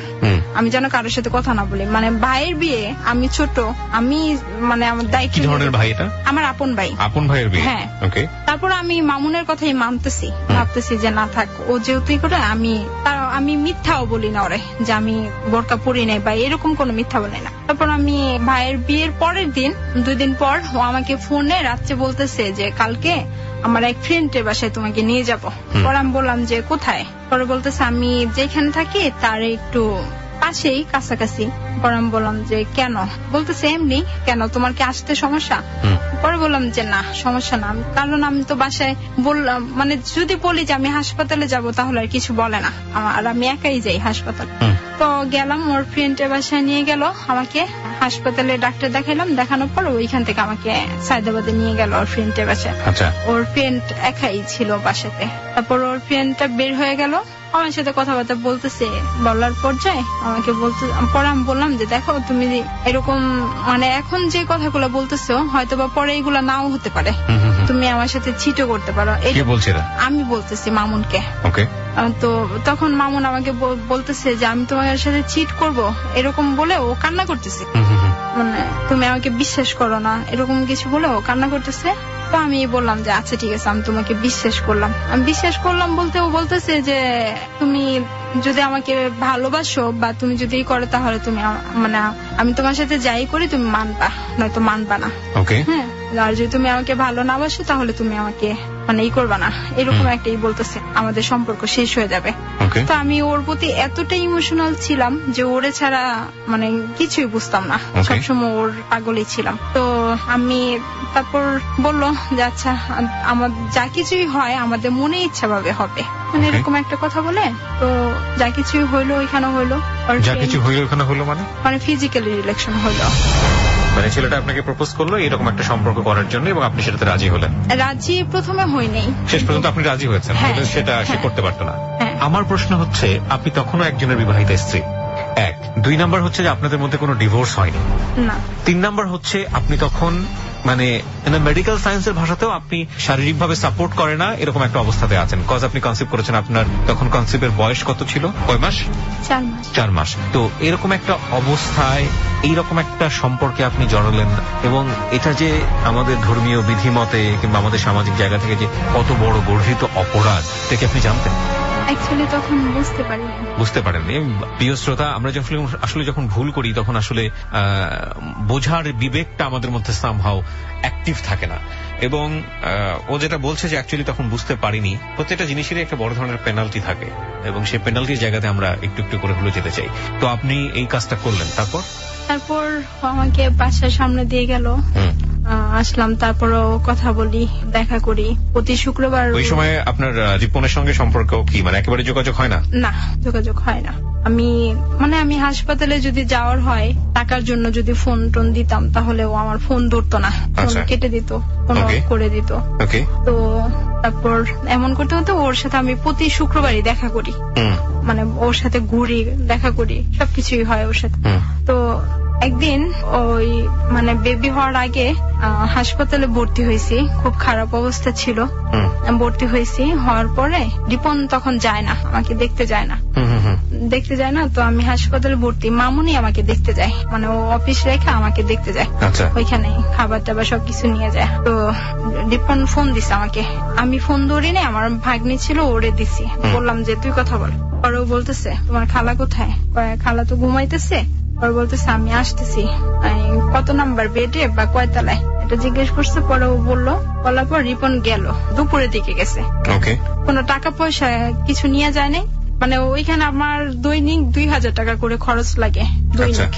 আমি যেন কারোর সাথে কথা না বলি। মানে ভাইয়ের বিয়ে, আমি ছোট, আমি মানে আমার দায়িত্ব। কি ধরনের ভাই এটা? আমার আপন ভাই। আপন ভাইয়ের বিয়ে? হ্যাঁ। তারপর আমি মামুনের কথাই মানতেছি, ভাবতেছি যে না থাক, ও যেহেতু করে আমি মিথ্যাও বলি না ওরে যে আমি বোরকা পরি নাই বা এরকম কোনো মিথ্যা বলি না। তারপর আমি ভাইয়ের বিয়ের পরের দিন, 2 দিন পর ও আমাকে ফোনে রাত্রে বলতেছে যে কালকে আমার এক ফ্রেন্ডের বাসায় তোমাকে নিয়ে যাব। পরে আমি বললাম যে কোথায়? পরে বলতেছে আমি যেখানে থাকি তার একটু পাশেই, কাছাকাছি। পরে আমি বললাম যে কেন? বলতেছে এমনি। কেন, তোমার কি আসতে সমস্যা? পরে বললাম যে না সমস্যা না, কারণ আমি তো বাসায় বললাম, মানে যদি বলি যে আমি হাসপাতালে যাব তাহলে আর কিছু বলে না, আর আমি একাই যাই হাসপাতালে। তো গেলাম, ওর ফ্রেন্ডের বাসায় নিয়ে গেল আমাকে, হাসপাতালে ডাক্তার দেখাইলাম, দেখানোর পর ওইখান থেকে আমাকে সায়দাবাদে নিয়ে গেল ওর ফ্রেন্ডের বাসায়। ওর ফ্রেন্ড একাই ছিল বাসাতে। তারপর ওর ফ্রেন্ডটা বের হয়ে গেল, আমার সাথে কথাবার্তা বলতেছে, বলার পর্যায়ে আমাকে বলতে, পরে আমি বললাম যে দেখো তুমি এরকম মানে এখন যে কথাগুলো বলতেছো হয়তো বা পরে এগুলা নাও হতে পারে, তুমি আমার সাথে চিটও করতে পারো। আমি বলতেছি মামুনকে। তো তখন মামুন আমাকে বলতেছে যে আমি তোমার সাথে চিট করব, এরকম বলে ও কান্না করতেছে, মানে তুমি আমাকে বিশ্বাস করো না, এরকম কিছু বলে ও কান্না করতেছে। তো আমি বললাম যে আচ্ছা ঠিক আছে, আমি তোমাকে বিশ্বাস করলাম। আমি বিশ্বাস করলাম বলতে ও বলতেছে যে তুমি যদি আমাকে ভালোবাসো বা তুমি যদি করো তাহলে তুমি মানে আমি তোমার সাথে যাই করি তুমি মানবা, নয়তো মানবা না। হ্যাঁ, আর যদি তুমি আমাকে ভালো না বাসো তাহলে তুমি আমাকে মানে করবা না, এরকম একটাই বলতেছে, আমাদের সম্পর্ক শেষ হয়ে যাবে। তো আমি ওর প্রতি এতটাই ইমোশনাল ছিলাম যে ওরে ছাড়া মানে কিছুই বুঝতাম না, সবসময় ওর পাগলই ছিলাম। তো আমি তারপর বললো যে আচ্ছা আমার যা কিছুই হয় আমাদের মনে ইচ্ছা ভাবে হবে, মানে এরকম একটা কথা বলে। তো যা কিছু হইলো ওইখানে হইলো। যা কিছু হইলো ওইখানে হইলো মানে ফিজিক্যালি রিলেশন হইলো। মানে ছেলেটা আপনাকে প্রপোজ করলো এরকম একটা সম্পর্ক করার জন্য এবং আপনি সেটাতে রাজি হলেন? রাজি প্রথমে হই নাই, শেষ পর্যন্ত আপনি রাজি হয়েছেন, সেটা সে করতে পারতো না। আমার প্রশ্ন হচ্ছে আপনি তখনও একজনের বিবাহিত স্ত্রী, 1। 2 নাম্বার হচ্ছে যে আপনাদের মধ্যে কোনো ডিভোর্স হয়নি না। 3 নাম্বার হচ্ছে আপনি তখন মানে মেডিকেল সায়েন্সের ভাষাতেও আপনি শারীরিকভাবে সাপোর্ট করে না এরকম একটা অবস্থাতে আছেন, কজ আপনি কনসিভ করেছেন। আপনার তখন কনসিভের বয়স কত ছিল? কয় মাস? 4 মাস। তো এরকম একটা অবস্থায় এইরকম একটা সম্পর্কে আপনি জড়ালেন, এবং এটা যে আমাদের ধর্মীয় বিধিমতে কিংবা আমাদের সামাজিক জায়গা থেকে যে কত বড় গর্হিত অপরাধ থেকে আপনি জানতেন? অ্যাকচুয়ালি তখন বুঝতে পারেননি। প্রিয় শ্রোতা, আমরা আসলে যখন ভুল করি তখন আসলে বোঝার বিবেকটা আমাদের মধ্যে সামহাও অ্যাক্টিভ থাকে না, এবং ও যেটা বলছে যে অ্যাকচুয়ালি তখন বুঝতে পারিনি। প্রত্যেকটা জিনিসেরই একটা বড় ধরনের পেনাল্টি থাকে, এবং সেই পেনাল্টির জায়গাতে আমরা একটু একটু করে হলে যেতে চাই। তো আপনি এই কাজটা করলেন, তারপর আমাকে বাসার সামনে দিয়ে গেল, আসলাম, তারপরও কথা বলি, দেখা করি প্রতি শুক্রবার। ওই সময় আপনার রিপনের সঙ্গে সম্পর্ক কি মানে একেবারে যোগাযোগ হয় না? না, যোগাযোগ হয় না। আমি হাসপাতালে যদি যাওয়ার হয় টাকার জন্য যদি ফোন টোন দিতাম তাহলে ও আমার ফোন ধরতো না, ফোন কেটে দিত, ফোন অফ করে দিত। তো তারপর এমন করতে হতো ওর সাথে আমি প্রতি শুক্রবারই দেখা করি, মানে ওর সাথে ঘুরি, দেখা করি, সবকিছুই হয় ওর সাথে। তো একদিন ওই মানে বেবি হওয়ার আগে হাসপাতালে ভর্তি হয়েছি, খুব খারাপ অবস্থা ছিল, ভর্তি হয়েছি। হওয়ার পরে রিপন তখন যায় না, আমাকে দেখতে যায় না। তো আমি হাসপাতালে ভর্তি, মামুনি আমাকে দেখতে যায়, মানে ও অফিস রেখে আমাকে দেখতে যায়, ওইখানে খাবার টাবার সবকিছু নিয়ে যায়। তো রিপন ফোন দিছে আমাকে, আমি ফোন ধরি না, আমার ভাগ্নি ছিল, ওরে দিছি, বললাম যে তুই কথা বল। আর ও বলতেছে তোমার খালা কোথায়? খালা তো ঘুমাইতেছে। পরে বলতেছে আমি আসতেছি, কত নাম্বার বেডে বা কয়তলায়, এটা জিজ্ঞেস করছে। পরে ও বললো, বলার পর রিপন গেল, দুপুরের দিকে গেছে, কোনো টাকা পয়সা কিছু নিয়ে যায় নাই, মানে ওইখানে আমার দৈনিক 2000 টাকা করে খরচ লাগে দৈনিক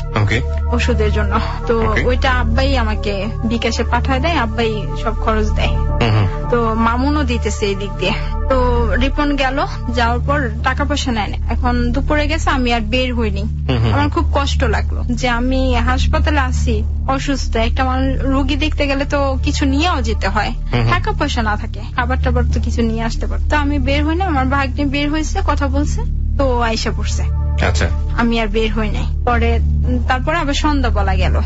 ওষুধের জন্য। তো ওইটা আব্বাই আমাকে বিকাশে পাঠায় দেয়, আব্বাই সব খরচ দেয়। তো মামুনও দিতেছে এই দিক দিয়ে। তো রিপন গেল, যাওয়ার পর টাকা পয়সা নেয় না। এখন দুপুরে গেছে, আমি আর বের হইনি। আমার খুব কষ্ট লাগলো যে আমি হাসপাতালে আছি, অসুস্থ একটা মানুষ, রোগী দেখতে গেলে তো কিছু নিয়েও যেতে হয়, টাকা পয়সা না থাকে খাবার টাবার তো কিছু নিয়ে আসতে পারত। তো আমি বের হই না, আমার ভাগ্নে বের হয়েছে, কথা বলছে, তো আইসা পড়ছে। আমি আর বের হই নাই। পরে তারপরে আবার সন্ধ্যা বলা গেল,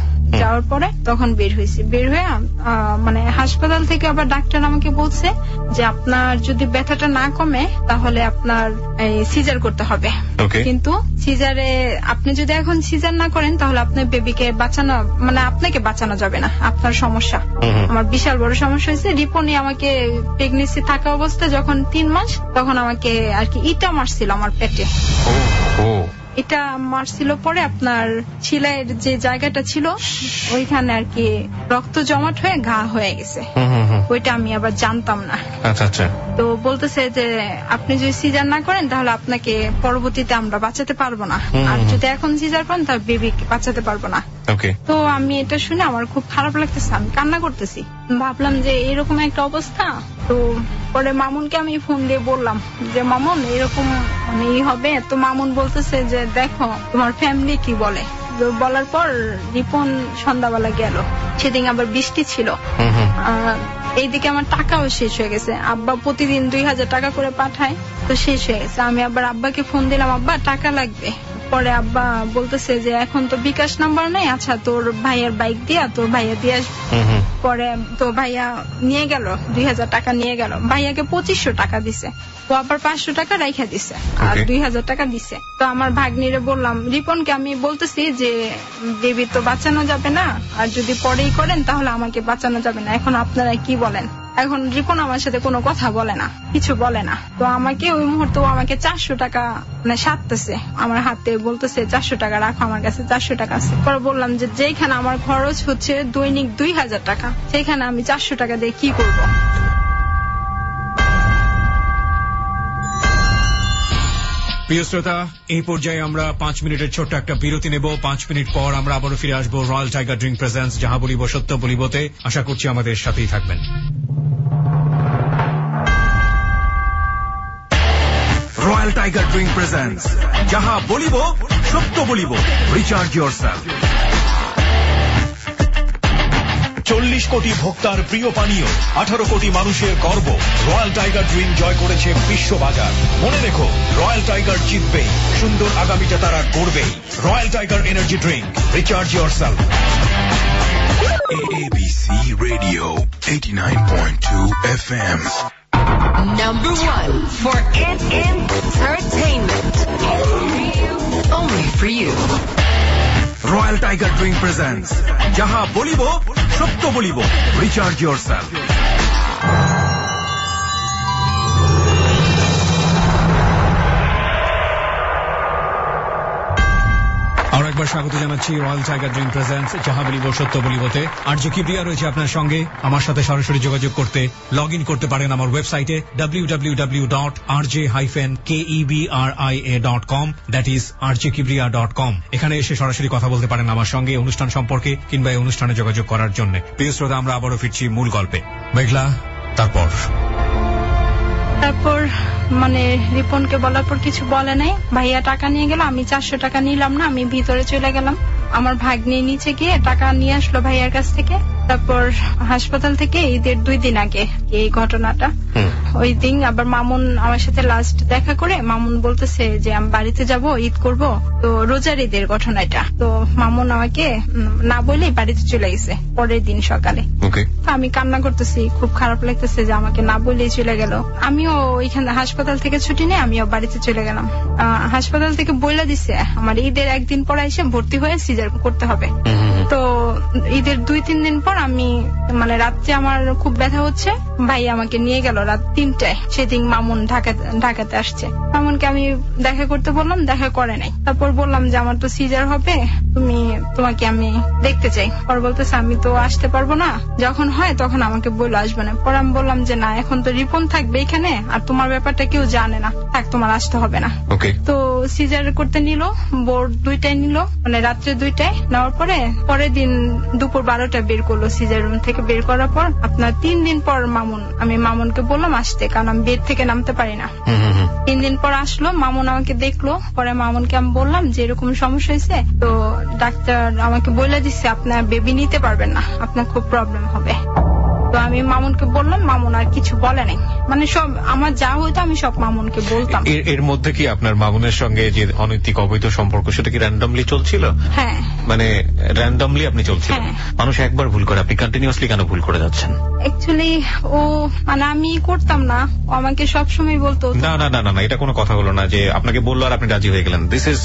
যাওয়ার পরে তখন বের হয়েছি। বের হয়ে মানে হাসপাতাল থেকে আবার ডাক্তার আমাকে বলছে যে আপনার যদি ব্যথাটা না কমে তাহলে আপনার সিজার করতে হবে। কিন্তু সিজারে আপনি যদি এখন সিজার না করেন তাহলে আপনার বেবিকে বাঁচানো, মানে আপনাকে বাঁচানো যাবে না, আপনার সমস্যা। আমার বিশাল বড় সমস্যা হয়েছে। রিপনই আমাকে প্রেগনেন্সি থাকা অবস্থায় যখন 3 মাস, তখন আমাকে আর কি ইটা মারছিল আমার পেটে। এটা মারছিল, পরে আপনার শিলাইয়ের যে জায়গাটা ছিল ওইখানে আর কি রক্ত জমাট হয়ে ঘা হয়ে গেছে। ওইটা আমি আবার জানতাম না। তো বলতেছে যে আপনি যদি সিজার না করেন তাহলে আপনাকে পরবর্তীতে আমরা বাঁচাতে পারবো না, আর যদি এখন সিজার করেন তাহলে বেবিকে বাঁচাতে পারবো না। তো আমি এটা শুনে আমার খুব খারাপ লাগতেছে, আমি কান্না করতেছি। ভাবলাম যে এরকম একটা অবস্থা। তো পরে মামুনকে আমি ফোন দিয়ে বললাম যে মামুন এরকম মানে হবে। তো মামুন বলতেছে যে দেখো তোমার ফ্যামিলি কি বলে। বলার পর রিপন সন্ধ্যাবেলা গেল, সেদিন আবার বৃষ্টি ছিল। এইদিকে আমার টাকাও শেষ হয়ে গেছে, আব্বা প্রতিদিন 2000 টাকা করে পাঠায়, তো শেষ হয়ে গেছে। আমি আবার আব্বাকে ফোন দিলাম, আব্বা টাকা লাগবে। পরে আব্বা বলতেছে যে এখন তো বিকাশ নাম্বার নেই, আচ্ছা তোর ভাইয়ের বাইক দিয়া তোর ভাইয়া দিয়ে আসবে। পরে তো ভাইয়া নিয়ে গেল, 2000 টাকা নিয়ে গেল। ভাইয়াকে 2500 টাকা দিছে, ও আবার 500 টাকা রাইখা দিছে, আর 2000 টাকা দিছে। তো আমার ভাগ্নিরে বললাম, রিপনকে আমি বলতেছি যে বেবি তো বাঁচানো যাবে না, আর যদি পরেই করেন তাহলে আমাকে বাঁচানো যাবে না, এখন আপনারা কি বলেন। এখন রিপন আমার সাথে কোনো কথা বলে না, কিছু বলে না। তো আমাকে ওই মুহূর্তে আমাকে 400 টাকা মানে সারতেছে আমার হাতে, বলতেছে 400 টাকা রাখো, আমার কাছে 400 টাকা আছে। পরে বললাম যে যেখানে আমার খরচ হচ্ছে দৈনিক 2000 টাকা, সেখানে আমি 400 টাকা দিয়ে কি করব। প্রিয় শ্রোতা, এই পর্যায়ে আমরা 5 মিনিটের ছোট্ট একটা বিরতি নেব। 5 মিনিট পর আমরা আবারও ফিরে আসবো রয়্যাল টাইগার ড্রিঙ্ক প্রেজেন্টস যাহা বলিব সত্য বলিবতে। আশা করছি আমাদের সাথেই থাকবেন। রয়্যাল টাইগার ড্রিঙ্ক প্রেজেন্টস যাহা বলিব সত্য বলিব, রিচার্জ ইয়োরসেলফ। 40 কোটি ভোক্তার প্রিয় পানীয়, 18 কোটি মানুষের গর্ব, রয়্যাল টাইগার ড্রিঙ্ক জয় করেছে বিশ্ববাজার। মনে রেখো, রয়্যাল টাইগার জিতবেই, সুন্দর আগামীটা তারা গড়বেই। Royal Tiger energy drink, recharge yourself. ABC Radio 89.2 FM. Number 1 for entertainment. Only for you. Royal tiger drink presents যাহা বলিব সত্য বলিব, রিচার্জ ইয়োরসেলফ। আর একবার স্বাগত জানাচ্ছি রয়্যাল টাইগার ড্রিঙ্ক প্রেজেন্টস যাহা বলিব সত্য বলিবতে। আর যে কিবরিয়া রয়েছে আপনার সঙ্গে। আমার সাথে সরাসরি যোগাযোগ করতে লগ ইন করতে পারেন আমার ওয়েবসাইটে www.rjkebria.com, দ্যাট ইজ rjkebria.com। এখানে এসে সরাসরি কথা বলতে পারেন আমার সঙ্গে অনুষ্ঠান সম্পর্কে কিংবা এই অনুষ্ঠানে যোগাযোগ করার জন্য। প্রিয় শ্রোতা, আমরা আবারও ফিরছি মূল গল্পে। মেঘলা, তারপর মানে রিপনকে বলার পর কিছু বলে নাই, ভাইয়া টাকা নিয়ে গেল, আমি 400 টাকা নিলাম না, আমি ভিতরে চলে গেলাম। আমার ভাগ্নি নিচে গিয়ে টাকা নিয়ে আসলো ভাইয়ার কাছ থেকে। তারপর হাসপাতাল থেকে ঈদের 2 দিন আগে এই ঘটনাটা। ওই দিন আবার মামুন আমার সাথে লাস্ট দেখা করে মামুন বলতেছে যে আমি বাড়িতে যাব, ঈদ করব। তো রোজার ঈদের ঘটনা এটা। তো মামুন আমাকে না বলেই বাড়িতে চলে গেছে পরের দিন সকালে। আমি কান্না করতেছি, খুব খারাপ লাগতেছে যে আমাকে না বলেই চলে গেল। আমিও ওইখানে হাসপাতাল থেকে ছুটি নিয়ে আমিও বাড়িতে চলে গেলাম। হাসপাতাল থেকে বইলা দিছে আমার ঈদের 1 দিন পর এসে ভর্তি হয়ে সিজার করতে হবে। তো ঈদের 2-3 দিন পর আমি মানে রাত্রে আমার খুব ব্যথা হচ্ছে, ভাই আমাকে নিয়ে গেল রাত 3টায়। সেদিন মামুন ঢাকাতে আসছে। মামুনকে আমি দেখা করতে বললাম, দেখা করে নাই। তারপর বললাম যে আমার তো সিজার হবে, তোমাকে আমি দেখতে চাই। পর বলতেছে আমি তো আসতে পারবো না, যখন হয় তখন আমাকে বলে আসবে না। পরে আমি বললাম যে না, এখন তো রিপন থাকবে এখানে, আর তোমার ব্যাপারটা কেউ জানে না, থাক তোমার আসতে হবে না। তো সিজার করতে নিল, ভোর 2টায় নিল, মানে রাত্রে 2টায় নেওয়ার পরের দিন দুপুর 12টায় বের করলো সিজার রুম থেকে। বের করার পর আপনার 3 দিন পর আমি মামুনকে বললাম আসতে, কারণ আমি বেড থেকে নামতে পারি না। 3 দিন পর আসলো, মামুন আমাকে দেখলো। পরে মামুনকে আমি বললাম যে এরকম সমস্যা হয়েছে, তো ডাক্তার আমাকে বলে দিচ্ছে আপনার বেবি নিতে পারবেন না, আপনার খুব প্রবলেম হবে। তো আমি মামুনকে বললাম, মামুন আর কিছু বলে নাই। মানে সব আমার যা হইতো আমি সব মামুনকে বলতাম। এর মধ্যে কি আপনার মামুনের সঙ্গে যে অনৈতিক অবৈধ সম্পর্ক সেটা কি র্যান্ডমলি চলছিল? হ্যাঁ, মানে র্যান্ডমলি আপনি চলছিলেন? মানুষ একবার ভুল করে, আপনি কন্টিনিউয়াসলি কেন ভুল করে যাচ্ছেন? অ্যাকচুয়ালি ও মানে আমি করতাম না, ও আমাকে সবসময় বলতো। না না না না, এটা কোনো কথা হলো না যে আপনাকে বললো আর আপনি রাজি হয়ে গেলেন। This is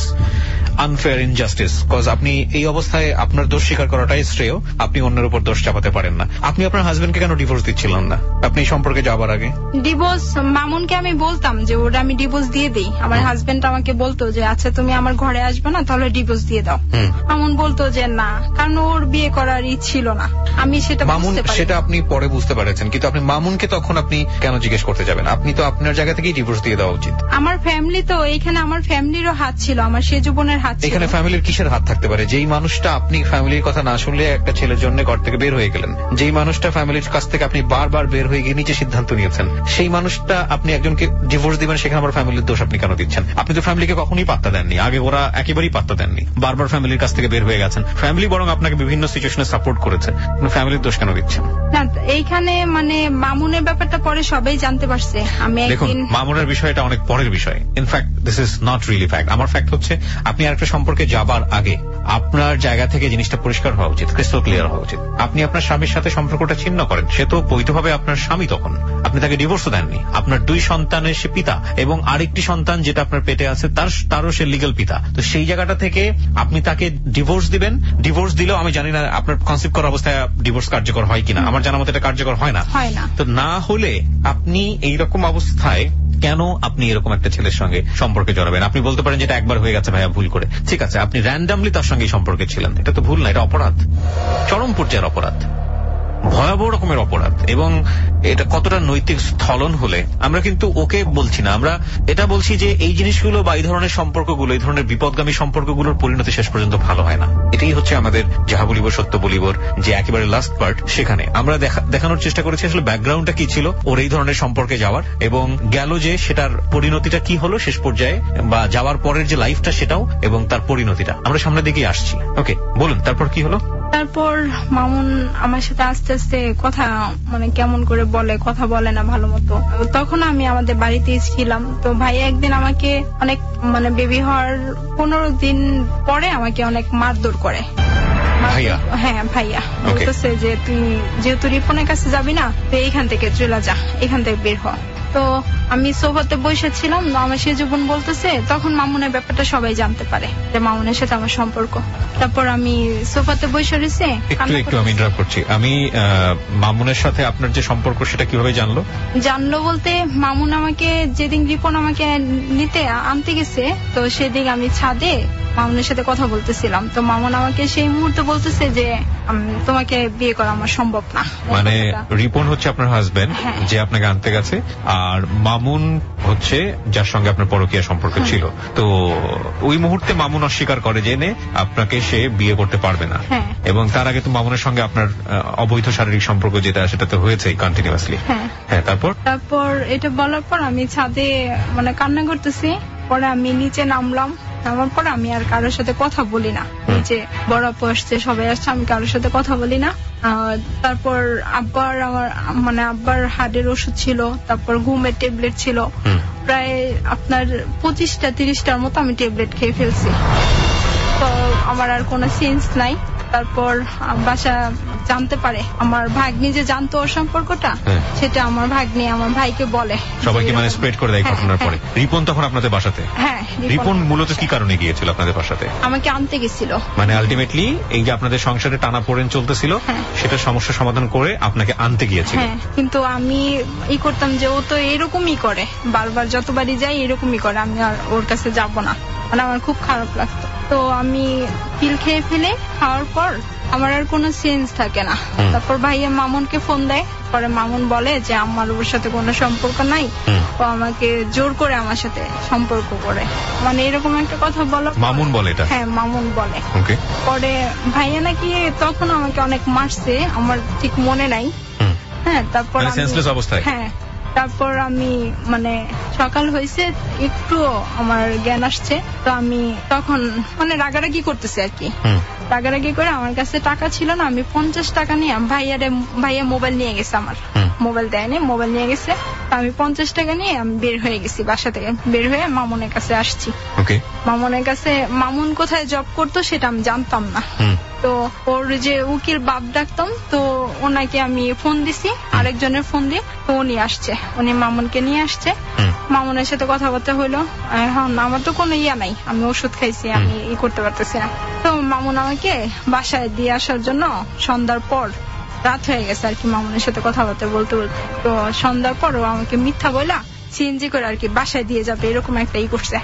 unfair injustice, cause আপনি এই অবস্থায় আপনার দোষ স্বীকার করাটাই শ্রেয়, আপনি অন্যের উপর দোষ চাপাতে পারেন না। আপনি আপনার হাজবেন্ডকে কেন ডিভোর্স দিচ্ছিলেন না আপনি সম্পর্কে যাবার আগে? ডিভোর্স মামুনকে আমি বলতাম যে ওটা আমি ডিভোর্স দিয়ে দিই। আমার হাজবেন্ড আমাকে বলতো যে আচ্ছা তুমি আমার ঘরে আসবে না, তাহলে ডিভোর্স দিয়ে দাও। মামুন বলতো যে না, কারণ ওর বিয়ে করার ইচ্ছে ছিল না। আমি সেটা সেটা আপনি পরে বুঝতে পারেছেন, কিন্তু আপনি মামুনকে তখন আপনি কেন জিজ্ঞেস করতে যাবেন? আপনি তো আপনার জায়গা থেকেই ডিভোর্স দিয়ে দেওয়া উচিত। আমার ফ্যামিলি তো এইখানে, আমার ফ্যামিলিরও হাত ছিল, আমার সেজ বোনের হাত ছিল। এখানে ফ্যামিলির কিসের হাত থাকতে পারে? যেই মানুষটা আপনি ফ্যামিলির কথা না শুনলে একটা ছেলের জন্য ঘর থেকে বের হয়ে গেলেন, যেই মানুষটা ফ্যামিলির কাছ থেকে আপনি বারবার বের হয়ে গিয়ে নিচে সিদ্ধান্ত নিয়েছেন, সেই মানুষটা আপনি একজনকে ডিভোর্স দিবেন, সেখানে আমার ফ্যামিলির দোষ আপনি কেন দিচ্ছেন? আপনি তো ফ্যামিলিকে কখনোই পাত্তা দেননি, আগে ওরা একেবারেই পাত্তা দেননি, বারবার ফ্যামিলির কাছ থেকে বের হয়ে গেছেন। ফ্যামিলি বরং আপনাকে বিভিন্ন সিচুয়েশনে সাপোর্ট করেছে, ফ্যামিলির দোষ কেন দিচ্ছেন? না, এইখানে মানে মামুনের ব্যাপারটা পরে সবাই জানতে পারছে। আমি দেখুন, মামুনের বিষয়টা অনেক পরের বিষয়। In fact this is not really fact. আমার ফ্যাক্ট হচ্ছে আপনি আরেকটা সম্পর্কে যাবার আগে আপনার জায়গা থেকে জিনিসটা পরিষ্কার হওয়া উচিত, ক্রিস্টাল ক্লিয়ার হওয়া উচিত। আপনি আপনার স্বামীর সাথে সম্পর্কটা ছিন্ন করেন, সে তো বৈধভাবে আপনার স্বামী, তখন আপনি তাকে ডিভোর্সও দেননি। আপনার 2 সন্তানের সে পিতা, এবং আরেকটি সন্তান যেটা আপনার পেটে আছে তারও সে লিগ্যাল পিতা। তো সেই জায়গাটা থেকে আপনি তাকে ডিভোর্স দিবেন। ডিভোর্স দিলেও আমি জানি না আপনার কনসেপ্ট করা অবস্থায় ডিভোর্স কার্যকর হয় কিনা, আমার জানা মতে এটা কার্যকর হয় না। তো না হলে আপনি এইরকম অবস্থায় কেন আপনি এরকম একটা ছেলের সঙ্গে সম্পর্কে জড়াবেন? আপনি বলতে পারেন যেটা একবার হয়ে গেছে ভাইয়া, ভুল করে। ঠিক আছে, আপনি র্যান্ডামলি তার সঙ্গে সম্পর্কে ছিলেন, এটা তো ভুল না, এটা অপরাধ, চরম পর্যায়ের অপরাধ, ভয়াবহ রকমের অপরাধ। এবং এটা কতটা নৈতিক স্থলন হলে, আমরা কিন্তু ওকে বলছি না, আমরা এটা বলছি যে এই জিনিসগুলো বা এই ধরনের সম্পর্কগুলো, এই ধরনের বিপদগামী সম্পর্কগুলোর পরিণতি শেষ পর্যন্ত ভালো হয় না। এটাই হচ্ছে আমাদের যাহা বলিব সত্য বলিবর যে একেবারে লাস্ট পার্ট। সেখানে আমরা দেখানোর চেষ্টা করেছি আসলে ব্যাকগ্রাউন্ডটা কি ছিল ওর এই ধরনের সম্পর্কে যাওয়ার, এবং গেল যে সেটার পরিণতিটা কি হলো শেষ পর্যায়ে, বা যাওয়ার পরের যে লাইফটা সেটাও, এবং তার পরিণতিটা আমরা সামনের দিকে আসছি। ওকে, বলুন তারপর কি হলো? তারপর মামুন আমার সাথে আস্তে আস্তে কথা মানে কেমন করে বলে, কথা বলে না ভালো মতো। তখন আমি আমাদের বাড়িতেই ছিলাম। তো ভাই একদিন আমাকে অনেক মানে বেবি হওয়ার 15 দিন পরে আমাকে অনেক মারধর করে। ভাইয়া? হ্যাঁ ভাইয়া। বলতেছে যে তুই যেহেতু রিপনের কাছে যাবি না, তো এইখান থেকে চলে যা, এখান থেকে বের হ। তো আমি সোফাতে বসেছিলাম, আমার সে জীবন বলতেছে, তখন মামুনের ব্যাপারটা সবাই জানতে পারে যে মামুনের সাথে আমার সম্পর্ক। তারপর আমি সোফাতে বসে রয়েছে। একটু আমি ইন্টারাপ্ট করছি, আমি মামুনের সাথে আপনার যে সম্পর্ক সেটা কিভাবে জানলো বলতে, মামুন আমাকে যেদিন রিপন আমাকে নিতে আনতে গেছে, তো সেদিন আমি ছাদে মামুনের সাথে কথা বলতেছিলাম। তো মামুন আমাকে সেই মুহূর্তে বলতেছে যে তোমাকে বিয়ে করা আমার সম্ভব না। মানে রিপন হচ্ছে আপনার হাজবেন্ড যে আপনাকে আনতে গেছে, আর মামুন হচ্ছে যার সঙ্গে আপনার পরকীয়া সম্পর্ক ছিল। তো ওই মুহূর্তে মামুন অস্বীকার করে জেনে আপনাকে সে বিয়ে করতে পারবে না, এবং তার আগে তো মামুনের সঙ্গে আপনার অবৈধ শারীরিক সম্পর্ক যেটা সেটা তো হয়েছেই কন্টিনিউয়াসলি। হ্যাঁ, তারপর এটা বলার পর আমি ছাদে মানে কান্না করতেছি। পরে আমি নিচে নামলাম, নামার পর আমি আর কারোর সাথে কথা বলি না। নিচে বড় আপু আসছে, সবাই আসছে, আমি কারোর সাথে কথা বলি না। তারপর আব্বার আব্বার হার্টের ওষুধ ছিল, তারপর ঘুমের ট্যাবলেট ছিল, প্রায় আপনার 25টা 30টার মতো আমি ট্যাবলেট খেয়ে ফেলছি। তো আমার আর কোনো সেন্স নাই। তারপর বাসা জানতে পারে, আমার ভাগ্নি যে জানতো ওর সম্পর্কটা, সেটা আমার ভাগ্নি আমার ভাইকে বলে, সবাইকে মানে স্প্রেড করে দেয় ঘটনার পরে। রিপন তখন আপনাদের বাসাতে? হ্যাঁ। রিপন মূলত কি কারণে গিয়েছিল আপনাদের বাসাতে? আমাকে আনতে গেছিল। মানে আলটিমেটলি এই যে আপনাদের সংসারে টানাপোড়েন চলতেছিল, সেটা সমস্যা সমাধান করে আপনাকে আনতে গিয়েছিল। হ্যাঁ, কিন্তু আমি করতাম যে ও তো এরকমই করে, বারবার যতবারই যাই এরকমই করে, আমি আর ওর কাছে যাব না, মানে আমার খুব খারাপ লাগতো। তো আমি পিল খেয়ে ফেলে খাওয়ার পর আমার আর কোনো সেন্স থাকে না। তারপর ভাইয়া মামুনকে ফোন দেয়, পরে মামুন বলে যে আমার ওর সাথে কোনো সম্পর্ক নাই, ও আমাকে জোর করে আমার সাথে সম্পর্ক করে, মানে এরকম একটা কথা বলো। মামুন বলে এটা? হ্যাঁ, মামুন বলে। পরে ভাইয়া নাকি তখন আমাকে অনেক মারছে, আমার ঠিক মনে নাই। হ্যাঁ, তারপর সেন্সলেস অবস্থায়। হ্যাঁ, তারপর আমি মানে সকাল হয়েছে, একটু আমার জ্ঞান আসছে, তো আমি তখন মানে রাগারাগি করতেছি আর কি। রাগারাগি করে আমার কাছে টাকা ছিল না, আমি 50 টাকা নিয়ে ভাইয়া মোবাইল নিয়ে গেছে, আমার মোবাইল দেয়নি, মোবাইল নিয়ে গেছে। আমি 50 টাকা নিয়ে আমি বের হয়ে গেছি, বাসা থেকে বের হয়ে মামুনের কাছে আসছি। মামুনের কাছে, মামুন কোথায় জব করতো সেটা আমি জানতাম না। তো ওর যে উকিল বাপ ডাকতাম, তো ওনাকে আমি ফোন দিছি, আরেকজনের ফোন দিয়ে, তো উনি আসছে, উনি মামুনকে নিয়ে আসছে। মামুনের সাথে কথাবার্তা হইলো। এখন আমার তো কোনো ইয়া নাই, আমি ওষুধ খাইছি, আমি করতে পারতেছি না। তো মামুন আমাকে বাসায় দিয়ে আসার জন্য সন্ধ্যার পর, রাত হয়ে গেছে আর কি মামুনের সাথে কথাবার্তা বলতে বলতে, তো সন্ধ্যার পর ও আমাকে মিথ্যা বলা সিএনজি করে আর কি বাসায় দিয়ে যাবে এরকম একটা করছে।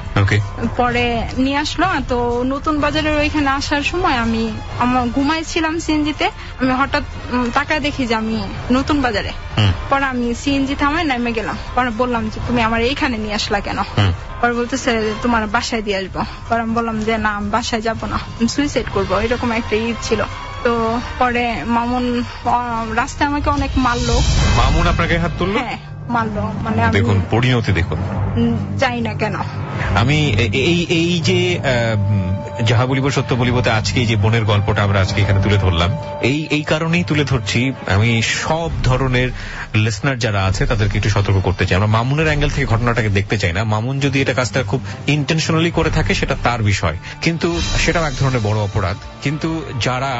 পরে নিয়ে আসলো। তো নতুন বাজারের ওইখানে আসার সময় আমি আমার ঘুমাইছিলাম সিএনজিতে, আমি হঠাৎ তাকায় দেখি যে আমি নতুন বাজারে। পরে আমি সিএনজি থামায় নেমে গেলাম, পরে বললাম যে তুমি আমার এইখানে নিয়ে আসলা কেন? পরে বলতেছে তোমার বাসায় দিয়ে আসবো। পরে আমি বললাম যে না, আমি বাসায় যাবো না, আমি সুইসাইড করবো, এরকম একটা ছিল। তো পরে মামুন রাস্তায় আমাকে অনেক মারলো। মামুন আপনাকে হাত তুললো? হ্যাঁ, মারলো। মানে দেখুন পরিণতি, দেখুন যাই না কেন। আমি এই যে যাহা বলিব সত্য বলিবতে আজকে যে বোনের গল্পটা আমরা আজকে এখানে তুলে ধরলাম, এই কারণেই তুলে ধরছি। আমি সব ধরনের লিসনার যারা আছে তাদেরকে একটু সতর্ক করতে চাই। আমরা মামুনের অ্যাঙ্গেল থেকে ঘটনাটাকে দেখতে চাই না। মামুন যদি এটা কাজটা খুব ইন্টেনশনালি করে থাকে সেটা তার বিষয়, কিন্তু সেটাও এক ধরনের বড় অপরাধ। কিন্তু যারা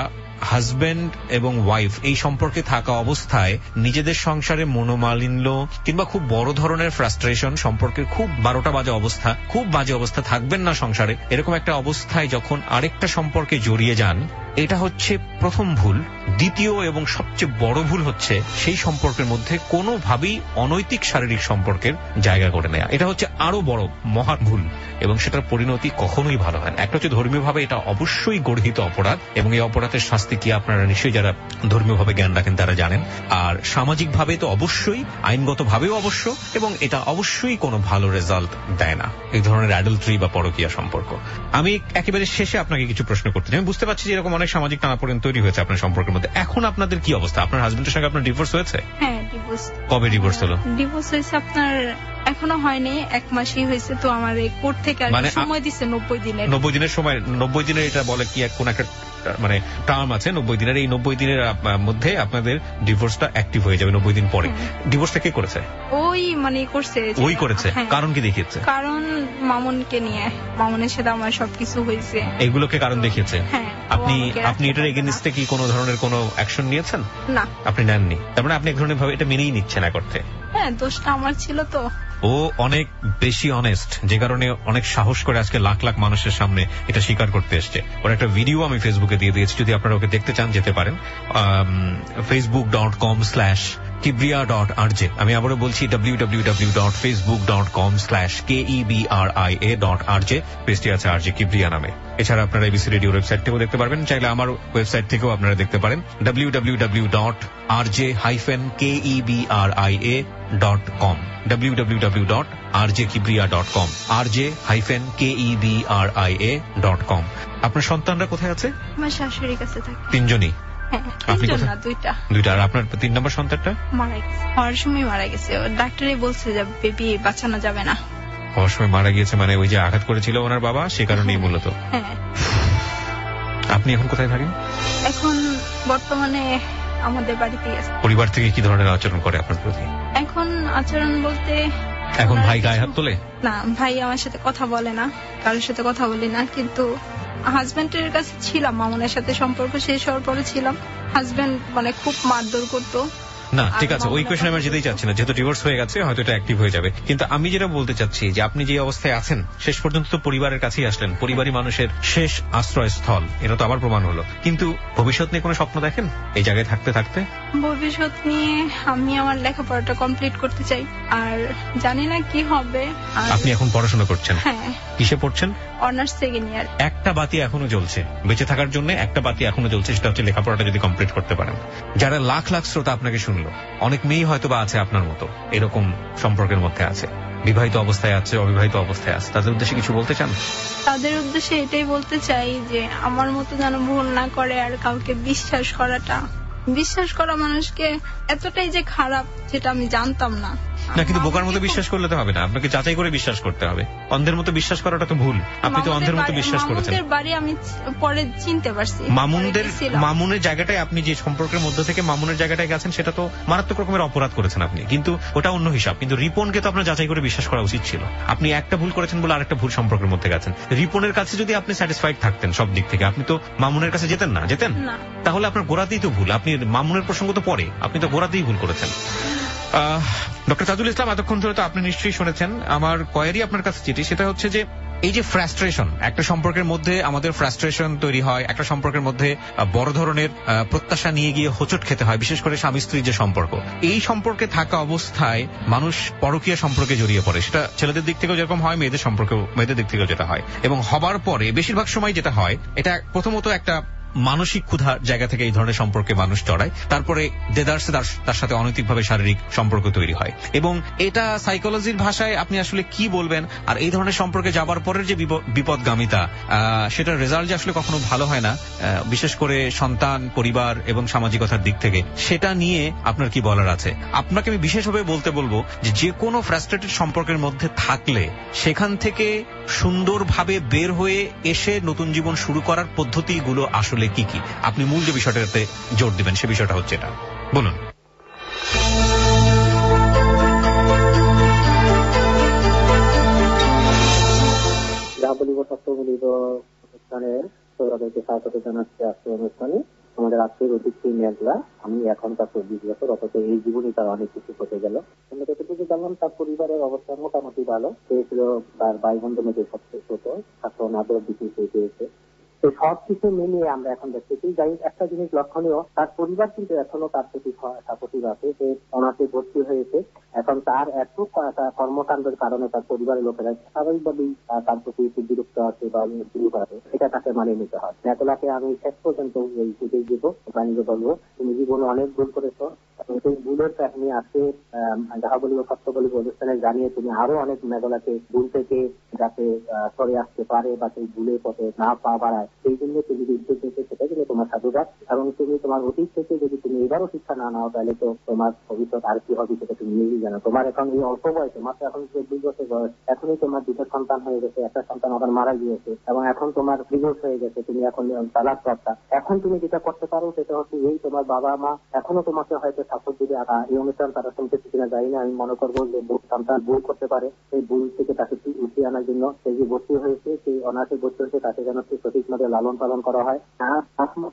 হাজবেন্ড এবং ওয়াইফ এই সম্পর্কে থাকা অবস্থায় নিজেদের সংসারে মনোমালিন্য কিংবা খুব বড় ধরনের ফ্রাস্ট্রেশন, সম্পর্কের খুব 12টা বাজে অবস্থা, খুব বাজে অবস্থা থাকবেন না সংসারে, এরকম একটা অবস্থায় যখন আরেকটা সম্পর্কে জড়িয়ে যান, এটা হচ্ছে প্রথম ভুল। দ্বিতীয় এবং সবচেয়ে বড় ভুল হচ্ছে সেই সম্পর্কের মধ্যে কোনোভাবেই অনৈতিক শারীরিক সম্পর্কের জায়গা করে নেয়া। এটা হচ্ছে আরো বড় মহান ভুল, এবং সেটার পরিণতি কখনোই ভালো হয় না। একটা হচ্ছে ধর্মীয়ভাবে এটা অবশ্যই গর্হিত অপরাধ, এবং এই অপরাধের শাস্তি কি আপনারা নিশ্চয়ই যারা ধর্মীয়ভাবে জ্ঞান রাখেন তারা জানেন। আর সামাজিকভাবে তো অবশ্যই, আইনগতভাবেও অবশ্য, এবং এটা অবশ্যই কোনো ভালো রেজাল্ট দেয় না এই ধরনের অ্যাডাল্টারি বা পরকীয়া সম্পর্ক। আমি একেবারে শেষে আপনাকে কিছু প্রশ্ন করতে চাই। আমি বুঝতে পারছি যে এরকম অনেক সামাজিক টানাপোড়েন তৈরি হয়েছে আপনার সম্পর্কের মধ্যে। এখন আপনাদের কি অবস্থা? আপনার হাজবেন্ডের সঙ্গে আপনার ডিভোর্স হয়েছে? হ্যাঁ, ডিভোর্স। কবে ডিভোর্স হলো? ডিভোর্স হয়েছে আপনার এখনো হয়নি, 1 মাসই হয়েছে। তো আমার এই কোর্ট থেকে সময় দিচ্ছে 90 দিনের। 90 দিনের সময়, 90 দিনের এটা বলে কি কোন একটা মানে টার্ম আছে 90 দিনের। এই 90 দিনের মধ্যে আপনাদের ডিভোর্সটা অ্যাক্টিভ হয়ে যাবে 90 দিন পরে। ডিভোর্সটা কে করেছে? ওই মানে করছে। ওই করেছে? কারণ কি দেখিয়েছে? কারণ মামুনকে নিয়ে, মামুনের সাথে আমার সবকিছু হয়েছে, এগুলোকে কারণ দেখিয়েছে। হ্যাঁ। আপনি এটার এগেইনস্টে কি কোনো ধরনের কোনো অ্যাকশন নিয়েছেন? না, আপনি নেননি। তার মানে আপনি এক ধরনের ভাবে এটা মেনেই নিচ্ছেন এক অর্থে। হ্যাঁ, দোষটা আমার ছিল। তো ও অনেক বেশি অনেস্ট, যে কারণে অনেক সাহস করে আজকে লাখ লাখ মানুষের সামনে এটা স্বীকার করতে এসছে। ওর একটা ভিডিও আমি ফেসবুকে দিয়ে দিয়েছি, যদি আপনারা ওকে দেখতে চান যেতে পারেন। facebook.com/kibria.rj। আমি আবারও বলছি www.facebook.com/kebria.rj। পেজটি আছে RJ কিবরিয়া নামে। এছাড়া আপনারা এবিসি রেডিওর ওয়েবসাইট থেকেও দেখতে পারবেন, চাইলে আমার ওয়েবসাইট থেকেও আপনারা দেখতে পারেন www.rj-kebria.com www.rjkibria.com rj-kebria.com। আপনার সন্তানরা কোথায় আছে? আমার শাশুড়ির কাছে থাকে। 3জনই? আপনি কোথায়? 2টা। আর আপনার 3 নম্বর সন্তানটা মারা গেছে, হওয়ার সময় মারা গেছে। ডাক্তারে বলছে যে বেবি বাঁচানো যাবে না। হওয়ার সময় মারা গিয়েছে মানে ওই যে আঘাত করেছিল ওনার বাবা, সে কারণেই মূলত। হ্যাঁ। আপনি এখন কোথায় থাকেন? এখন বর্তমানে আমাদের বাড়িতেই আছে। পরিবার থেকে কি ধরনের আচরণ করে আপনার প্রতি? এখন আচরণ বলতে, এখন ভাই গায়ে হাত তোলে? না, ভাই আমার সাথে কথা বলে না, কারোর সাথে কথা বলি না। কিন্তু হাজবেন্ডের কাছে ছিলাম, মামুনের সাথে সম্পর্ক শেষ হওয়ার পরে ছিলাম। হাজবেন্ড মানে খুব মারধর করতো। না ঠিক আছে, ওই কোয়েশ্চেনে আমরা যেতেই চাচ্ছি না, যেহেতু ডিভোর্স হয়ে গেছে হয়তো এটা অ্যাক্টিভ হয়ে যাবে। কিন্তু আমি যেটা বলতে চাচ্ছি যে আপনি যে অবস্থায় আছেন শেষ পর্যন্ত তো পরিবারের কাছেই আসলেন, পরিবারই মানুষের শেষ আশ্রয়স্থল, এটা তো আবার প্রমাণ হলো। কিন্তু ভবিষ্যৎ নিয়ে কোনো স্বপ্ন দেখেন এই জায়গায় থাকতে থাকতে? ভবিষ্যৎ নিয়ে আমি আমার লেখাপড়াটা কমপ্লিট করতে চাই, আর জানি না কি হবে। আপনি এখন পড়াশোনা করছেন? হ্যাঁ। কিসে পড়ছেন? Honours second year. একটা বাতি এখনো জ্বলছে, বেঁচে থাকার জন্য একটা বাতি এখনো জ্বলছে, সেটা হচ্ছে লেখাপড়াটা যদি কমপ্লিট করতে পারেন। যারা লাখ লাখ শ্রোতা আপনাকে শুনলো, অনেক মেয়ে হয়তো বা আছে আপনার মতো এরকম সম্পর্কের মধ্যে আছে, বিবাহিত অবস্থায় আছে, অবিবাহিত অবস্থায় আছে, তাদের উদ্দেশ্যে কিছু বলতে চান? তাদের উদ্দেশ্যে এটাই বলতে চাই যে আমার মতো যেন ভুল না করে, আর কাউকে বিশ্বাস করা মানুষকে এতটাই যে খারাপ যেটা আমি জানতাম না। না, কিন্তু বোকার মতো বিশ্বাস করলে তো হবে না, আপনাকে যাচাই করে বিশ্বাস করতে হবে। অন্ধের মতো বিশ্বাস করাটা তো ভুল, আপনি তো অন্ধের মতো বিশ্বাস করেছেন। বাড়ি আমি পরে চিনতে পারছি, মামুনের জায়গাটায় আপনি যে সম্পর্কের মধ্যে থেকে মামুনের জায়গাটায় গেছেন, সেটা তো মারাত্মক রকমের অপরাধ করেছেন আপনি, কিন্তু ওটা অন্য হিসাব। কিন্তু রিপনকে তো আপনার যাচাই করে বিশ্বাস করা উচিত ছিল। আপনি একটা ভুল করেছেন বলে আরেকটা ভুল সম্পর্কের মধ্যে গেছেন। রিপনের কাছে যদি আপনি স্যাটিসফাইড থাকতেন সব দিক থেকে, আপনি তো মামুনের কাছে যেতেন না। তাহলে আপনার গোড়াতেই তো ভুল। আপনি মামুনের প্রসঙ্গ তো পরে, আপনি তো গোড়াতেই ভুল করেছেন। ডক্টর তাজুল ইসলাম, এতক্ষণ ধরে তো আপনি নিশ্চয়ই শুনেছেন আমার কোয়েরি আপনার কাছে চিঠি, সেটা হচ্ছে যে এই যে ফ্রাস্ট্রেশন, একটা সম্পর্কের মধ্যে আমাদের ফ্রাস্ট্রেশন তৈরি হয়, একটা সম্পর্কের মধ্যে বড় ধরনের প্রত্যাশা নিয়ে গিয়ে হোঁচট খেতে হয়, বিশেষ করে স্বামী স্ত্রীর যে সম্পর্ক, এই সম্পর্কে থাকা অবস্থায় মানুষ পরকীয়া সম্পর্কে জড়িয়ে পড়ে। সেটা ছেলেদের দিক থেকেও যেরকম হয়, মেয়েদের দিক থেকেও যেটা হয়। এবং হবার পরে বেশিরভাগ সময় যেটা হয়, এটা প্রথমত একটা মানসিক ক্ষুধার জায়গা থেকে এই ধরনের সম্পর্কে মানুষ জড়ায়, তারপরে দেদারসে তার সাথে অনৈতিকভাবে শারীরিক সম্পর্ক তৈরি হয়। এবং এটা সাইকোলজির ভাষায় আপনি আসলে কি বলবেন? আর এই ধরনের সম্পর্কে যাবার পরের যে বিপদগামিতা, সেটার রেজাল্ট যে আসলে কখনো ভালো হয় না, বিশেষ করে সন্তান, পরিবার এবং সামাজিকতার দিক থেকে, সেটা নিয়ে আপনার কি বলার আছে? আপনাকে আমি বিশেষভাবে বলতে বলবো যে কোনো ফ্রাস্ট্রেটেড সম্পর্কের মধ্যে থাকলে সেখান থেকে সুন্দরভাবে বের হয়ে এসে নতুন জীবন শুরু করার পদ্ধতিগুলো আসলে কি কি, আপনি মূল যে বিষয়টাতে জোর দিবেন সে বিষয়টা হচ্ছে এটা, বলুন। যা বলিব সত্য বলিব অনুষ্ঠানের শ্রোতাদেরকে স্বাগত জানাচ্ছি আজকের অনুষ্ঠানে। আমাদের আজকের অতিথি মেঘলা। আমি এখন তার 24 বছর, অথচ এই জীবনে তার অনেক কিছু ঘটে গেল। আমরা যতটুকু জানলাম তার পরিবারের অবস্থা মোটামুটি ভালো। সে ছিল তার ভাই বন্ধু মধ্যে সবচেয়ে ছোট, ছাত্র আদর দিকে পেয়েছে। তো সবকিছু মিলিয়ে আমরা এখন দেখতেছি, যাই একটা জিনিস লক্ষণীয়, তার পরিবার কিন্তু এখনো তার প্রতি সাপোর্টিভ আছে। সে অনার্সে ভর্তি হয়েছে, এখন তার এত কর্মকাণ্ডের কারণে তার পরিবারের লোকেরা স্বাভাবিকভাবেই তার প্রতি বিরক্ত আছে বা বিরূপ আছে, এটা তাকে মানিয়ে নিতে হয়। মেঘলাকে আমি শেষ পর্যন্ত এই সুযোগ দিব, বাণিজ্য বলবো তুমি জীবনে অনেক ভুল করেছো, সেই ভুলের কাহিনী আছে যাহা বলিব সত্য বলিব অনুষ্ঠানে জানিয়ে তুমি আরো অনেক মেঘলাকে ভুল থেকে যাতে সরে আসতে পারে বা সেই ভুলের পথে না পা বাড়ায়, সেই জন্য তুমি যদি উদ্যোগ নিতে, সেটা কিন্তু তোমার সাধুবাদ। এবং তুমি তোমার অতীত থেকে যদি তুমি এবারও শিক্ষা না নাও, তাহলে তো তোমার ভবিষ্যৎ আর কি হবে সেটা তুমি নিজেই জানো। তোমার এখন এই অল্প বয়সে, মাত্র এখন 24 বছর বয়স, এখনই তোমার 2টা সন্তান হয়ে গেছে, একটা সন্তান আবার মারা গিয়েছে, এবং এখন তোমার ডিভোর্স হয়ে গেছে, তুমি এখন তালাক প্রাপ্তা। এখন তুমি যেটা করতে পারো সেটা হচ্ছে এই, তোমার বাবা মা এখনো তোমাকে হয়তো সাপোর্ট দিবে। এই অনুষ্ঠান তারা শুনতেছে কিনা জানি না, আমি মনে করবো যে সন্তান ভুল করতে পারে, সেই ভুল থেকে তাকে উঠিয়ে আনার জন্য সেই যে ভর্তি হয়েছে, সেই অনার্সে ভর্তি হয়েছে, তাকে যেন সঠিকভাবে লালন পালন করা হয়।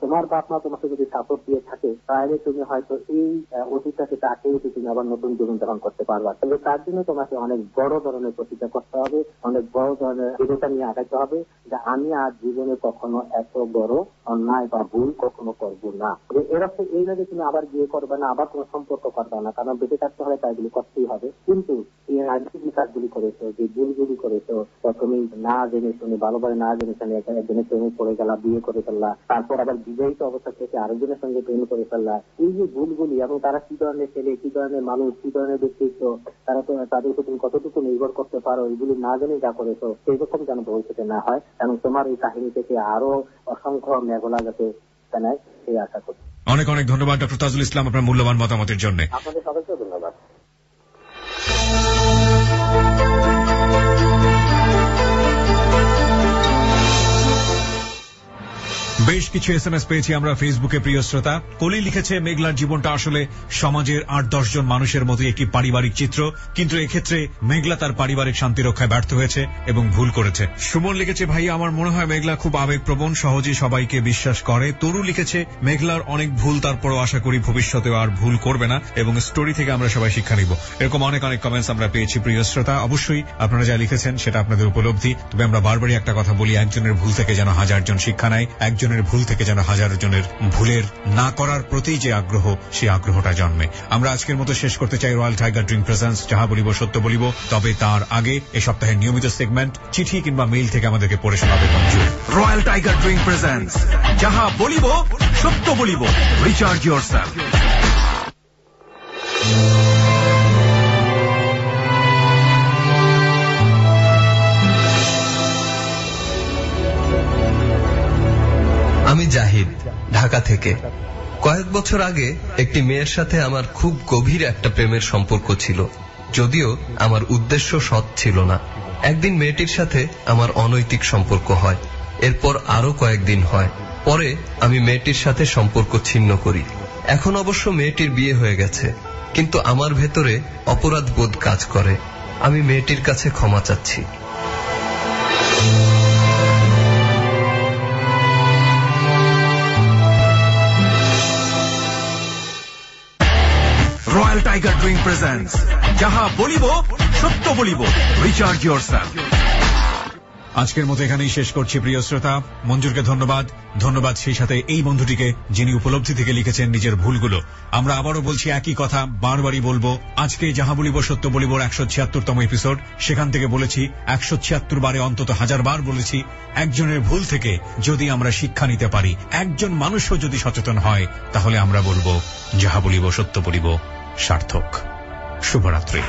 তোমার বাপ মা তোমাকে যদি সাপোর্ট দিয়ে থাকে, তাহলে তুমি হয়তো এই অতীতটাকে তাকে তুমি আবার নতুন জীবন যাপন করতে পারবা। তবে তার জন্য তোমাকে অনেক বড় ধরনের প্রতিজ্ঞা করতে হবে, অনেক বড় ধরনের দৃঢ়তা নিয়ে আগাতে হবে যে আমি আজ জীবনে কখনো এত বড় অন্যায় বা ভুল কখনো করবো না। এরকম এই না যে তুমি আবার বিয়ে করবে না, আবার কোনো সম্পর্ক করবে না, কারণ বেঁচে থাকতে হলে তাইগুলি করতেই হবে। কিন্তু এর আগে যে কাজগুলি করেছো, যে ভুলগুলি করেছো, তুমি না জেনে শুনে, ভালোভাবে না জেনে শুনে একজনের প্রেমে পড়ে গেলা, বিয়ে করে ফেললা, তারপর আবার বিবাহিত অবস্থা থেকে আরেকজনের সঙ্গে প্রেম করে ফেললা, এই যে ভুলগুলি, এবং তারা কি ধরনের ছেলে, কি ধরনের মানুষ, কি ধরনের ব্যক্তিত্ব, তারা তো তাদেরকে তুমি কতটুকু নির্ভর করতে পারো, এগুলি না জেনে যা করেছো, সেই রকম যেন ভবিষ্যতে না হয়। এবং তোমার এই কাহিনী থেকে আরো অসংখ্য মেঘলা যাতে জানায়, সেই আশা করি। অনেক অনেক ধন্যবাদ ডক্টর তাজুল ইসলাম আপনার মূল্যবান মতামতের জন্য। আপনাদের সবাইকে ধন্যবাদ। বেশ কিছু SMS পেয়েছি আমরা ফেসবুকে প্রিয় শ্রোতা। কলি লিখেছে, মেঘলার জীবনটা আসলে সমাজের 8-10 জন মানুষের মতো একটি পারিবারিক চিত্র, কিন্তু এক্ষেত্রে মেঘলা তার পারিবারিক শান্তি রক্ষায় ব্যর্থ হয়েছে এবং ভুল করেছে। সুমন লিখেছে, ভাই আমার মনে হয় মেঘলা খুব আবেগপ্রবণ, সহজেই সবাইকে বিশ্বাস করে। তরু লিখেছে, মেঘলার অনেক ভুল, তারপরও আশা করি ভবিষ্যতেও আর ভুল করবে না এবং স্টোরি থেকে আমরা সবাই শিক্ষা নিব। এরকম অনেক অনেক কমেন্টস আমরা পেয়েছি প্রিয় শ্রোতা। অবশ্যই আপনারা যা লিখেছেন সেটা আপনাদের উপলব্ধি, তবে আমরা বারবারই একটা কথা বলি, একজনের ভুল থেকে যেন 1000 জন শিক্ষা নেয়, একজনের ভুল থেকে যেন 1000 জনের ভুলের না করার প্রতি যে আগ্রহ, সেই আগ্রহটা জন্মে। আমরা আজকের মতো শেষ করতে চাই রয়্যাল টাইগার ড্রিঙ্ক প্রেজেন্স যাহা বলিব সত্য বলিব। তবে তার আগে এ সপ্তাহের নিয়মিত সেগমেন্ট চিঠি কিংবা মেইল থেকে আমাদেরকে পড়ে শোনাবে Manju. Royal tiger drink presence যাহা বলিব সত্য বলিব, রিচার্জ ইয়োরসেলফ। আমি জাহিদ, ঢাকা থেকে। কয়েক বছর আগে একটি মেয়ের সাথে আমার খুব গভীর একটা প্রেমের সম্পর্ক ছিল, যদিও আমার উদ্দেশ্য সৎ ছিল না। একদিন মেয়েটির সাথে আমার অনৈতিক সম্পর্ক হয়, এরপর আরো কয়েকদিন হয়। পরে আমি মেয়েটির সাথে সম্পর্ক ছিন্ন করি। এখন অবশ্য মেয়েটির বিয়ে হয়ে গেছে, কিন্তু আমার ভেতরে অপরাধ বোধ কাজ করে। আমি মেয়েটির কাছে ক্ষমা চাচ্ছি। রয়্যাল টাইগার ড্রিঙ্ক প্রেজেন্স যাহা বলিব সত্য বলিব, রিচার্জ ইয়োরসেলফ। আজকের মতো এখানেই শেষ করছি প্রিয় শ্রোতা। মঞ্জুরকে ধন্যবাদ, ধন্যবাদ সেই সাথে এই বন্ধুটিকে যিনি উপলব্ধি থেকে লিখেছেন নিজের ভুলগুলো। আমরা আবারও বলছি একই কথা, বারবারই বলবো। আজকে যাহা বলিব সত্য বলিবর 176তম এপিসোড, সেখান থেকে বলেছি 176 বারে অন্তত 1000 বার বলেছি, একজনের ভুল থেকে যদি আমরা শিক্ষা নিতে পারি, একজন মানুষও যদি সচেতন হয়, তাহলে আমরা বলবো যাহা বলিব সত্য বলিব সার্থক। শুভরাত্রি।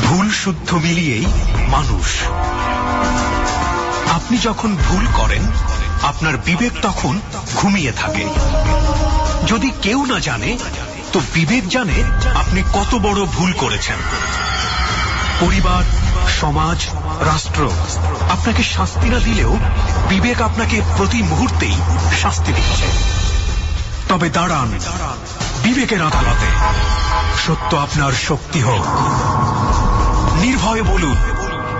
ভুল শুদ্ধ মিলিয়েই মানুষ। আপনি যখন ভুল করেন, আপনার বিবেক তখন ঘুমিয়ে থাকে। যদি কেউ না জানে, তো বিবেক জানে আপনি কত বড় ভুল করেছেন। পরিবার, সমাজ, রাষ্ট্র আপনাকে শাস্তি না দিলেও বিবেক আপনাকে প্রতি মুহূর্তেই শাস্তি দিচ্ছে। তবে দাঁড়ান বিবেকের আদালতে, সত্য আপনার শক্তি হোক। নির্ভয়ে বলুন,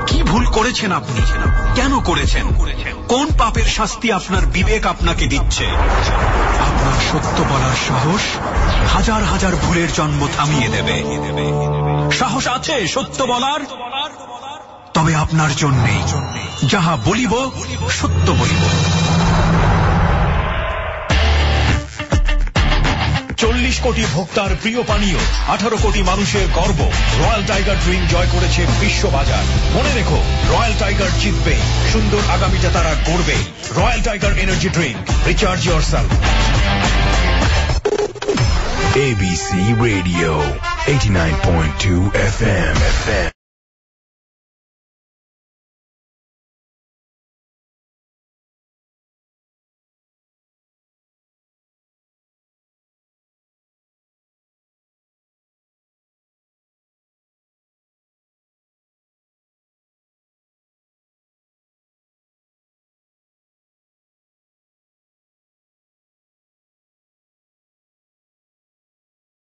কি ভুল করেছেন আপনি, কেন করেছেন, কোন পাপের শাস্তি আপনার বিবেক আপনাকে দিচ্ছে। আপনার সত্য বলার সাহস হাজার হাজার ভুলের জন্ম থামিয়ে দেবে। সাহস আছে সত্য বলার? তবে আপনার জন্যেই যাহা বলিব সত্য বলিব। 40 কোটি ভোক্তার প্রিয় পানীয়, 18 কোটি মানুষের গর্ব, রয়্যাল টাইগার ড্রিঙ্ক জয় করেছে বিশ্ববাজার। মনে রেখো, রয়্যাল টাইগার জিতবে, সুন্দর আগামীটা তারা গড়বে। Royal Tiger energy drink, recharge yourself. ABC Radio 89.2 FM.